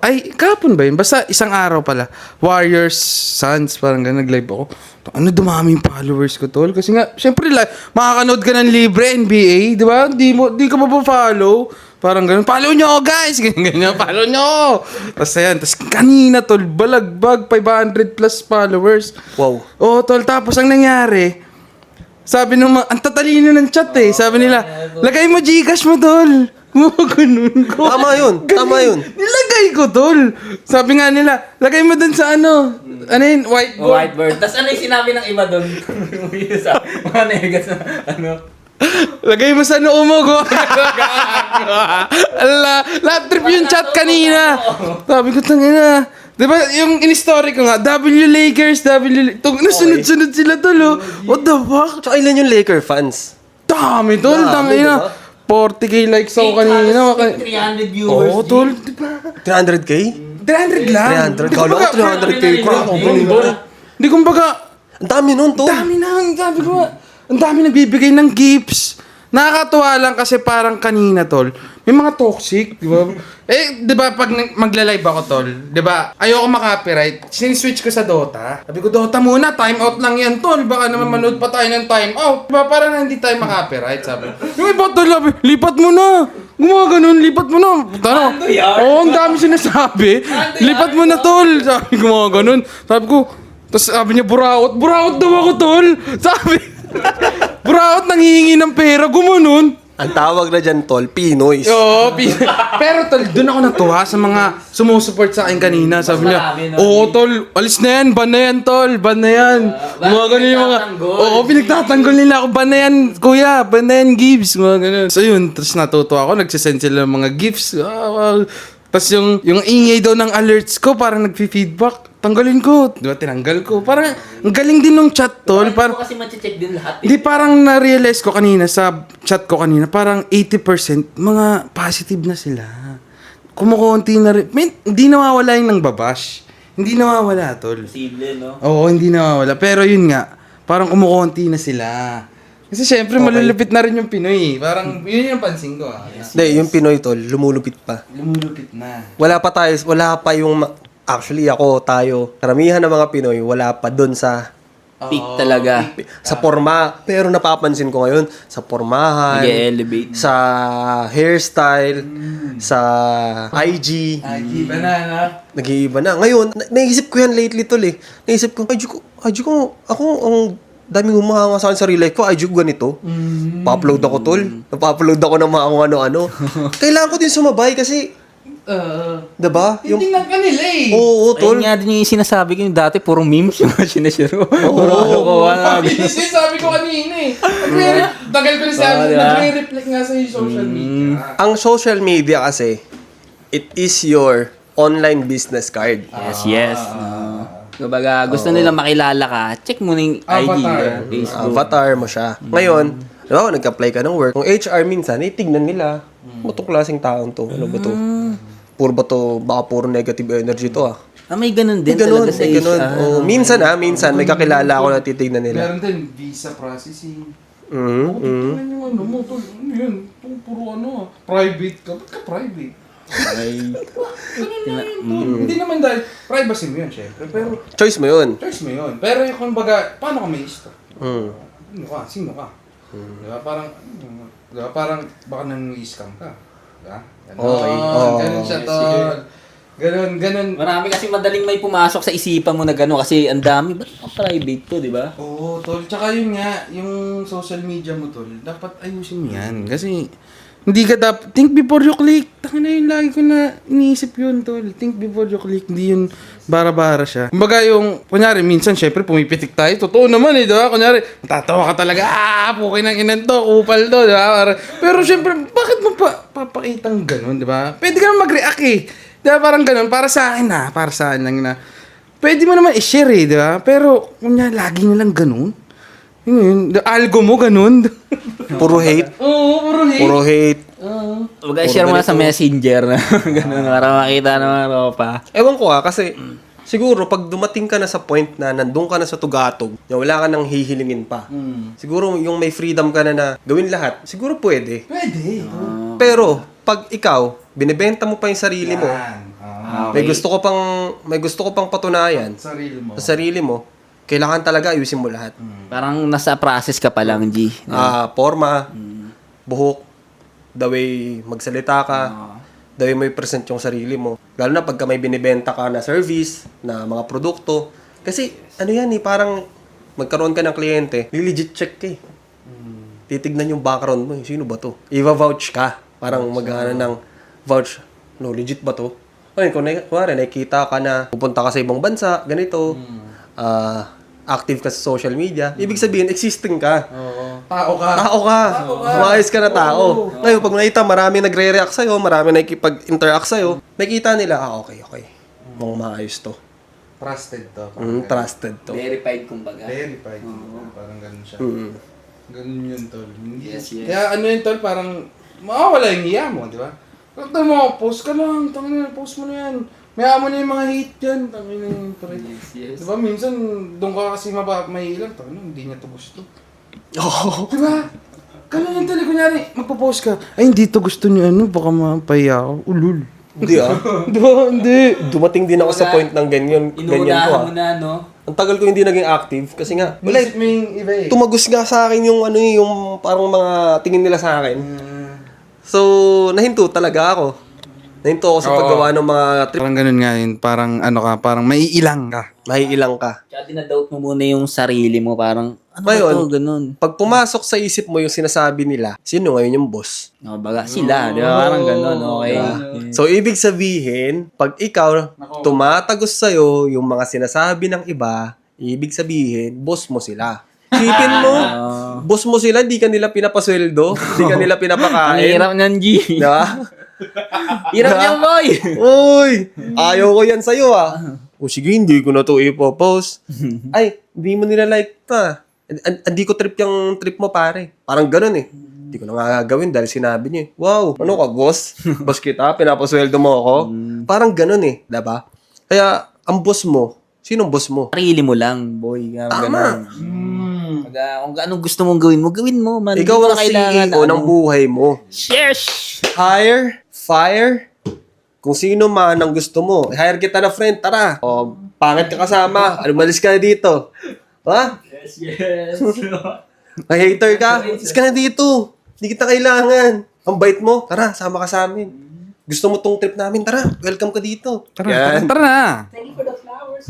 Ay, kahapon ba yun? Basta isang araw pala. Warriors, Suns, parang gano'n, nag-live ako. Ano, dumami yung followers ko, tol. Kasi nga, syempre, makakanood ka ng libre NBA, di ba? Di ka follow. Parang gano'n, follow nyo ako, guys! Ganyan, follow nyo ako! Tapos ayan, tapos kanina, tol, balagbag, 500 plus followers. Wow. Oo, tol, tapos ang nangyari, sabi nung ang tatalino ng chat eh. Sabi nila, lagay mo Gcash mo, tol. Ganun ko. Tama yun. Nilagay ko, tol. Sabi nga nila, lagay mo dun sa ano yun, whiteboard. Whiteboard. Tapos ano yung sinabi ng iba doon? Sa mga negas na ano? Lagay mo sa noo mo, go. Ala, lahat trip yung chat kanina. Sabi ko, tangina. Diba, yung in-story ko nga, W Lakers, nasunod-sunod sila, tol, oh. What the fuck? Tsaka ilan yung Laker fans? Dami, tol. Dami, Tangina. diba? 40k likes ako kanina. 300 viewers. Oo, tol. Diba? 300k? 300 lang. 300? Kala ko 300k ko. Hindi, kumbaga, Ang dami nun, to. dami na. Sabi ko nga, ang dami nagbibigay ng gifts. Nakakatuwa lang kasi parang kanina, tol. May mga toxic, di ba? Di ba, pag magla-live ako, tol, di ba, ayoko makapiright. Siniswitch ko sa Dota. Sabi ko, Dota muna, time out lang yan, tol. Baka naman manood pa tayo ng time out. Di ba, para na hindi tayo makapiright, sabi. Yung iba, tol, lipat mo na. Gumawa ganun, lipat mo na. Tano? Oo, ang dami sinasabi. Lipat mo na, tol. Sabi, gumawa ganun. Sabi ko, tapos sabi niya, buraot. Buraot daw ako, tol. Sabi, buraot, nanghihingi ng pera. Gumanon. Ang tawag na dyan, tol, Pinoys. Oo, pero tol, doon ako natuwa sa mga sumusuport sa akin kanina. Sabi niya, oo tol, alis na yan, ban na yan tol, ban na yan. Mga ganun yung mga, oo, pinagtatanggol nila ako, ban na yan, kuya, ban na yan, Gibbs, mga ganun. So yun, tapos natutuwa ako, nagsisend sila ng mga gifts. Tapos yung ingay daw ng alerts ko, parang nagfi-feedback. Tanggalin ko. Di ba, tinanggal ko. Parang, ang galing din nung chat, tol. Parang kasi ma-check din lahat. Hindi, parang na-realize ko kanina, sa chat ko kanina, parang 80% mga positive na sila. Kumukunti na rin. Hindi nawawala yung nang babash. Hindi nawawala, tol. Posible, no? Oo, hindi nawawala. Pero yun nga, parang kumukunti na sila. Kasi syempre, malulupit na rin yung Pinoy. Parang, yun yung pansin ko. Hindi, yung Pinoy, tol, lumulupit pa. Lumulupit na. Wala pa yung... Actually, tayo, karamihan ng mga Pinoy, wala pa dun sa Peak talaga. sa forma. Pero napapansin ko ngayon, sa formahan, Nag-elevate. sa hairstyle, sa IG, Iba na. nag-iiba na. Ngayon, naisip ko yan lately, tol eh. Naisip ko, IG ko, ako, ang daming humahanga sa akin sa real life ko, IG ko ganito. Pa-upload ako, tol. Napa-upload ako ng mga kung ano-ano. Kailangan ko din sumabay kasi, diba? Hindi lang kanila eh. Oo, tol. Ayun nga din yung sinasabi ko yung dati, puro memes yung sinashare ko. Oo. Sabi ko kanina eh. Tagal ko na sabi, nagre-reflect nga sa social media. Ang social media kasi, it is your online business card. Yes. Kumbaga, gusto nila makilala ka, check mo na yung IG, Facebook. Avatar mo siya. Ngayon, diba, nag-apply ka ng work. Kung HR minsan, tignan nila. Ano itong klaseng taong to? Ano ba to? Puro ba to? Baka puro negative energy to ah. May ganun din May ganun, talaga sa may ganun. Oh, minsan may kakilala ako na titignan nila. Meron din visa processing. Mm-hmm. Tingnan yung ano mo, tol. Ano yun? Puro ano, private ka. Ba't ka private? Hindi naman dahil privacy mo yun, syempre. Pero Choice mo yun. choice mo yun. Pero yung kumbaga, paano ka may isto? Mm. Sino ka? Diba parang baka nang-i-scam ka. Diba? Ganon. Okay. Oh. Ganun siya, tol. Ganun. Marami kasi madaling may pumasok sa isipan mo na gano'n kasi ang dami. Ba't private to, di ba? Oo, tol. Tsaka yun nga, yung social media mo, tol, dapat ayusin mo yan. Kasi, hindi ka dapat, think before you click. Taka na yun, lagi ko na iniisip yun, tol. Think before you click, hindi yun bara-bara siya. Kumbaga yung, kunyari, minsan, syempre, pumipitik tayo. Totoo naman eh, di ba? Kunyari, matatawa ka talaga, pukin ng inan to, upal to, di ba? Pero syempre, bakit mo papakitang ganun, di ba? Pwede ka naman mag-react eh. Di ba, parang ganun, para sa akin lang na. Pwede mo naman i-share eh, di ba? Pero, kunyari, lagi nilang ganun. Yun, algo mo ganun. Puro hate. Oo, puro hate. Puro hate. Huwag share mo na sa messenger na gano'n para makita naman pa. Ewan ko kasi siguro pag dumating ka na sa point na nandun ka na sa tugatog, na wala ka nang hihilingin pa. Siguro yung may freedom ka na gawin lahat, siguro pwede. Pwede. Pero pag ikaw, binebenta mo pa yung sarili mo, may Okay. gusto ko pang patunayan Sarili mo. sa sarili mo, kailangan talaga ayusin mo lahat. Parang nasa process ka pa lang, G. Forma, buhok, the way magsalita ka, the way mo i-present yung sarili mo. Lalo na pagka may binibenta ka na service, na mga produkto. Kasi, ano yan parang magkaroon ka ng kliyente, legit check ka eh. Titignan yung background mo eh. Sino ba to? Iva-vouch ka. Parang mag-ano ng vouch. No, legit ba to? Ayun, kung nakikita ka na pupunta ka sa ibang bansa, ganito, active ka sa social media, ibig sabihin, existing ka. Tao ka. Tao ka. Maayos ka na tao. Ngayon, pag nakita marami nagre-react sa'yo, marami nakikipag-interact sa'yo, nakikita nila, okay. Mukhang maayos to. Trusted to. Trusted to. Verified, kumbaga. Verified. Parang ganun siya. Ganun yun, tol. Yes. Kaya ano yun, tol, parang mawawala yung hiya mo, di ba? Kaya mo, post ka lang. Tangina, post mo na yan. Mayaan mo na yung mga hate dyan. Tangina yung pre. Yes. Di ba, minsan, doon ka kasi mahihilang. Tangina, hindi niya to gusto. Oo. Di ba? Ganun yung tali, kunyari, magpo-post ka. Ay, hindi to gusto niya, baka mapahiya ako. Ulul. Hindi Di ba? Hindi. Dumating din ako sa point ng ganyan ko Inuunahan mo na, no? Ang tagal ko hindi naging active kasi nga, wala Isip mo yung iba eh. tumagos nga sa akin yung yung parang mga tingin nila sa akin. So, nahinto talaga ako. Nahinto ako sa paggawa ng mga trip. Parang ganun nga yun. Parang ano ka, parang maiilang ka. Mahiilang ka. Tsaka dinadoubt mo muna yung sarili mo, parang, ano Ngayon, ba to, ganun. Pag pumasok sa isip mo yung sinasabi nila, sino ngayon yung boss? No, baga, sila, di ba? Parang ganun, okay. So, ibig sabihin, pag ikaw tumatagos sa'yo yung mga sinasabi ng iba, ibig sabihin, boss mo sila. Isipin mo, boss mo sila, di ka nila pinapasweldo, di ka nila Ang pinapakain. hirap niyan, G. Diba? Hirap niyan, boy. Uy, ayaw ko yan sa'yo O sige, hindi ko na to ipopost. Ay, hindi mo nila like ta. Hindi ko trip yung trip mo, pare. Parang ganun eh. Hindi ko na nga gagawin dahil sinabi niya eh. Wow, ano ka, boss? Boss kita, pinapasweldo mo ako. Parang ganun eh, diba? Kaya, ang boss mo, sinong boss mo? Sarili mo lang, boy. Parang Tama. ganun. Kung anong gusto mong gawin mo, man. Ikaw Hindi mo ang na kailangan, CEO ng buhay mo. Yes! Hire, fire, kung sino man ang gusto mo. Hire kita na friend, tara. O, pangit ka kasama. Umalis ka na dito. Ha? Yes. May hater ka? Umalis ka na dito. Hindi kita kailangan. Ang bait mo, tara, sama ka sa amin. Gusto mo tong trip namin, tara, welcome ka dito. Tara na. Thank you for the flowers.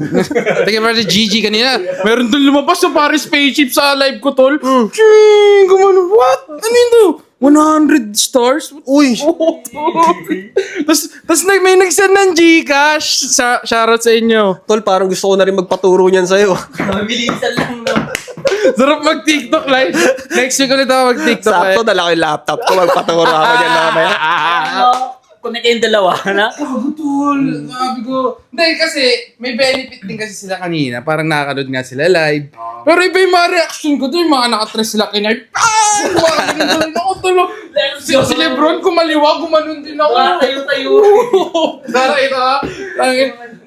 Thank you for the GG kanina. Meron doon lumabas sa Paris spaceship sa live ko, tol. Ching! Gumano, what? Ano yun to? 100 stars? Uy! Tapos may nag-send ng Gcash. Shoutout sa inyo. Tol, parang gusto ko na rin magpaturo niyan sa'yo. Mabilisan lang, no? Sarap mag-TikTok live. Next week ulit ako mag-TikTok live. Sakto, dala ko yung laptop ko. Magpaturo ako niyan mamaya. Ano? Connect kayong dalawa, na? Gago, tol. Sabi ko. Hindi, kasi may benefit din kasi sila kanina. Parang nakakanood nga sila live. Pero iba yung mga reaction ko doon. Yung mga nakatres sila kinay. Ako tulo. Si Lebron kumaliwa, gumanon din ako. Tayo-tayo. Dara ito ha.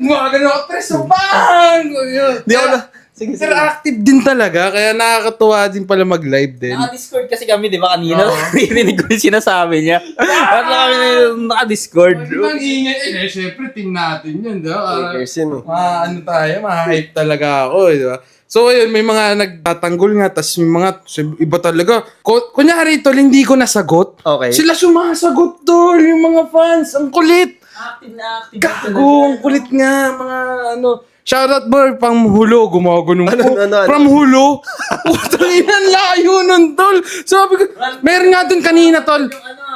Mga ganun ako tres. So, bang! Di ako na... Sige, sige. Interactive din talaga. Kaya nakakatuwa din pala mag-live din. Naka-Discord kasi kami, di ba, kanina? Narinig ko yung sinasabi niya. Ba't na kami naka-Discord? Ang ingay. Siyempre, team natin yun. Diba? Fakers yun eh. Ano tayo, ma-hype talaga ako, di ba? So, ayun, may mga nagtatanggol nga, tas may mga, iba talaga. Kunyari, tol, hindi ko nasagot. Okay. Sila sumasagot, tol, yung mga fans. Ang kulit. Active na active. Gago, ang kulit nga, mga ano. Shoutout bro, pang hulo, gumagano ko. Ano? From hulo? Putang ina, layo nun, tol. Sabi ko, meron nga dun kanina, tol.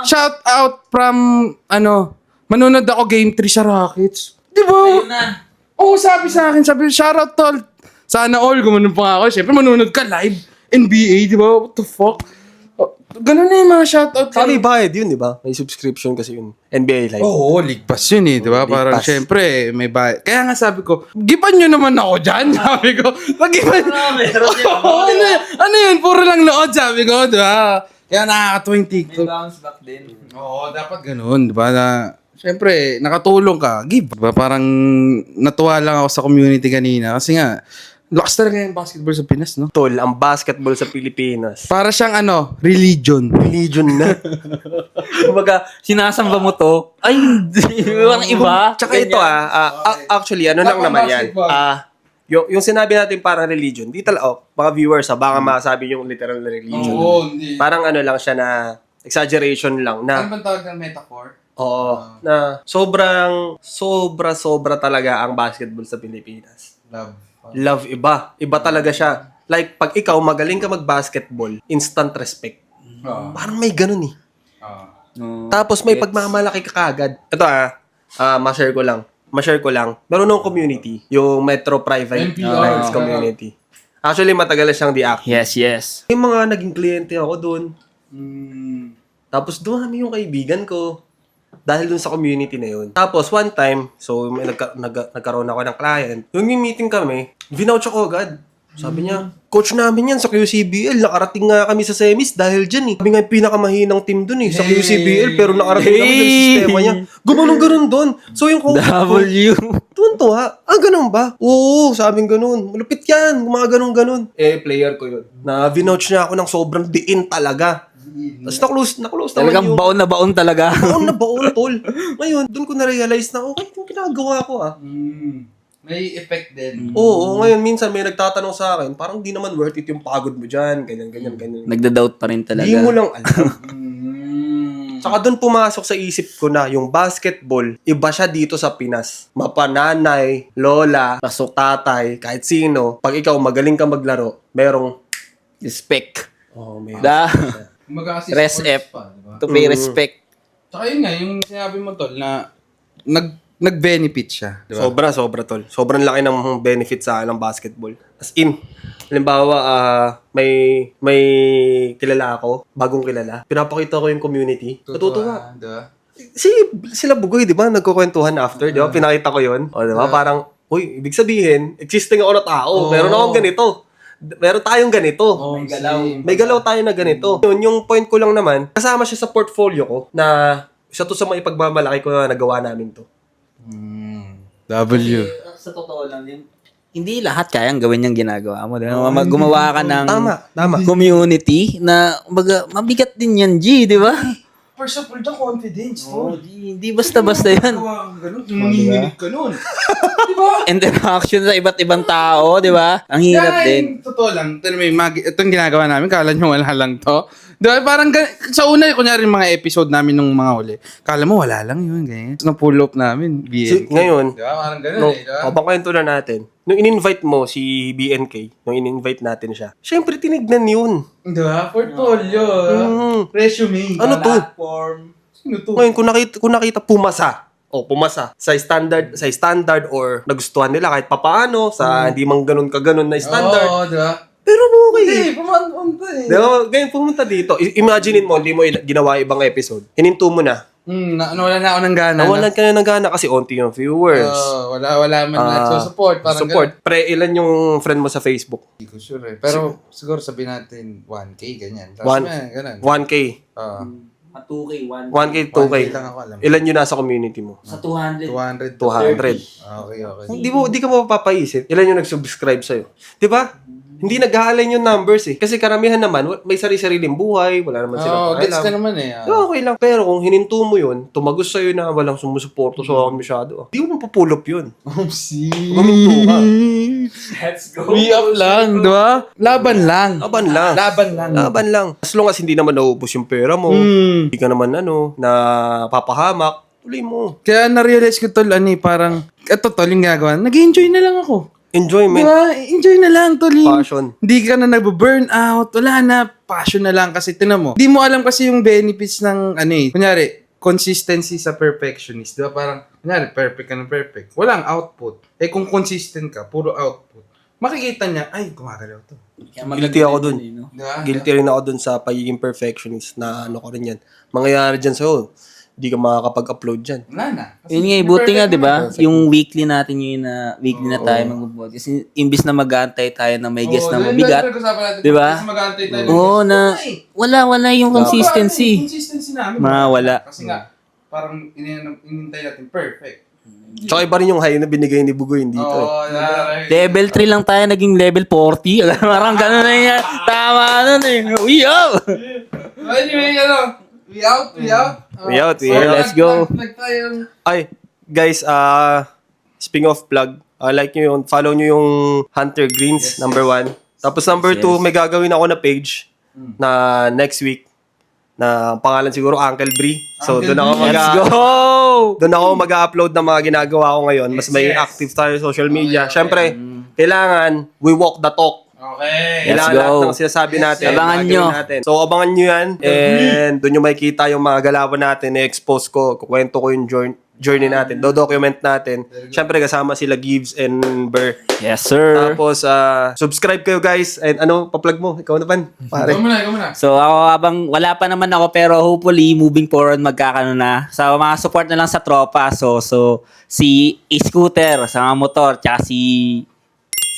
Shout out from, manonood ako Game 3 sa Rockets. Di ba? Ayun na. Oo, sabi sa akin, shoutout tol. Sana all, gumanon pa nga ako. Siyempre, manonood ka live. NBA, di ba? What the fuck? Oh, ganun na yung mga shoutout. Sabi bayad yun, di ba? May subscription kasi yun. NBA Live. Oo, League Pass yun eh, di ba? League Parang Pass. syempre, may bayad. Kaya nga sabi ko, giban nyo naman ako dyan, sabi ko. Pag-giban. Ano yun? Puro lang nood, sabi ko, di ba? Kaya nakakatuwa yung TikTok. Bounce back din. Oo, dapat ganun, di ba? Na, syempre, nakatulong ka, give. Diba? Parang natuwa lang ako sa community kanina kasi nga, lakas talaga yung basketball sa Pinas, no? Tol, ang basketball sa Pilipinas. Para siyang religion. Religion na. Kumbaga, sinasamba mo to, ay hindi, walang iba. Tsaka ito actually, ano lang naman yan. Yung sinabi natin parang religion, di talaga, mga viewers baka masabi yung literal na religion. Oo, hindi. Parang ano lang siya na, exaggeration lang na, Ano bang tawag ng metaphor? oo, na sobra talaga ang basketball sa Pilipinas. Love. Love iba. Iba talaga siya. Like, pag ikaw magaling ka mag-basketball, instant respect. Parang may ganun eh. Tapos may pagmamalaki ka kagad. Ito ma-share ko lang. Meron nung community, yung Metro Private NPR. Lines Community. Actually, matagal na siyang deactive. Yes. Yung mga naging kliyente ako doon. Tapos dumami yung kaibigan ko. Dahil dun sa community na yun. Tapos one time, so may nagkaroon ako ng client. Yung meeting kami, vinouch ako agad. Sabi niya, coach namin yan sa QCBL. Nakarating nga kami sa semis dahil dyan eh. Kami nga yung pinakamahinang team dun eh sa QCBL. Pero nakarating kami sa sistema niya. Gumanong-ganon dun. So yung coach ko, tuwan-tuwa. Ganun ba? Oo, sabing ganun. Malupit yan. Gumaganon-ganon. Player ko yun. Na vinouch niya ako ng sobrang diin talaga. Tapos na-close naman Talagang yung... baon na baon talaga. baon, tol. Ngayon, doon ko na-realize na, okay, yung ginagawa ko May effect din. Oo, ngayon, minsan may nagtatanong sa akin, parang di naman worth it yung pagod mo dyan, ganyan. Nagda-doubt pa rin talaga. Di mo lang alam. Saka doon pumasok sa isip ko na yung basketball, iba siya dito sa Pinas. Mapananay, lola, pasok tatay, kahit sino, pag ikaw magaling ka maglaro, merong... Respect. meron. Res-ep. To pay respect. Tsaka yun nga, yung sinabi mo tol na nag-benefit siya. Diba? Sobra, tol. Sobrang laki ng benefit sa akin ng basketball. As in, halimbawa, may kilala ako, bagong kilala. Pinapakita ko yung community. Natutuwa. Diba? Sila Bugoy, di ba? Nagkukwentuhan after, di ba? Pinakita ko yun. O, di ba? Parang, uy, ibig sabihin, existing ako na tao. Meron akong ganito. Meron tayong ganito. May galaw tayo na ganito. Yun, yung point ko lang naman, kasama siya sa portfolio ko na isa to sa mga ipagmamalaki ko na nagawa namin to. W. Sa totoo lang din, hindi lahat kayang gawin yung ginagawa mo. Gumawa ka ng Tama. community na mabigat din yan, G, di ba? First of all, the confidence, Hindi basta-basta yan. Manginginig ka nun. Diba? Interaction sa iba't ibang tao, di ba? Ang hirap din. Totoo lang. Itong ginagawa namin, kala nyo wala lang to. Diba? Parang sa una, kunyari mga episode namin nung mga uli, kala mo wala lang yun, ganyan. Tapos na-pull up namin, BNK. Ngayon, Diba? Parang ganun diba? habang kwento na natin, nung in-invite mo si BNK, nung in-invite natin siya, syempre tinignan yun. Diba? Portfolio. Resume. Ano to? Platform. Sino to? Ngayon, kung nakita pumasa sa standard or nagustuhan nila kahit papaano sa hindi man ganun kaganon na standard. Oo, diba? Pero okay. Hindi, pumunta eh. Diba? Ngayon, pumunta dito. Imaginein mo, hindi mo ginawa ibang episode. Hininto mo na. Nawalan na ako ng gana. Nawalan ka na ng gana kasi onti yung viewers. Wala man nagsusupport. Parang Support. Ilan yung friend mo sa Facebook? Hindi ko sure eh. Pero siguro sabihin natin 1K, ganyan. Tapos ganun. 1K. 2K, 1K, 2K. lang ako alam. Ilan yun nasa community mo? Sa 200. 200. 200. Okay. Di ka mo mapapaisip. Ilan yung nag-subscribe sa'yo? Di ba? Hindi nag-aalin yung numbers eh. Kasi karamihan naman, may sarili-sariling buhay, wala naman silang Gets ka naman eh. Okay lang. Pero kung hininto mo yun, tumagos sa'yo na walang sumusuporto sa akin masyado. Di mo mapupulop yun. Guminto ka. Let's go. We up lang, di ba? Laban lang. Laban lang. As long as hindi naman naubos yung pera mo, hindi ka naman napapahamak, Tuloy mo. Kaya na-realize ko tol, parang, eto tol, yung ginagawa, nag-enjoy na lang ako. Enjoyment. Diba? Enjoy na lang tol. Passion. Hindi ka na nag-burn out, wala na, passion na lang kasi tinan mo. Hindi mo alam kasi yung benefits ng, kunyari, consistency sa perfectionist. Diba parang, kunyari, perfect ka na perfect. Walang output. Kung consistent ka, puro output. Makikita niya, ay, gumagalaw to. Guilty ako dun. Diba? Guilty rin ako dun sa pagiging perfectionist na ko rin yan. Mangyayari dyan sa'yo, hindi ka makakapag-upload dyan. Wala na. Kasi Yun nga, buti nga, perfect di ba? naman. Yung weekly natin yun na weekly na tayo mag-upload. Kasi imbis na mag-aantay tayo na may guest na Oo, mabigat. pinag-usapan natin. Di ba? Kasi mag-aantay tayo. Oo, na wala yung consistency. Consistency namin. Wala. Kasi nga, parang inintay natin perfect. Tsaka iba rin yung high na binigay ni Bugoy dito. Oo, Level 3 lang tayo, naging level 40. Parang gano'n na yan. Tama nun eh. Uy, yo! Anyway, we out. We out. Let's go. Ay, guys, speaking of plug, like nyo yun, follow nyo yung Hunter Greens, number 1. Tapos number 2, may gagawin ako na page na next week na pangalan siguro Uncle Bree. So doon ako Let's go! doon ako mag-upload ng mga ginagawa ko ngayon. Mas may active tayo sa social media. Syempre, kailangan we walk the talk. Okay. Let's Kailangan lahat go. ng sinasabi natin. Abangan gagawin nyo. natin. So, abangan nyo yan. And doon nyo makikita yung mga galawan natin. I-expose ko. Kukwento ko yung journey natin. Do-document natin. Siyempre, kasama sila Gibbs and Burr. Yes, sir. Tapos, subscribe kayo guys. And pa-plug mo? Ikaw na pan? Pare. Ikaw muna. So ako habang wala pa naman ako pero hopefully moving forward magkakano na. So mga support na lang sa tropa. So si e-scooter sa mga motor tsaka si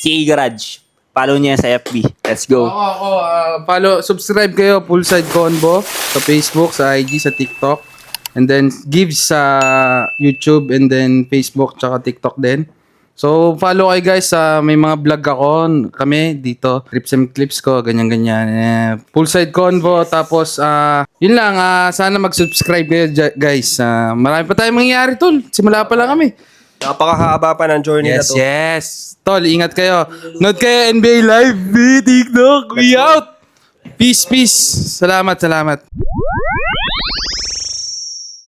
e-garage. Follow niya sa FB. Let's go. Ako, subscribe kayo, Poolside Convo, sa Facebook, sa IG, sa TikTok. And then, Gibbs sa YouTube, and then Facebook, tsaka TikTok din. So, follow kayo guys sa may mga vlog ako, kami dito, clips and clips ko, ganyan-ganyan. Poolside Convo, tapos, yun lang, sana mag-subscribe kayo guys. Marami pa tayong mangyayari tol, simula pa lang kami. Napakahaba pa ng journey na to. Yes. Tol, ingat kayo. Note kayo NBA Live, TikTok, we out. Peace. Salamat.